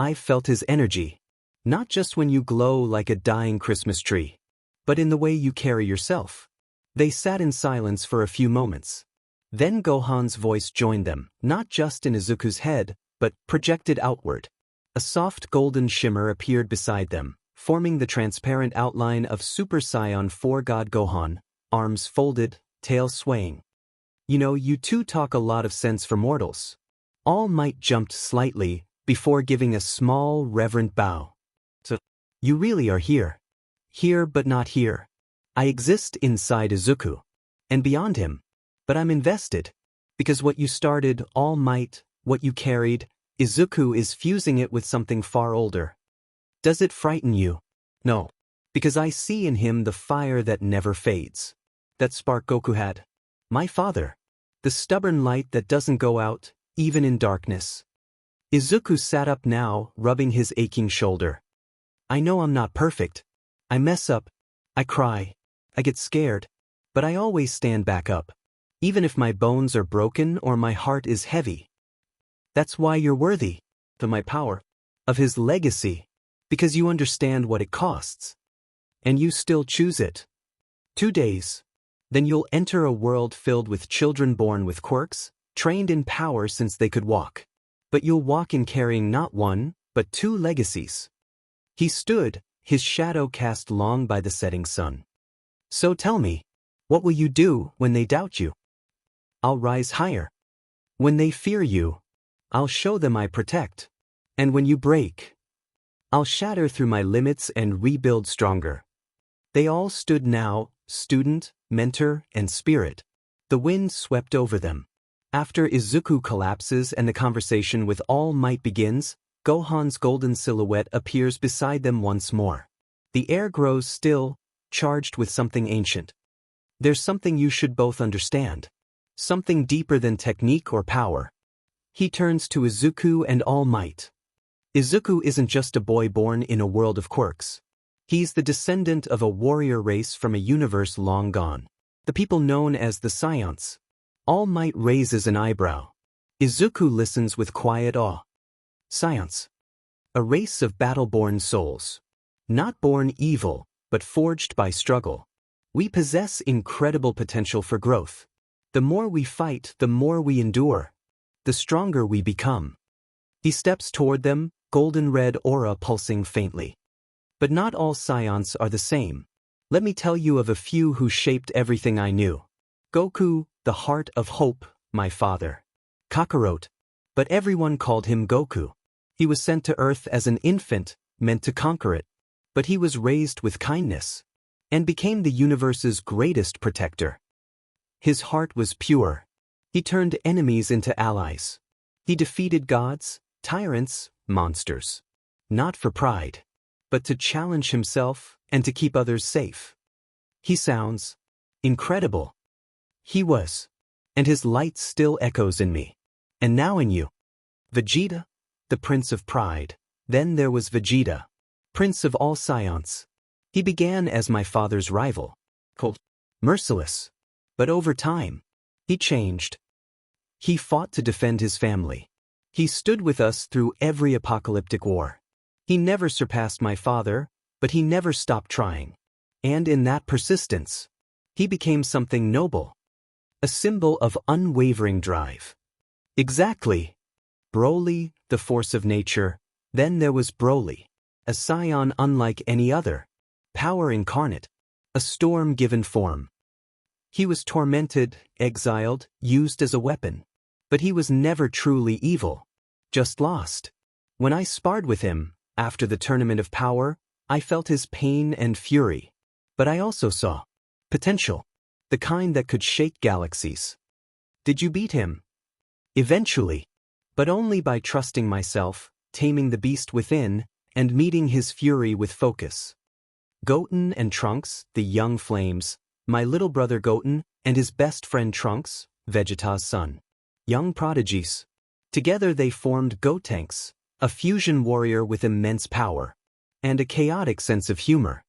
I felt his energy. Not just when you glow like a dying Christmas tree, but in the way you carry yourself. They sat in silence for a few moments. Then Gohan's voice joined them, not just in Izuku's head, but projected outward. A soft golden shimmer appeared beside them, forming the transparent outline of Super Saiyan 4 God Gohan, arms folded, tail swaying. You know, you two talk a lot of sense for mortals. All Might jumped slightly, before giving a small, reverent bow. So, you really are here. Here but not here. I exist inside Izuku. And beyond him. But I'm invested. Because what you started, All Might, what you carried, Izuku is fusing it with something far older. Does it frighten you? No. Because I see in him the fire that never fades. That spark Goku had. My father. The stubborn light that doesn't go out, even in darkness. Izuku sat up now, rubbing his aching shoulder. I know I'm not perfect. I mess up. I cry. I get scared. But I always stand back up. Even if my bones are broken or my heart is heavy. That's why you're worthy. To my power. of his legacy, because you understand what it costs. And you still choose it. 2 days. Then you'll enter a world filled with children born with quirks, trained in power since they could walk. But you'll walk in carrying not one, but 2 legacies. He stood, his shadow cast long by the setting sun. So tell me, what will you do when they doubt you? I'll rise higher. When they fear you, I'll show them I protect. And when you break, I'll shatter through my limits and rebuild stronger. They all stood now, student, mentor, and spirit. The wind swept over them. After Izuku collapses and the conversation with All Might begins, Gohan's golden silhouette appears beside them once more. The air grows still, charged with something ancient. There's something you should both understand. Something deeper than technique or power. He turns to Izuku and All Might. Izuku isn't just a boy born in a world of quirks. He's the descendant of a warrior race from a universe long gone. The people known as the 𝐶𝐮𝐭𝐡𝐨𝐫. All Might raises an eyebrow. Izuku listens with quiet awe. 𝐶𝐮𝐭𝐡𝐴. A race of battle-born souls. Not born evil, but forged by struggle. We possess incredible potential for growth. The more we fight, the more we endure. The stronger we become. He steps toward them, golden red aura pulsing faintly. But not all 𝐶𝐮𝐭𝐡𝐴s are the same. Let me tell you of a few who shaped everything I knew. Goku, the heart of hope, my father. Kakarot. But everyone called him Goku. He was sent to Earth as an infant, meant to conquer it. But he was raised with kindness. And became the universe's greatest protector. His heart was pure. He turned enemies into allies. He defeated gods, tyrants, monsters. Not for pride, but to challenge himself and to keep others safe. He sounds incredible. He was. And his light still echoes in me. And now in you. Vegeta, the Prince of Pride. Then there was Vegeta, Prince of all 𝐶𝐮𝐭𝐡𝐴s. He began as my father's rival. Merciless. But over time, he changed. He fought to defend his family. He stood with us through every apocalyptic war. He never surpassed my father, but he never stopped trying. And in that persistence, he became something noble. A symbol of unwavering drive. Exactly. Broly, the force of nature. Then there was Broly, a scion unlike any other. Power incarnate. A storm given form. He was tormented, exiled, used as a weapon. But he was never truly evil. Just lost. When I sparred with him, after the Tournament of Power, I felt his pain and fury. But I also saw potential. The kind that could shake galaxies. Did you beat him? Eventually. But only by trusting myself, taming the beast within, and meeting his fury with focus. Goten and Trunks, the young flames, my little brother Goten, and his best friend Trunks, Vegeta's son. Young prodigies. Together they formed Gotenks, a fusion warrior with immense power. And a chaotic sense of humor.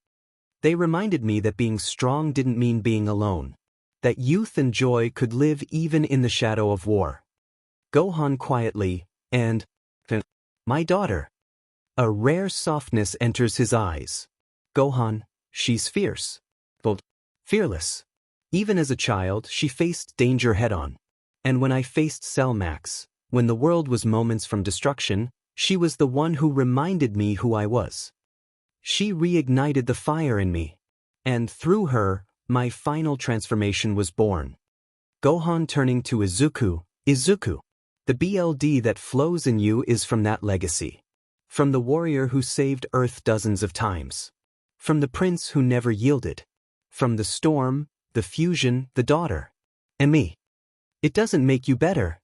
They reminded me that being strong didn't mean being alone. That youth and joy could live even in the shadow of war. Gohan quietly, and my daughter. A rare softness enters his eyes. Gohan, she's fierce. Fearless. Even as a child, she faced danger head-on. And when I faced Cell Max, when the world was moments from destruction, she was the one who reminded me who I was. She reignited the fire in me. And through her, my final transformation was born. Gohan turning to Izuku, Izuku. The BLD that flows in you is from that legacy. From the warrior who saved Earth dozens of times. From the prince who never yielded. From the storm, the fusion, the daughter. And me. It doesn't make you better.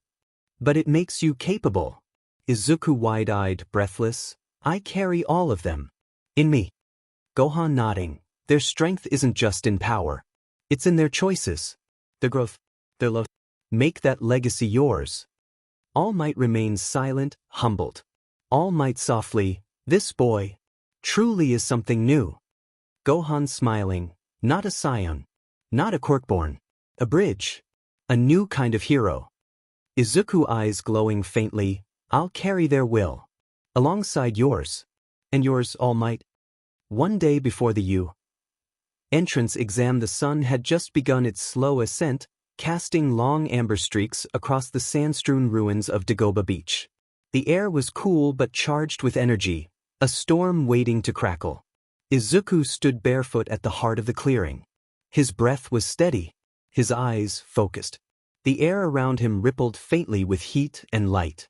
But it makes you capable. Izuku wide-eyed, breathless. I carry all of them. In me. Gohan nodding. Their strength isn't just in power. It's in their choices. Their growth. Their love. Make that legacy yours. All Might remains silent, humbled. All Might softly, this boy, truly is something new. Gohan smiling, not a scion, not a quirkborn, a bridge, a new kind of hero. Izuku eyes glowing faintly, I'll carry their will. alongside yours. And yours, All Might. One day before the 𝐻 entrance exam, the sun had just begun its slow ascent, casting long amber streaks across the sand-strewn ruins of Dagobah Beach. The air was cool but charged with energy, a storm waiting to crackle. Izuku stood barefoot at the heart of the clearing. His breath was steady, his eyes focused. The air around him rippled faintly with heat and light.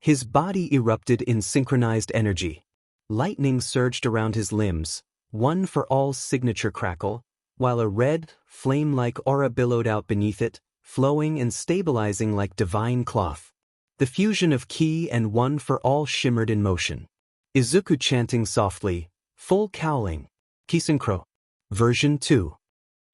His body erupted in synchronized energy. Lightning surged around his limbs, one for all signature crackle, while a red, flame-like aura billowed out beneath it, flowing and stabilizing like divine cloth. The fusion of ki and one for all shimmered in motion. Izuku chanting softly, full cowling, 𝐀𝐮𝐭𝐡𝐨𝐫. Version 2.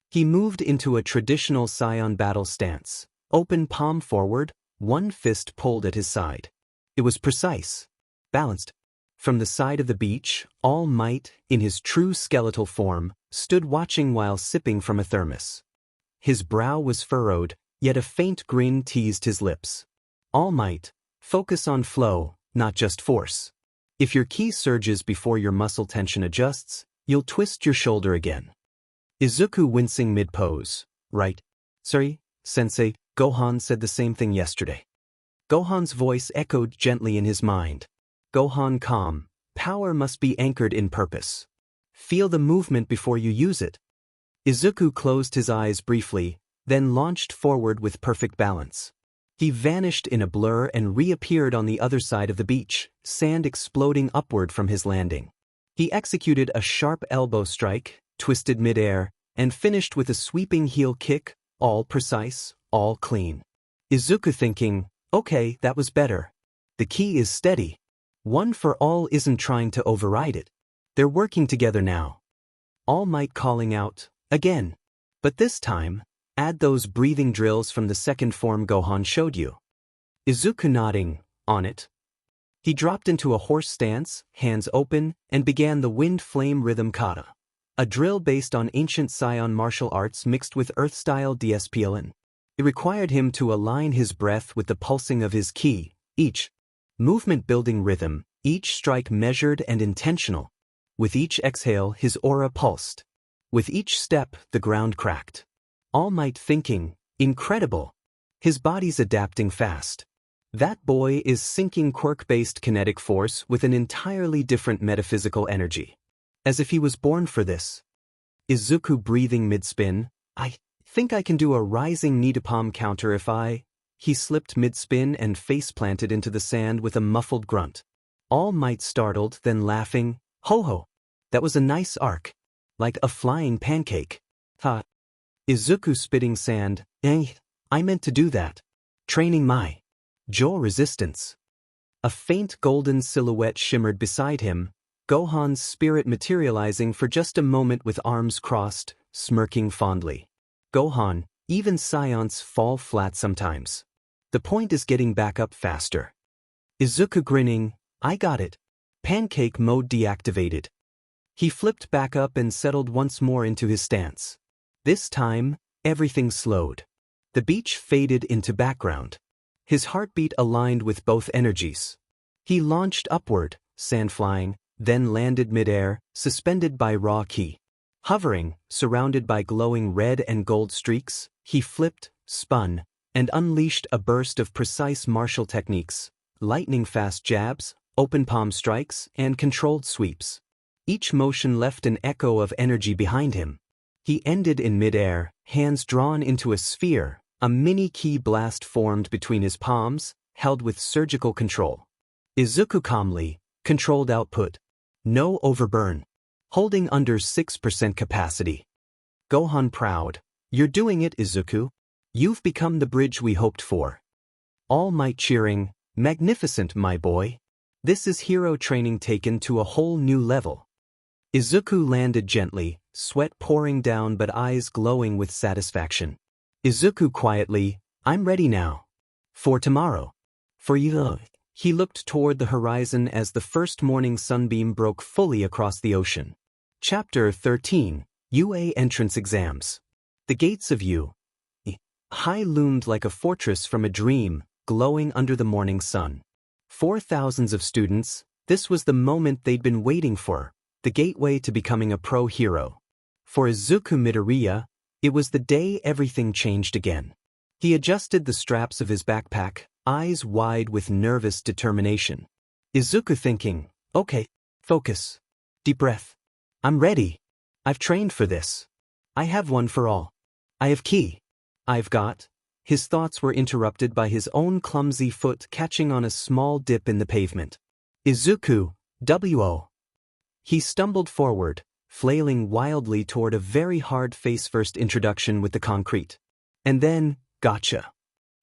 He moved into a traditional Saiyan battle stance, open palm forward, one fist pulled at his side. It was precise, balanced. From the side of the beach, All Might, in his true skeletal form, stood watching while sipping from a thermos. His brow was furrowed, yet a faint grin teased his lips. All Might, focus on flow, not just force. If your ki surges before your muscle tension adjusts, you'll twist your shoulder again. Izuku wincing mid-pose. Right. Sorry, Sensei, Gohan said the same thing yesterday. Gohan's voice echoed gently in his mind. Gohan, calm. Power must be anchored in purpose. Feel the movement before you use it. Izuku closed his eyes briefly, then launched forward with perfect balance. He vanished in a blur and reappeared on the other side of the beach, sand exploding upward from his landing. He executed a sharp elbow strike, twisted mid-air, and finished with a sweeping heel kick, all precise, all clean. Izuku thinking, okay, that was better. The ki is steady. One for all isn't trying to override it. They're working together now. All Might calling out, again. But this time, add those breathing drills from the second form Gohan showed you. Izuku nodding, on it. He dropped into a horse stance, hands open, and began the wind flame rhythm kata, a drill based on ancient Saiyan martial arts mixed with earth-style 𝐷SPLN. It required him to align his breath with the pulsing of his ki, each movement building rhythm, each strike measured and intentional. With each exhale, his aura pulsed. With each step, the ground cracked. All Might thinking, incredible. His body's adapting fast. That boy is syncing quirk-based kinetic force with an entirely different metaphysical energy. As if he was born for this. Izuku breathing mid-spin, I think I can do a rising knee to palm counter if I... He slipped mid-spin and face-planted into the sand with a muffled grunt. All Might startled, then laughing, ho ho. That was a nice arc. Like a flying pancake. Ha. Izuku spitting sand, I meant to do that. Training my 𝐻𝐻 resistance. A faint golden silhouette shimmered beside him, Gohan's spirit materializing for just a moment with arms crossed, smirking fondly. Gohan, even Saiyans fall flat sometimes. The point is getting back up faster. Izuku grinning, I got it. Pancake mode deactivated. He flipped back up and settled once more into his stance. This time, everything slowed. The beach faded into background. His heartbeat aligned with both energies. He launched upward, sand flying, then landed mid-air, suspended by raw ki. Hovering, surrounded by glowing red and gold streaks, he flipped, spun, and unleashed a burst of precise martial techniques, lightning-fast jabs, open palm strikes, and controlled sweeps. Each motion left an echo of energy behind him. He ended in mid-air, hands drawn into a sphere, a mini ki blast formed between his palms, held with surgical control. Izuku calmly, controlled output. No overburn. Holding under 6% capacity. Gohan proud. You're doing it, Izuku. You've become the bridge we hoped for. All Might cheering, magnificent, my boy. This is hero training taken to a whole new level. Izuku landed gently, sweat pouring down but eyes glowing with satisfaction. Izuku quietly, I'm ready now. For tomorrow. For you. He looked toward the horizon as the first morning sunbeam broke fully across the ocean. Chapter 13, UA Entrance Exams. The gates of 𝐻 High loomed like a fortress from a dream, glowing under the morning sun. 4,000 of students, This was the moment they'd been waiting for, the gateway to becoming a pro hero. For Izuku Midoriya, it was the day everything changed again. He adjusted the straps of his backpack, eyes wide with nervous determination. Izuku thinking, okay, focus. Deep breath. I'm ready. I've trained for this. I have one for all. I have ki. I've got. His thoughts were interrupted by his own clumsy foot catching on a small dip in the pavement. Izuku, wo. He stumbled forward, flailing wildly toward a very hard face-first introduction with the concrete. And then, gotcha.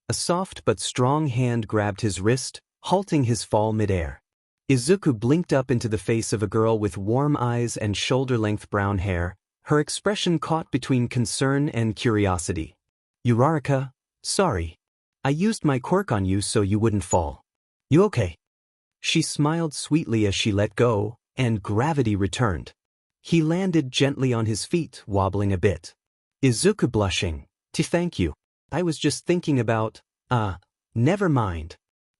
A soft but strong hand grabbed his wrist, halting his fall midair. Izuku blinked up into the face of a girl with warm eyes and shoulder-length brown hair, her expression caught between concern and curiosity. Uraraka, sorry. I used my quirk on you so you wouldn't fall. You okay? She smiled sweetly as she let go, and gravity returned. He landed gently on his feet, wobbling a bit. Izuku blushing, thank you. I was just thinking about, never mind.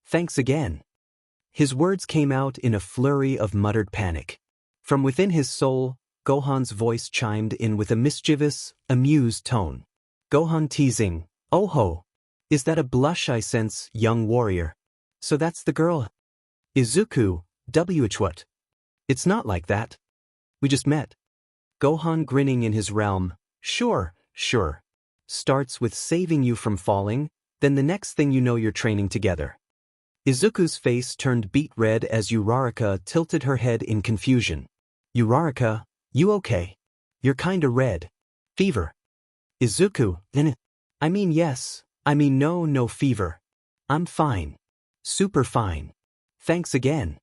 Thanks again. His words came out in a flurry of muttered panic. From within his soul, Gohan's voice chimed in with a mischievous, amused tone. Gohan teasing, oh ho. Is that a blush I sense, young warrior? So that's the girl? Izuku, what? It's not like that. We just met. Gohan grinning in his realm, sure. Starts with saving you from falling, then the next thing you know you're training together. Izuku's face turned beet red as Uraraka tilted her head in confusion. Uraraka, you okay? You're kinda red. Fever. Izuku, yes. No fever. I'm fine. Super fine. Thanks again.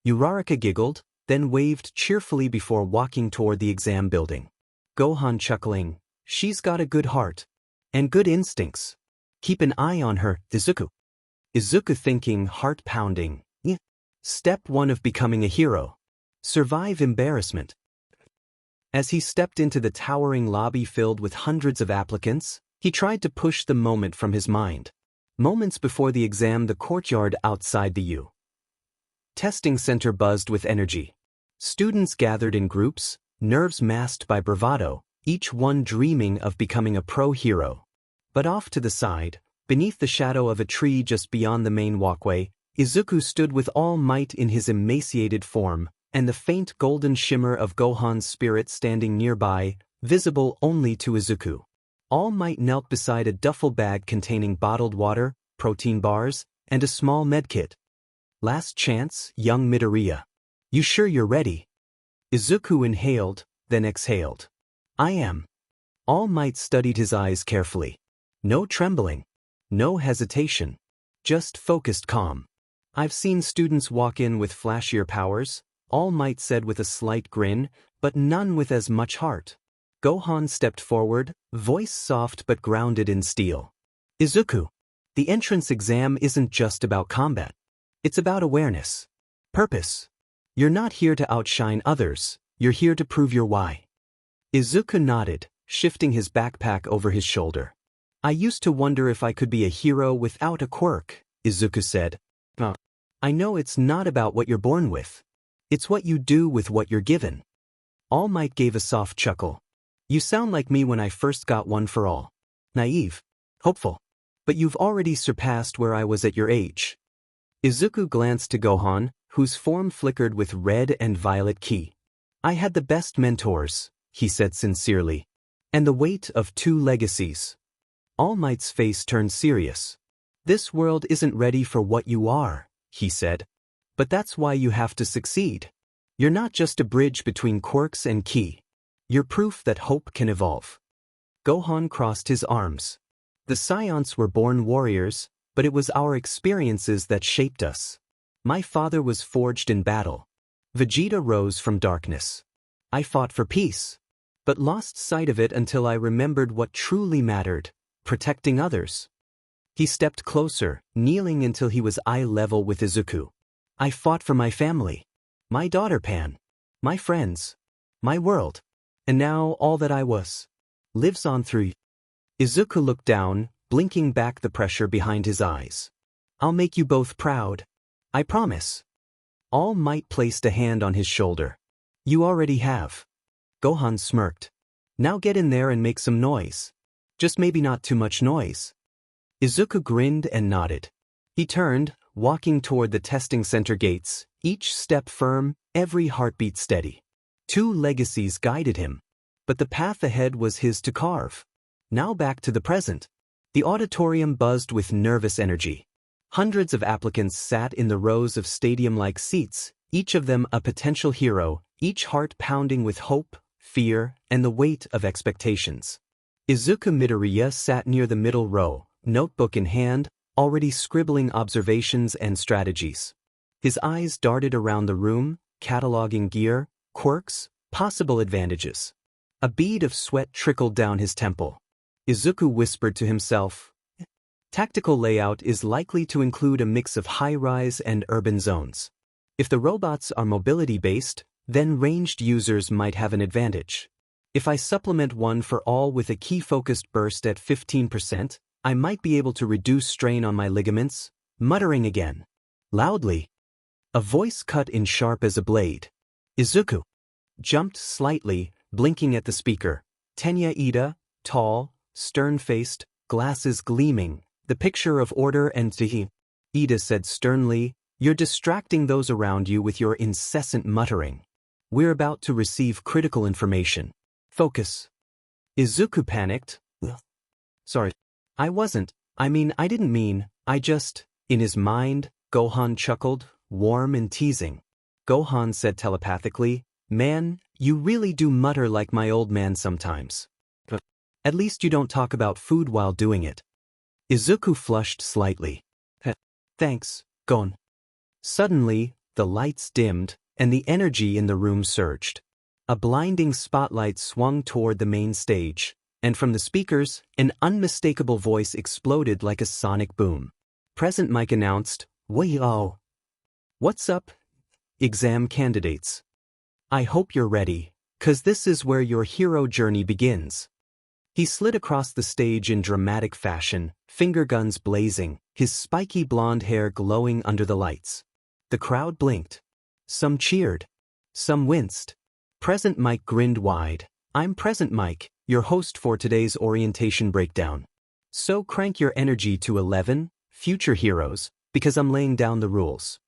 Uraraka giggled, then waved cheerfully before walking toward the exam building. Gohan chuckling, she's got a good heart. And good instincts. Keep an eye on her, Izuku. Izuku thinking, heart pounding. Step 1 of becoming a hero. Survive embarrassment. As he stepped into the towering lobby filled with hundreds of applicants, he tried to push the moment from his mind. Moments before the exam, the courtyard outside the testing center buzzed with energy. Students gathered in groups, nerves masked by bravado, each one dreaming of becoming a pro hero. But off to the side, beneath the shadow of a tree just beyond the main walkway, Izuku stood with all might in his emaciated form, and the faint golden shimmer of Gohan's spirit standing nearby, visible only to Izuku. All Might knelt beside a duffel bag containing bottled water, protein bars, and a small medkit. Last chance, young Midoriya. You sure you're ready? Izuku inhaled, then exhaled. I am. All Might studied his eyes carefully. No trembling. No hesitation. Just focused calm. I've seen students walk in with flashier powers, All Might said with a slight grin, but none with as much heart. Gohan stepped forward, voice soft but grounded in steel. Izuku, the entrance exam isn't just about combat. It's about awareness. Purpose. You're not here to outshine others, you're here to prove your why. Izuku nodded, shifting his backpack over his shoulder. I used to wonder if I could be a hero without a quirk, Izuku said. I know it's not about what you're born with. It's what you do with what you're given. All Might gave a soft chuckle. You sound like me when I first got one for all. Naive. Hopeful. But you've already surpassed where I was at your age. Izuku glanced to Gohan, whose form flickered with red and violet ki. I had the best mentors, he said sincerely. And the weight of 2 legacies. All Might's face turned serious. This world isn't ready for what you are, he said. But that's why you have to succeed. You're not just a bridge between quirks and ki. You're proof that hope can evolve. Gohan crossed his arms. The Scions were born warriors, but it was our experiences that shaped us. My father was forged in battle. Vegeta rose from darkness. I fought for peace, but lost sight of it until I remembered what truly mattered, protecting others. He stepped closer, kneeling until he was eye level with Izuku. I fought for my family, my daughter Pan, my friends, my world. And now all that I was lives on through you. Izuku looked down, blinking back the pressure behind his eyes. I'll make you both proud. I promise. All Might placed a hand on his shoulder. You already have. Gohan smirked. Now get in there and make some noise. Just maybe not too much noise. Izuku grinned and nodded. He turned, walking toward the testing center gates, each step firm, every heartbeat steady. 2 legacies guided him. But the path ahead was his to carve. Now back to the present. The auditorium buzzed with nervous energy. Hundreds of applicants sat in the rows of stadium-like seats, each of them a potential hero, each heart pounding with hope, fear, and the weight of expectations. Izuku Midoriya sat near the middle row, notebook in hand, already scribbling observations and strategies. His eyes darted around the room, cataloging gear, quirks, possible advantages. A bead of sweat trickled down his temple. Izuku whispered to himself, "Tactical layout is likely to include a mix of high-rise and urban zones. If the robots are mobility-based, then ranged users might have an advantage. If I supplement one for all with a key-focused burst at 15%, I might be able to reduce strain on my ligaments." Muttering again. Loudly. A voice cut in sharp as a blade. Izuku jumped slightly, blinking at the speaker. Tenya Ida, tall, stern-faced, glasses gleaming, the picture of order and tea. Ida said sternly, "You're distracting those around you with your incessant muttering. We're about to receive critical information. Focus." Izuku panicked. "Sorry. I didn't mean, I just..." In his mind, Gohan chuckled, warm and teasing. Gohan said telepathically, "Man, you really do mutter like my old man sometimes. But at least you don't talk about food while doing it." Izuku flushed slightly. "Thanks, Gon." Suddenly, the lights dimmed, and the energy in the room surged. A blinding spotlight swung toward the main stage, and from the speakers, an unmistakable voice exploded like a sonic boom. Present Mike announced, "Whoa. What's up, exam candidates? I hope you're ready, 'cause this is where your hero journey begins." He slid across the stage in dramatic fashion, finger guns blazing, his spiky blonde hair glowing under the lights. The crowd blinked. Some cheered. Some winced. Present Mike grinned wide. "I'm Present Mike, your host for today's orientation breakdown. So crank your energy to 11, future heroes, because I'm laying down the rules."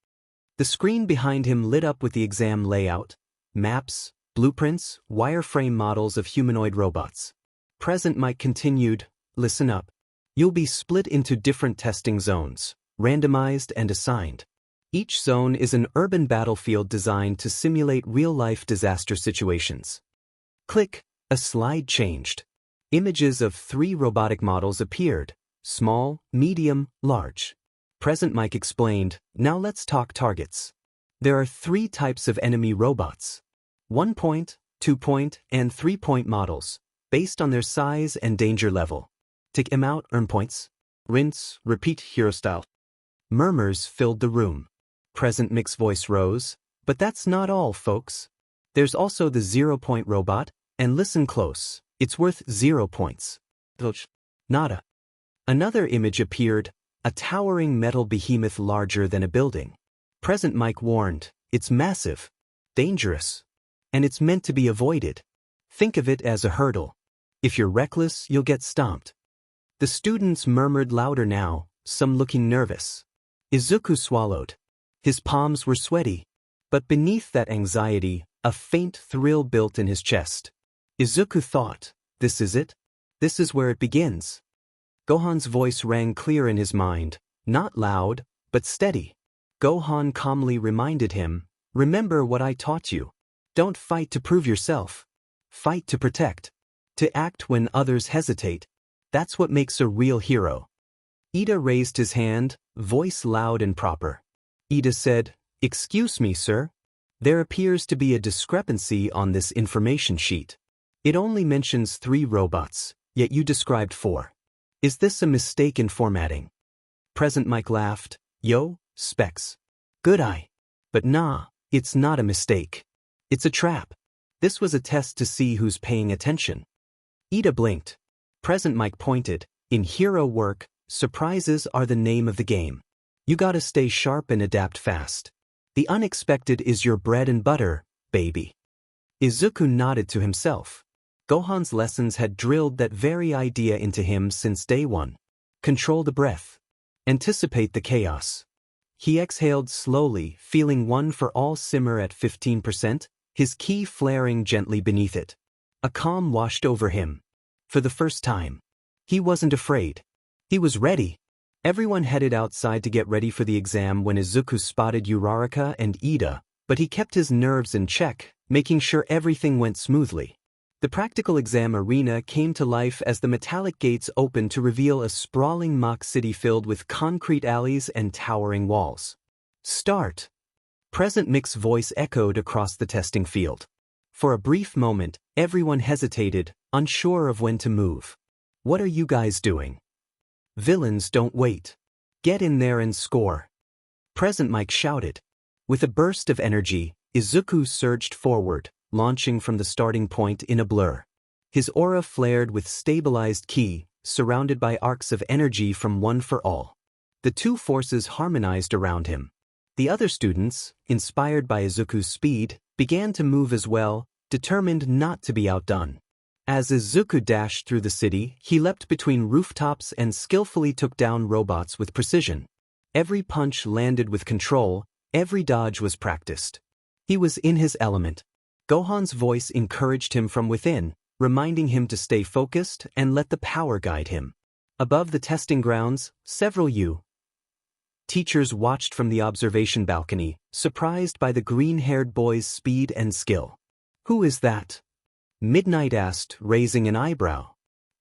The screen behind him lit up with the exam layout, maps, blueprints, wireframe models of humanoid robots. Present Mike continued, "Listen up. You'll be split into different testing zones, randomized and assigned. Each zone is an urban battlefield designed to simulate real-life disaster situations." Click, a slide changed. Images of 3 robotic models appeared, small, medium, large. Present Mike explained, "Now let's talk targets. There are 3 types of enemy robots. 1-point, 2-point, and 3-point models, based on their size and danger level. Take them out, earn points. Rinse, repeat hero style." Murmurs filled the room. Present Mike's voice rose, "But that's not all, folks. There's also the 0-point robot, and listen close, it's worth 0 points. Nada." Another image appeared, a towering metal behemoth larger than a building. Present Mike warned, "It's massive, dangerous, and it's meant to be avoided. Think of it as a hurdle. If you're reckless, you'll get stomped." The students murmured louder now, some looking nervous. Izuku swallowed. His palms were sweaty. But beneath that anxiety, a faint thrill built in his chest. Izuku thought, "This is it? This is where it begins." Gohan's voice rang clear in his mind, not loud, but steady. Gohan calmly reminded him, "Remember what I taught you. Don't fight to prove yourself. Fight to protect. To act when others hesitate. That's what makes a real hero." Ida raised his hand, voice loud and proper. Ida said, "Excuse me, sir. There appears to be a discrepancy on this information sheet. It only mentions 3 robots, yet you described 4. Is this a mistake in formatting?" Present Mike laughed, "Yo, specs. Good eye. But nah, it's not a mistake. It's a trap. This was a test to see who's paying attention." Ida blinked. Present Mike pointed, "In hero work, surprises are the name of the game. You gotta stay sharp and adapt fast. The unexpected is your bread and butter, baby. Izuku nodded to himself. Gohan's lessons had drilled that very idea into him since day one. Control the breath. Anticipate the chaos. He exhaled slowly, feeling one for all simmer at 15%, his ki flaring gently beneath it. A calm washed over him. For the first time. He wasn't afraid. He was ready. Everyone headed outside to get ready for the exam when Izuku spotted Uraraka and Ida, but he kept his nerves in check, making sure everything went smoothly. The practical exam arena came to life as the metallic gates opened to reveal a sprawling mock city filled with concrete alleys and towering walls. Start! Present Mick's voice echoed across the testing field. For a brief moment, everyone hesitated, unsure of when to move. What are you guys doing? Villains don't wait. Get in there and score. Present Mike shouted. With a burst of energy, Izuku surged forward, launching from the starting point in a blur. His aura flared with stabilized ki, surrounded by arcs of energy from One for All. The two forces harmonized around him. The other students, inspired by Izuku's speed, began to move as well, determined not to be outdone. As Izuku dashed through the city, he leapt between rooftops and skillfully took down robots with precision. Every punch landed with control, every dodge was practiced. He was in his element. Gohan's voice encouraged him from within, reminding him to stay focused and let the power guide him. Above the testing grounds, several teachers watched from the observation balcony, surprised by the green-haired boy's speed and skill. Who is that? Midnight asked, raising an eyebrow.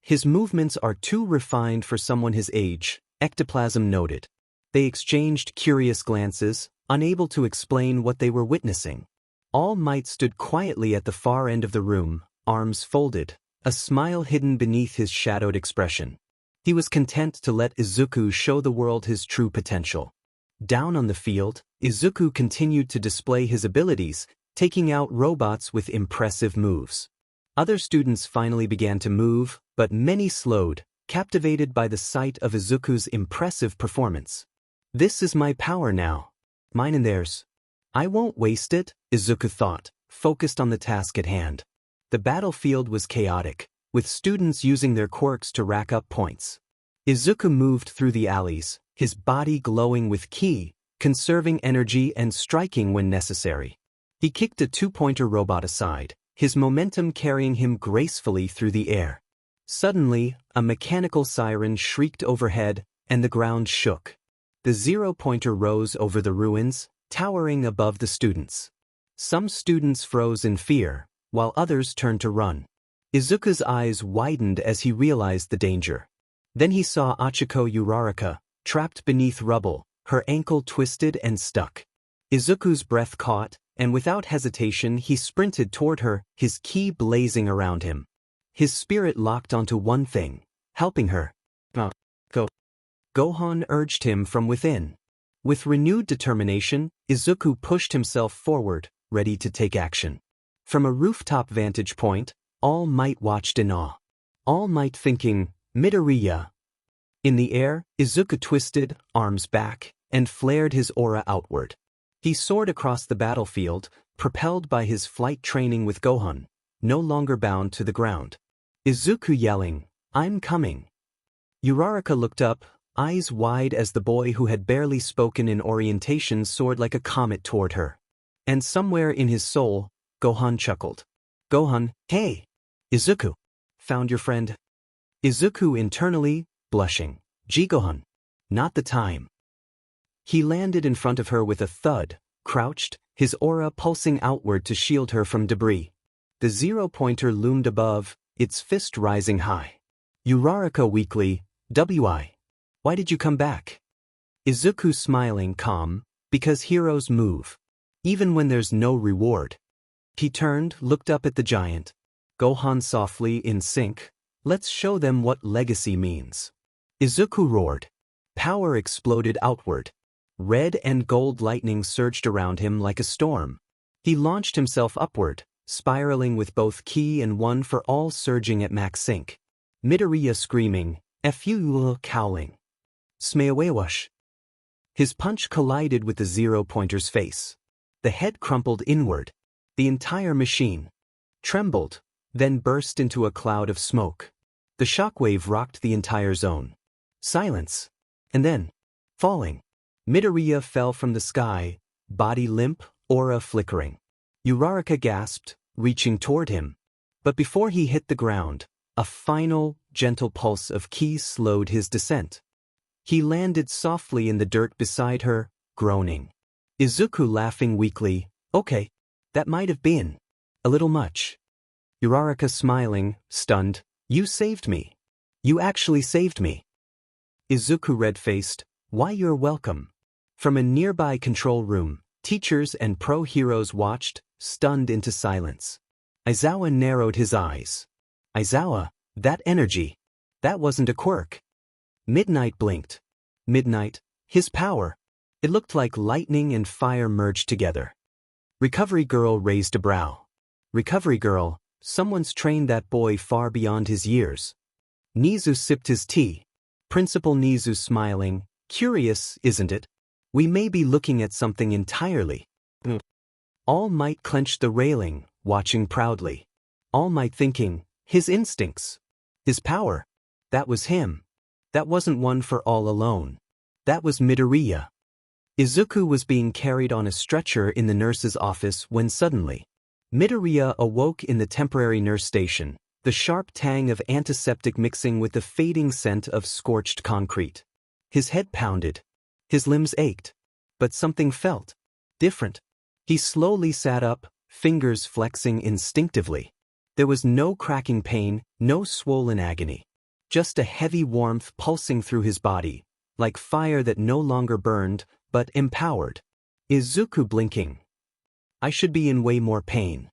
His movements are too refined for someone his age, Ectoplasm noted. They exchanged curious glances, unable to explain what they were witnessing. All Might stood quietly at the far end of the room, arms folded, a smile hidden beneath his shadowed expression. He was content to let Izuku show the world his true potential. Down on the field, Izuku continued to display his abilities, taking out robots with impressive moves. Other students finally began to move, but many slowed, captivated by the sight of Izuku's impressive performance. This is my power now. Mine and theirs. I won't waste it, Izuku thought, focused on the task at hand. The battlefield was chaotic, with students using their quirks to rack up points. Izuku moved through the alleys, his body glowing with ki, conserving energy and striking when necessary. He kicked a two-pointer robot aside, his momentum carrying him gracefully through the air. Suddenly, a mechanical siren shrieked overhead, and the ground shook. The zero-pointer rose over the ruins, towering above the students. Some students froze in fear, while others turned to run. Izuku's eyes widened as he realized the danger. Then he saw Achiko Uraraka, trapped beneath rubble, her ankle twisted and stuck. Izuku's breath caught, and without hesitation he sprinted toward her, his ki blazing around him. His spirit locked onto one thing, helping her. Go. Gohan urged him from within. With renewed determination, Izuku pushed himself forward, ready to take action. From a rooftop vantage point, All Might watched in awe. All Might thinking, Midoriya. In the air, Izuku twisted, arms back, and flared his aura outward. He soared across the battlefield, propelled by his flight training with Gohan, no longer bound to the ground. Izuku yelling, I'm coming. Uraraka looked up, eyes wide as the boy who had barely spoken in orientation soared like a comet toward her. And somewhere in his soul, Gohan chuckled. Gohan, hey! Izuku! Found your friend? Izuku internally, blushing. Gohan. Not the time. He landed in front of her with a thud, crouched, his aura pulsing outward to shield her from debris. The zero-pointer loomed above, its fist rising high. Uraraka weakly, Wi. Why did you come back? Izuku smiling calm, because heroes move. Even when there's no reward. He turned, looked up at the giant. Gohan softly in sync. Let's show them what legacy means. Izuku roared. Power exploded outward. Red and gold lightning surged around him like a storm. He launched himself upward, spiraling with both ki and One for All surging at max sync. Midoriya screaming, 𝐸𝐴𝐿 cowling. 𝐶𝐮𝐬𝐴𝐿. His punch collided with the zero-pointer's face. The head crumpled inward. The entire machine trembled, then burst into a cloud of smoke. The shockwave rocked the entire zone. Silence. And then, falling. Midoriya fell from the sky, body limp, aura flickering. Uraraka gasped, reaching toward him. But before he hit the ground, a final, gentle pulse of ki slowed his descent. He landed softly in the dirt beside her, groaning. Izuku laughing weakly, okay, that might have been a little much. Uraraka smiling, stunned, you saved me. You actually saved me. Izuku red-faced, why you're welcome. From a nearby control room, teachers and pro-heroes watched, stunned into silence. Aizawa narrowed his eyes. Aizawa, that energy. That wasn't a quirk. Midnight blinked. Midnight, his power. It looked like lightning and fire merged together. Recovery Girl raised a brow. Recovery Girl, someone's trained that boy far beyond his years. Nizu sipped his tea. Principal Nizu smiling, curious, isn't it? We may be looking at something entirely. All Might clenched the railing, watching proudly. All Might thinking, his instincts. His power. That was him. That wasn't one for all alone. That was Midoriya. Izuku was being carried on a stretcher in the nurse's office when suddenly, Midoriya awoke in the temporary nurse station, the sharp tang of antiseptic mixing with the fading scent of scorched concrete. His head pounded. His limbs ached. But something felt different. He slowly sat up, fingers flexing instinctively. There was no cracking pain, no swollen agony. Just a heavy warmth pulsing through his body, like fire that no longer burned, but empowered. Izuku blinking. I should be in way more pain.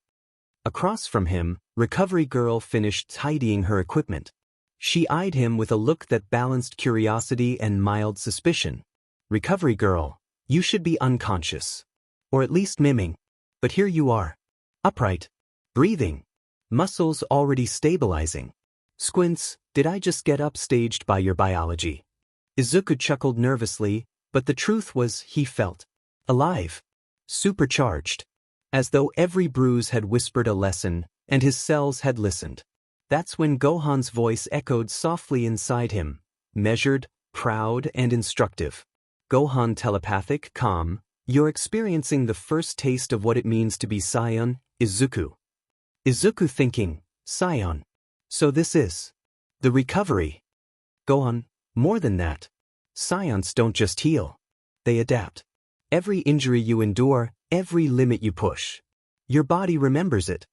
Across from him, Recovery Girl finished tidying her equipment. She eyed him with a look that balanced curiosity and mild suspicion. Recovery Girl, you should be unconscious. Or at least miming. But here you are. Upright. Breathing. Muscles already stabilizing. Squints, did I just get upstaged by your biology? Izuku chuckled nervously, but the truth was he felt alive. Supercharged. As though every bruise had whispered a lesson, and his cells had listened. That's when Gohan's voice echoed softly inside him, measured, proud, and instructive. Gohan telepathic, calm, you're experiencing the first taste of what it means to be Saiyan, Izuku. Izuku thinking, Saiyan. So this is the recovery. Gohan, more than that. Saiyans don't just heal. They adapt. Every injury you endure, every limit you push. Your body remembers it.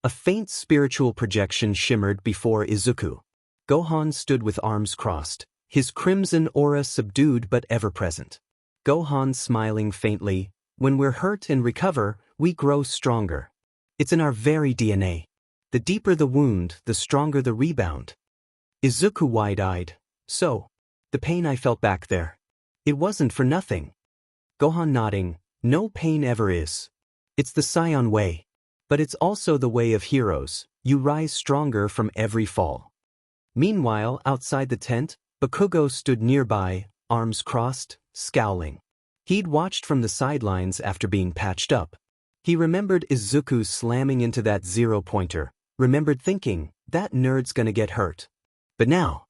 A faint spiritual projection shimmered before Izuku. Gohan stood with arms crossed, his crimson aura subdued but ever-present. Gohan smiling faintly, when we're hurt and recover, we grow stronger. It's in our very DNA. The deeper the wound, the stronger the rebound. Izuku wide-eyed. So, the pain I felt back there. It wasn't for nothing. Gohan nodding, no pain ever is. It's the Saiyan way. But it's also the way of heroes, you rise stronger from every fall. Meanwhile, outside the tent, Bakugo stood nearby, arms crossed, scowling. He'd watched from the sidelines after being patched up. He remembered Izuku slamming into that zero-pointer, remembered thinking, that nerd's gonna get hurt. But now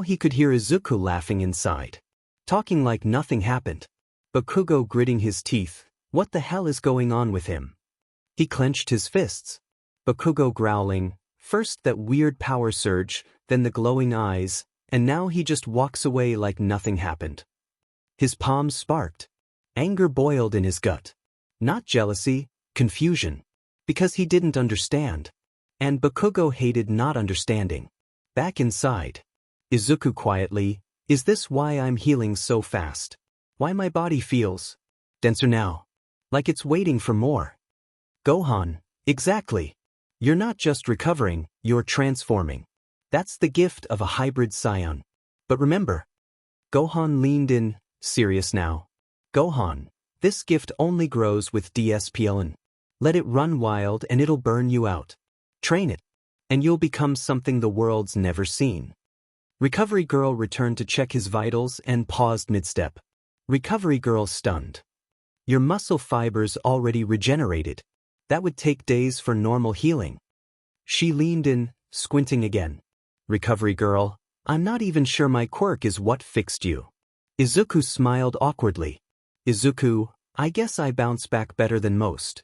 he could hear Izuku laughing inside. Talking like nothing happened. Bakugo gritting his teeth, what the hell is going on with him? He clenched his fists. Bakugo growling, first that weird power surge, then the glowing eyes, and now he just walks away like nothing happened. His palms sparked. Anger boiled in his gut. Not jealousy, confusion. Because he didn't understand. And Bakugo hated not understanding. Back inside. Izuku quietly, is this why I'm healing so fast? Why my body feels denser now? Like it's waiting for more. Gohan, exactly. You're not just recovering, you're transforming. That's the gift of a hybrid Saiyan. But remember, Gohan leaned in, serious now. Gohan, this gift only grows with DSPLN. Let it run wild and it'll burn you out. Train it, and you'll become something the world's never seen. Recovery Girl returned to check his vitals and paused mid-step. Recovery Girl stunned. Your muscle fibers already regenerated. That would take days for normal healing. She leaned in, squinting again. Recovery girl, I'm not even sure my quirk is what fixed you. Izuku smiled awkwardly. Izuku, I guess I bounce back better than most.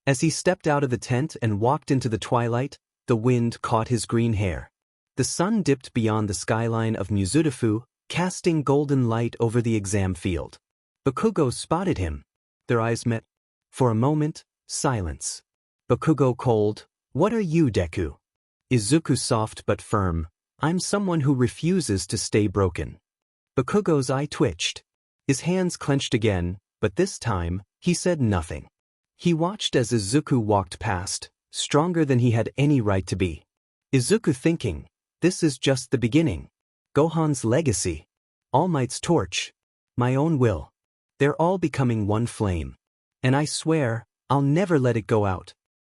As he stepped out of the tent and walked into the twilight, the wind caught his green hair. The sun dipped beyond the skyline of 𝐀𝐮𝐭𝐡𝐨𝐫, casting golden light over the exam field. Bakugo spotted him. Their eyes met. For a moment, silence. Bakugo cold, what are you, Deku? Izuku soft but firm, I'm someone who refuses to stay broken. Bakugo's eye twitched. His hands clenched again, but this time, he said nothing. He watched as Izuku walked past, stronger than he had any right to be. Izuku thinking, this is just the beginning. Gohan's legacy. All Might's torch. My own will. They're all becoming one flame. And I swear, I'll never let it go out.